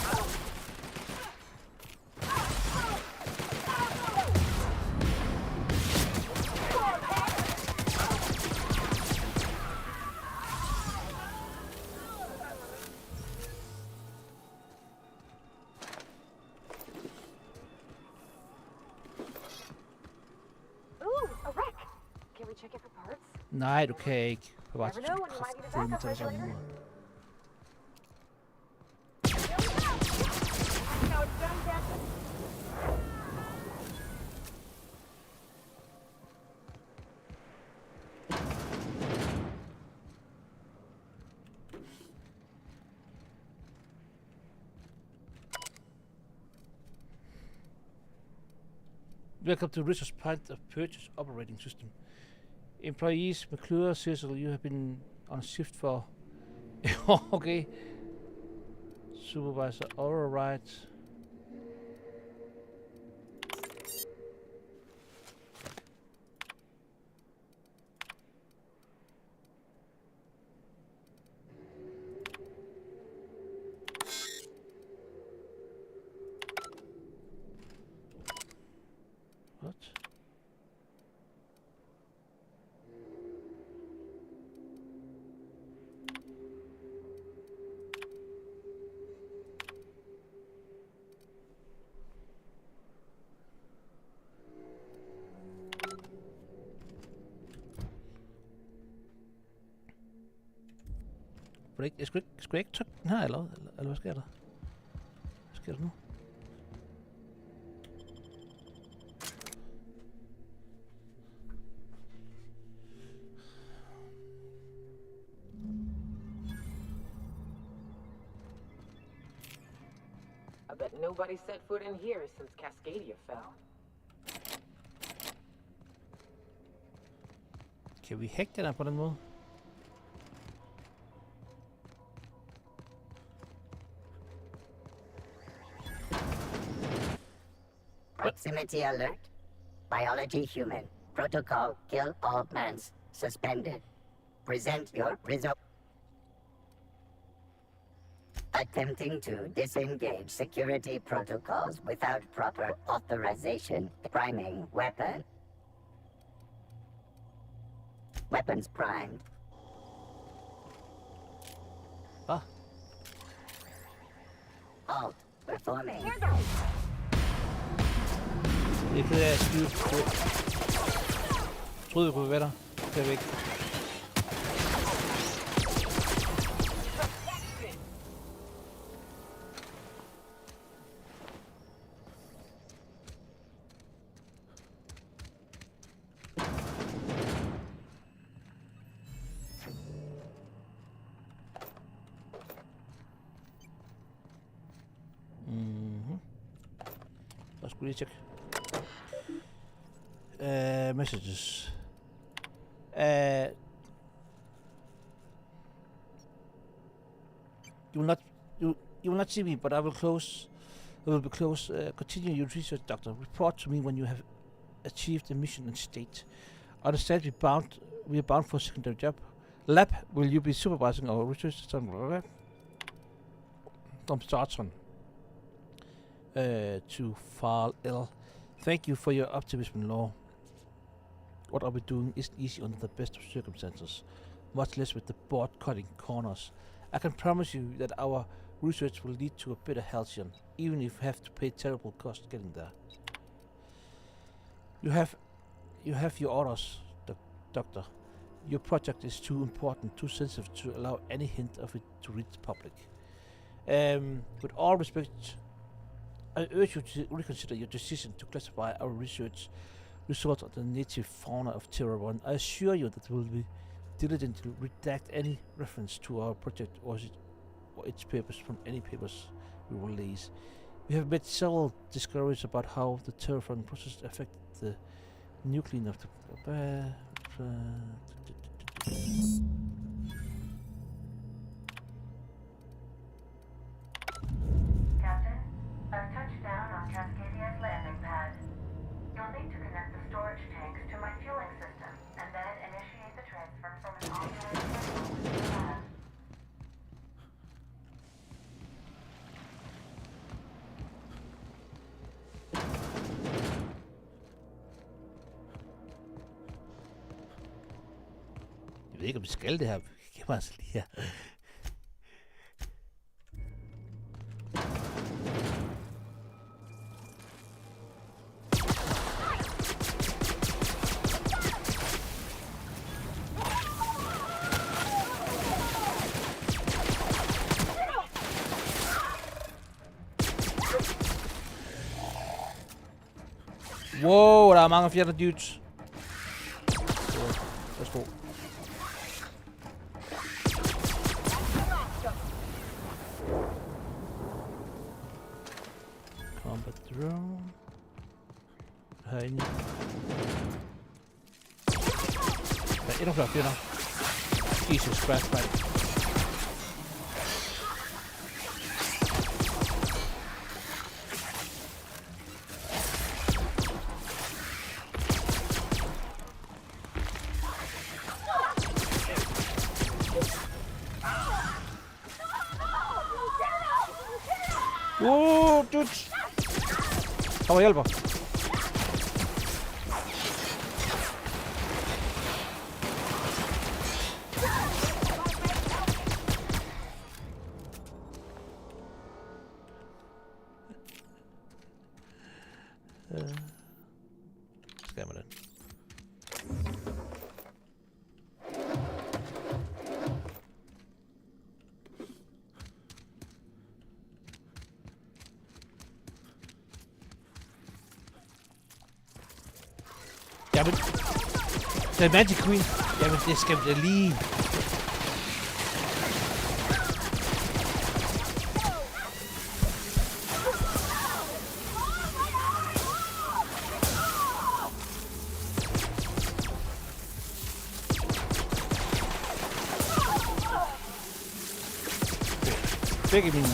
Nej, du kan ikke. Bare tage sådan nu. Welcome to Richard's Point of Purchase Operating System. Employees, McClure, Cecil, you have been on shift for... Okay. Supervisor, alright. Skulle jeg ikke trykke den her, eller hvad sker der? Hvad sker der nu? I bet nobody set foot in here since Cascadia fell. Kan vi hacke det der på den måde? Proximity alert. Biology human. Protocol kill all plants. Suspended. Present your result. Attempting to disengage security protocols without proper authorization. Priming weapon. Weapons primed. Alt performing. Jeg kan af skyde på. Troede vi kunne være der. Det er væk. Jeg skulle lige tjekke. Messages. You will not see me, but I will be close. Continue your research, Doctor. Report to me when you have achieved the mission and state. Understand we are bound for a secondary job. Lab, will you be supervising our research? From Startson. To file L. Thank you for your optimism, Law. What are we doing isn't easy under the best of circumstances, much less with the board cutting corners. I can promise you that our research will lead to a better Halcyon, even if we have to pay terrible cost getting there. You have your orders, Doctor. Your project is too important, too sensitive to allow any hint of it to reach the public. With all respect, I urge you to reconsider your decision to classify our research results of the native fauna of Terra 1. I assure you that we will be diligent to redact any reference to our project or its papers from any papers we release. We have made several discoveries about how the terraforming process affected the nucleus of the... Captain, I've touched down on Cascadia's landing pad. You'll need to connect the storage tanks to my fueling system, and then initiate the transfer from an authorized vessel to the lab. Jeg ved ikke, om vi skal det her. Giv mig altså lige her. Wow, der er mange fjender dudes. Værsgo. Combat drone. Herinde. Der er endnu flere fjender. Jesus Christ, mand. Dudes! Kom og hjælper. Skal man det? Jamen, The Magic Queen. Jamen, det skal vi da lige. Begge mine.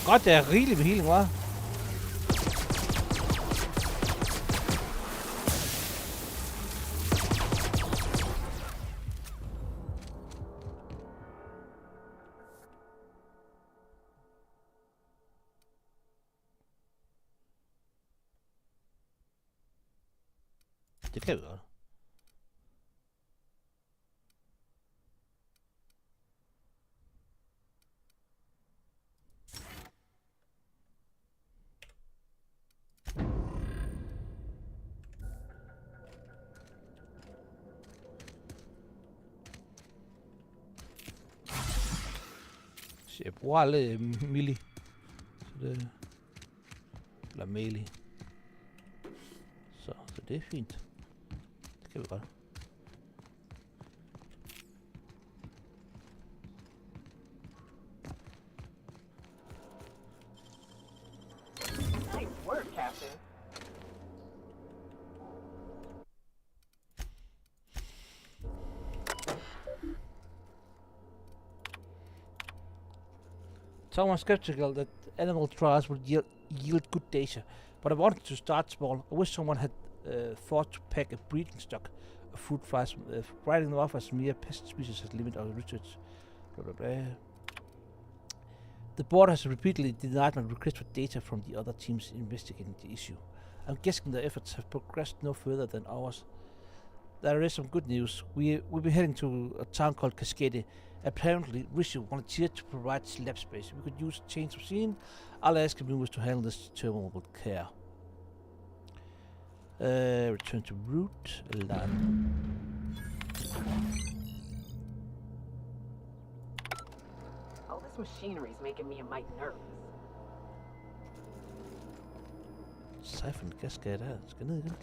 Godt, der er rigeligt med healing, hva'? Det kan vi godt. Så jeg bruger aldrig milli. Så det... Eller melee. Så det er fint. Det kan vi godt. Nice work, Captain. Some are skeptical that animal trials would yield good data, but I wanted to start small. I wish someone had thought to pack a breeding stock of fruit flies. Writing them off as mere pest species has limited our research. Blah, blah, blah. The board has repeatedly denied my request for data from the other teams investigating the issue. I'm guessing their efforts have progressed no further than ours. There is some good news. We'll be heading to a town called Cascade. Apparently, Rishi volunteered to provide lab space. We could use a change of scene. I'll ask him was to handle this terminal with care. Return to route. Alarm. All this machinery's making me a mite nervous. Siphon Cascade her. Skal ned igen.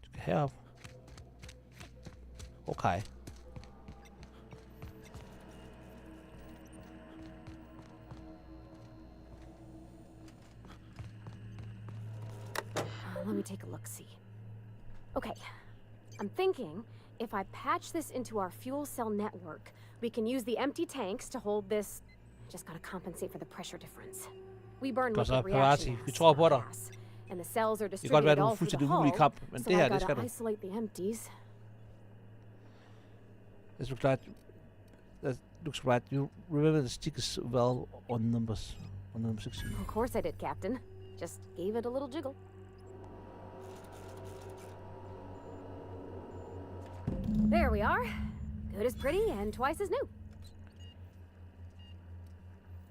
Skal herop. Okay. Let me take a look-see. Okay, I'm thinking if I patch this into our fuel cell network, we can use the empty tanks to hold this. Just gotta compensate for the pressure difference. We burn liquid reaction gas, and the cells are distributed all through the hull, so I gotta isolate the empties. This looks like that looks right. You remember the stickers well on numbers on number 16. Of course I did, Captain. Just gave it a little jiggle. There we are. Good as pretty and twice as new.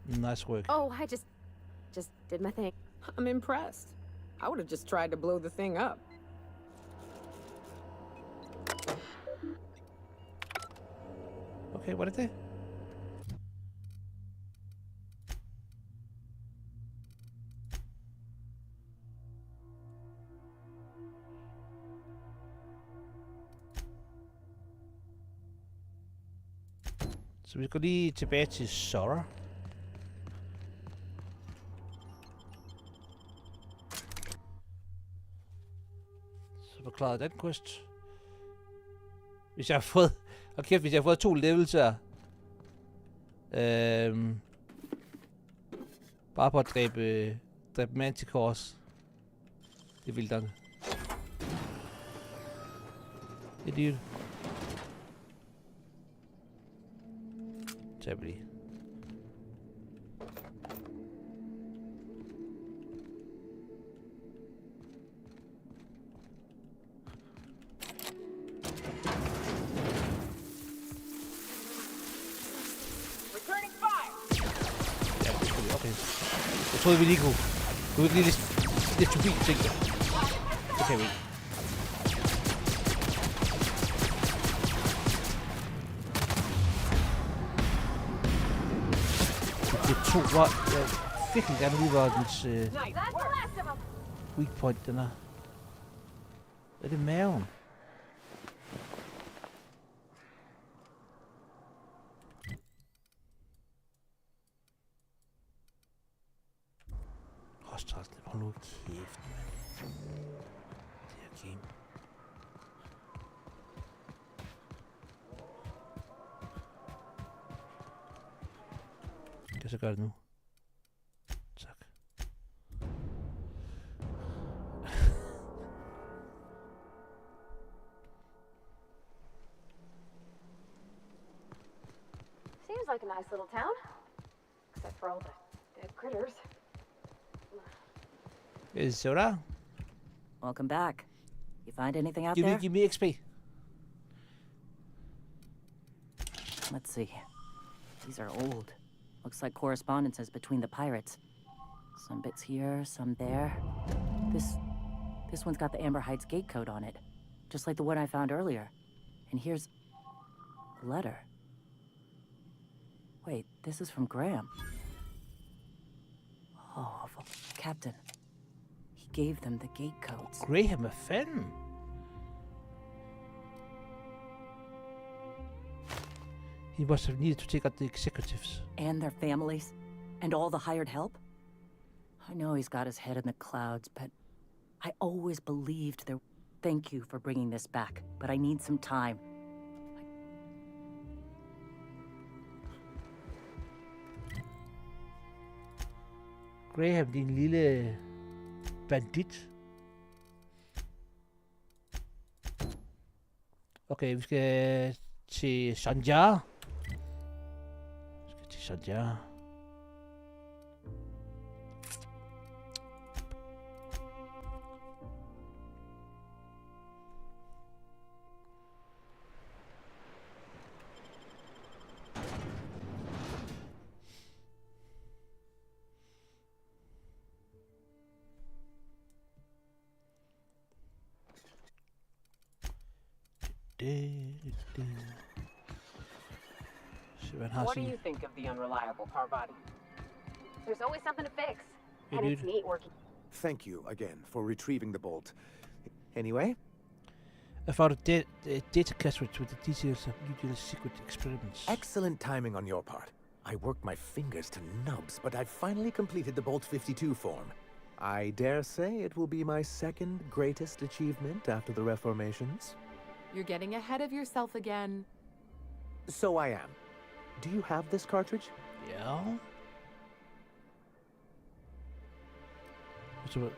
Nice work. Oh, I just did my thing. I'm impressed. I would have just tried to blow the thing up. Okay, what is it? Så vi går lige tilbage til Sora. Så forklarede den quest. Hvis jeg har fået... Okay, hvis jeg har fået 2 levels her. Bare på at dræbe Manticores. Det er vildt nok. Det er dyrt. Tager vi lige. Jeg troede, vi lige kunne... Kunne vi ikke lige lidt forbi, tænkte jeg. Det kan vi ikke. Det to var... Jeg virkelig gerne lige var dens... weak point, den er... Er det maven? Hostile, hold nu kæft, mand. Det er game. Kan jeg så gøre det nu? Tak. Seems like a nice little town. Except for all the dead critters. Is Soda? Welcome back. You find anything out Give there? me XP. Let's see. These are old. Looks like correspondences between the pirates. Some bits here, some there. This one's got the Amber Heights gate code on it, just like the one I found earlier. And here's a letter. Wait, this is from Graham. Oh, Captain. He gave them the gate codes. Graham, hvad fanden? He must have needed to take out the executives. And their families. And all the hired help. I know he's got his head in the clouds, but I always believed there... Thank you for bringing this back, but I need some time. Graham, din lille bandit. Okay, vi skal til Sanjar. What do you think of the unreliable Parvati? There's always something to fix. Hey, And it's dude. neat working. Thank you again for retrieving the bolt. Anyway? I found a data cartridge with the details of Udviklerne secret experiments. Excellent timing on your part. I worked my fingers to nubs, but I finally completed the Bolt 52 form. I dare say it will be my second greatest achievement after the Reformations. You're getting ahead of yourself again. So I am. Do you have this cartridge? Yeah. So,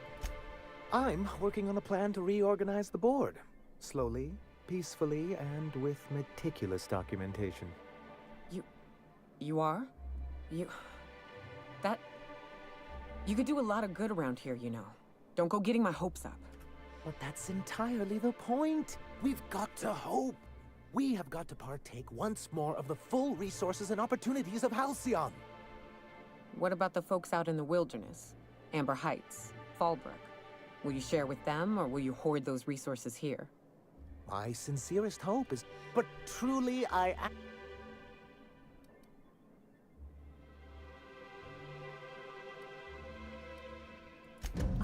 I'm working on a plan to reorganize the board. Slowly, peacefully, and with meticulous documentation. You are? You could do a lot of good around here, you know. Don't go getting my hopes up. But that's entirely the point. We've got to hope. We have got to partake once more of the full resources and opportunities of Halcyon. What about the folks out in the wilderness? Amber Heights, Fallbrook. Will you share with them, or will you hoard those resources here? My sincerest hope is... But truly, I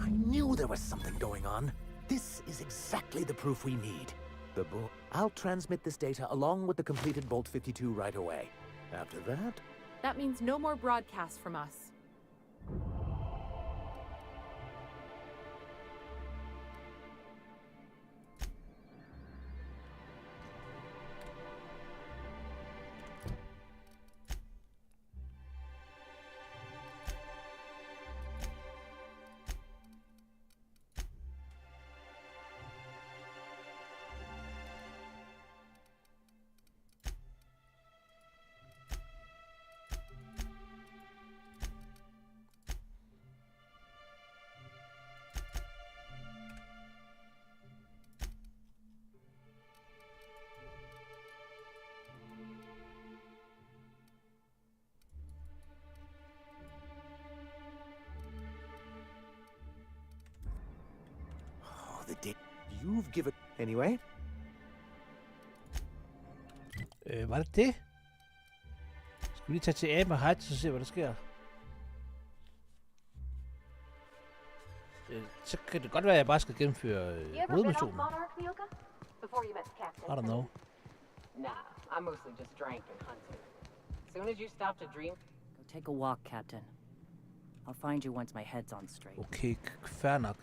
knew there was something going on. This is exactly the proof we need. The book. I'll transmit this data along with the completed Bolt 52 right away. After that... That means no more broadcasts from us. the day you've given... Anyway? Var det det? Skal vi lige tage til Abe og Heights og se, hvad der sker? Så kan det godt være, at jeg bare skal gennemføre hovedmissionen. I don't know. Nah, I mostly just drank and hunted. As soon as you stop to dream... Go take a walk, Captain. I'll find you once my head's on straight. Okay, fair nok.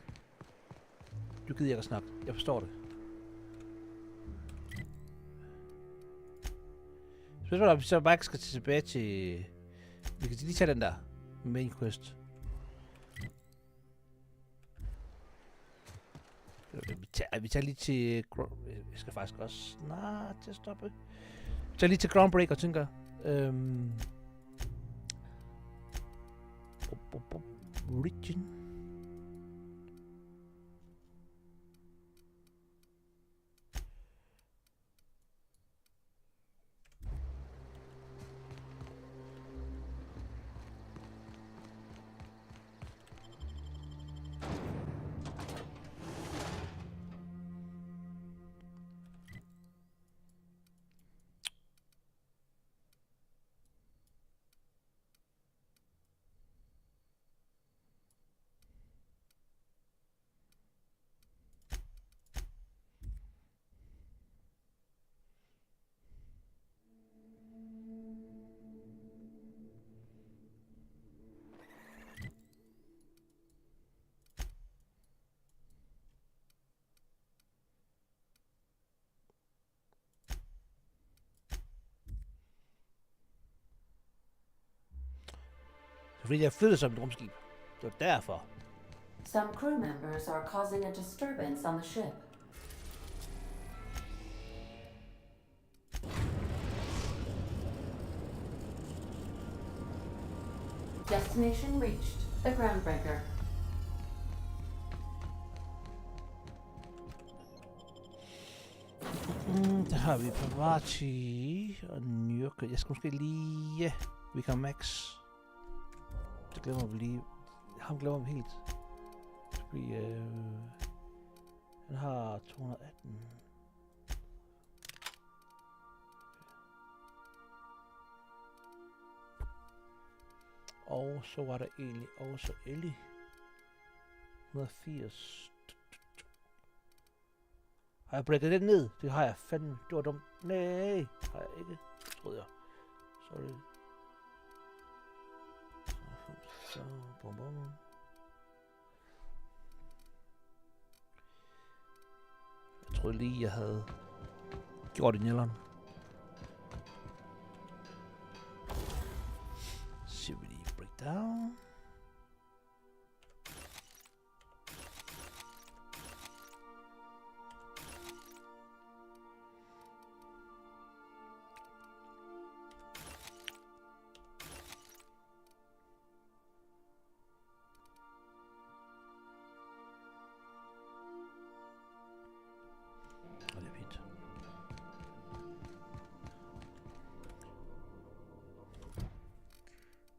Du gider ikke at snakke. Jeg forstår det. Spørgsmålet er, om vi så bare ikke skal tilbage til... Vi kan lige tage den der main quest. Vi tager lige til... Jeg skal faktisk også snart til at stoppe. Vi tager lige til Groundbreaker, tænker jeg. Origin. Fordi jeg flyttede som et rumskib. Det var derfor. Some crew members are causing a disturbance on the ship. Destination reached. The Groundbreaker. Der har vi Pavachi og New York. Jeg skal måske lige... Ja, vi kan max. Det glemmer vi lige. Ham glemmer vi helt. Fordi, han har 218. Og så var der egentlig også Ellie. 180. Har jeg breaket den ned? Det har jeg fandme. Det var dumt. Nej, har jeg ikke. Troede jeg. Sorry. Så, bum bum. Jeg troede lige, jeg havde gjort det i nælderen. Så vi lige breakdown.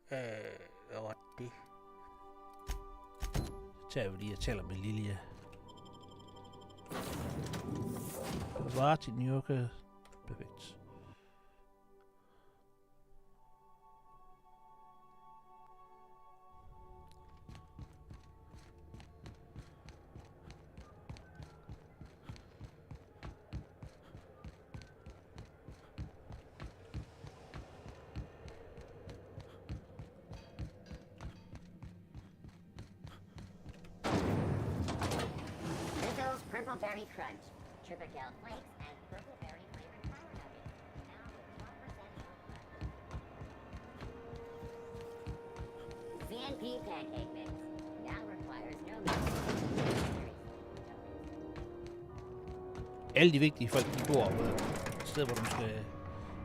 Hvad var det? Så tager vi lige og taler med Lilja. Var til New York. Perfekt. Purple berry crunch, Triple flakes, and purple berry flavored pie nuggets. Now with 1% CNP pancake mix. Now requires no mix. Alle de vigtige folk, de bor et sted, hvor de skal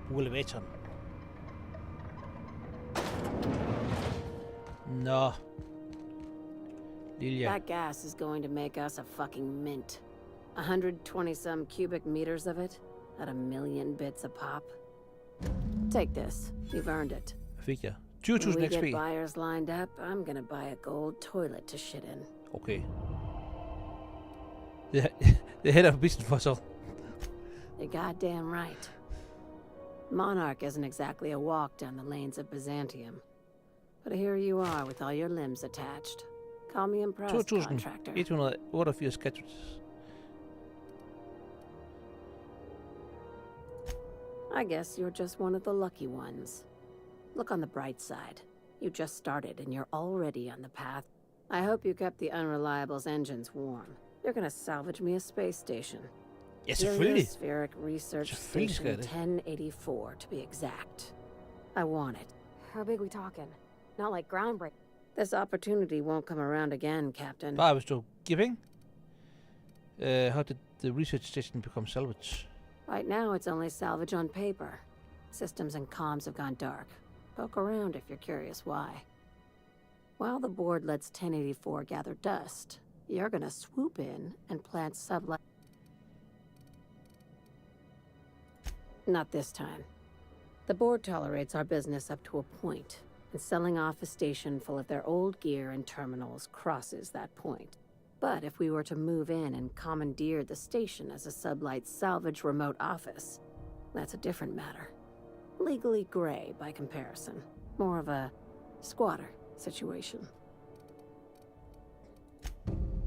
bruge elevatoren. Nå. Lilja. That gas is going to make us a fucking mint. 120-some cubic meters of it, at 1 million bits a pop. Take this. You've earned it. Fik jeg 20.000 When we XP. get buyers lined up, I'm gonna buy a gold toilet to shit in. Okay. Det er heller på business for så. You're goddamn right. Monarch isn't exactly a walk down the lanes of Byzantium. But here you are with all your limbs attached. Call me impressed, contractor. 2188 cartridges. I guess you're just one of the lucky ones. Look on the bright side. You just started and you're already on the path. I hope you kept the Unreliable's engines warm. You're gonna salvage me a space station. Ja, selvfølgelig. Heliospheric Research Station 1084 to be exact. I want it. How big we talking? Not like groundbreaking. This opportunity won't come around again, Captain. Bare hvis du giver penge. How did the research station become salvage? Right now, it's only salvage on paper. Systems and comms have gone dark. Poke around if you're curious why. While the board lets 1084 gather dust, you're gonna swoop in and plant sublight. Not this time. The board tolerates our business up to a point, and selling off a station full of their old gear and terminals crosses that point. But if we were to move in and commandeer the station as a sublight salvage remote office, that's a different matter. Legally gray by comparison. More of a squatter situation.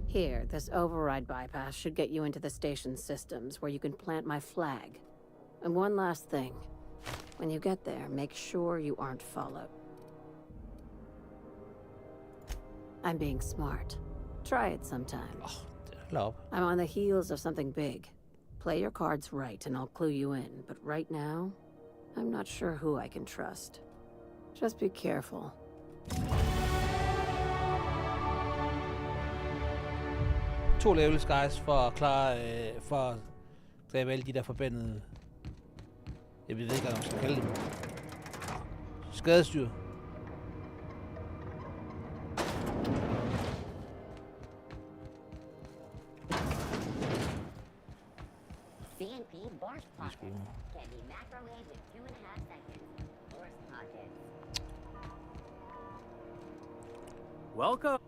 Here, this override bypass should get you into the station's systems where you can plant my flag. And one last thing. When you get there, make sure you aren't followed. I'm being smart. Try it sometime. Love. I'm on the heels of something big. Play your cards right and I'll clue you in. But right now, I'm not sure who I can trust. Just be careful. 2 levels, guys, for at klare, for at dræbe alle de der forbandede... Jeg ved ikke, hvad man skal kalde dem. Skadestyr. CNP Borst Pockets can be microwaved in 2.5 seconds. Borst Pockets. Welcome.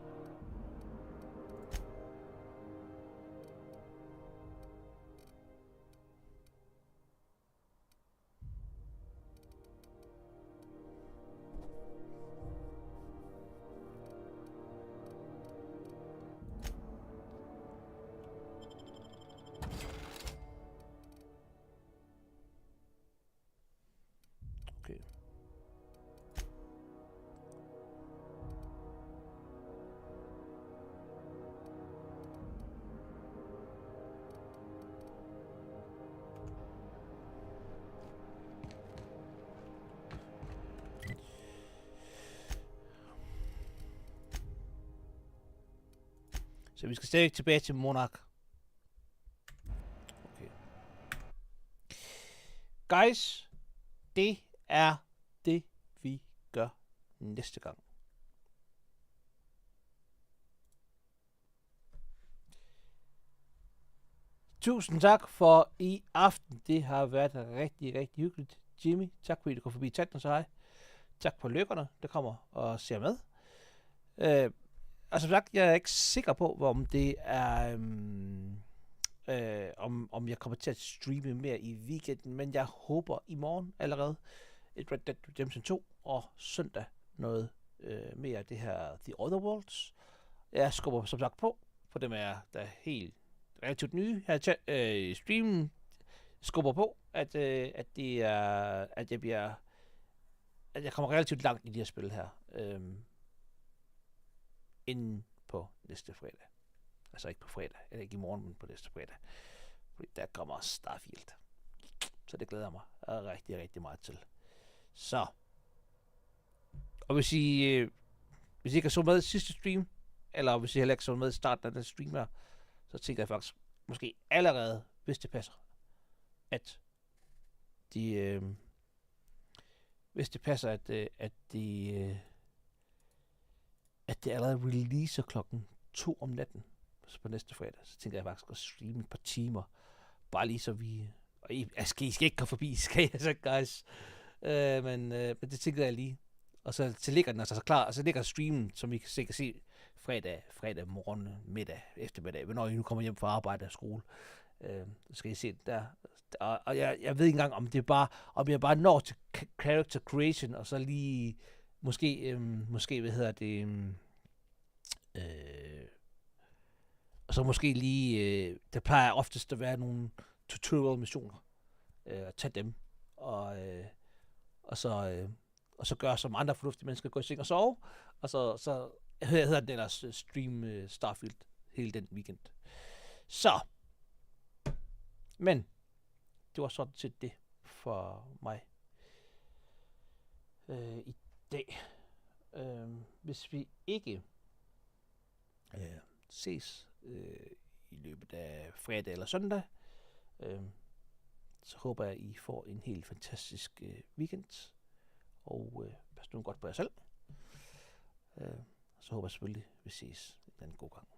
Så vi skal stadig tilbage til Monarch. Okay. Guys, det er det, vi gør næste gang. Tusind tak for i aften. Det har været rigtig, rigtig hyggeligt. Jimmy, tak fordi du kom forbi chatten, så hej. Tak på lykkerne, der kommer og ser med. Og som sagt, jeg er ikke sikker på, om det er, om jeg kommer til at streame mere i weekenden, men jeg håber i morgen allerede et Red Dead Redemption 2, og søndag noget mere af det her The Other Worlds. Jeg skubber som sagt på, for dem er der helt relativt nye her i streamen. Skubber på, at det er, at jeg kommer relativt langt i de her spil her. Inden på næste fredag. Altså ikke på fredag, eller ikke i morgen, men på næste fredag. Fordi der kommer Starfield. Så det glæder jeg mig rigtig, rigtig meget til. Så. Og hvis I ikke har så med sidste stream, eller hvis I heller ikke så med i starten af den stream her, så tænker jeg faktisk, måske allerede, hvis det passer, at at det allerede releaser klokken 2 om natten, så på næste fredag, så tænker jeg faktisk at streame et par timer, bare lige så vi, og I skal ikke komme forbi, skal jeg så, guys, men det tænker jeg lige, og så ligger den altså klar, og så ligger streamen, som I kan se fredag morgen, middag, eftermiddag, hvornår I nu kommer hjem fra arbejde og skole. Skal I se det der. Og jeg ved ikke engang, om jeg bare når til character creation, og så lige, måske, hvad hedder det, og så måske lige, der plejer oftest at være nogle tutorial missioner, tage dem, og så gøre som andre fornuftige mennesker, gå i seng og sove, og så hedder den ellers stream Starfield hele den weekend. Så, men det var sådan set det for mig i dag. Hvis vi ikke ses i løbet af fredag eller søndag, så håber jeg, at I får en helt fantastisk weekend, og pas nu godt på jer selv. Så håber jeg selvfølgelig, at vi ses en anden god gang.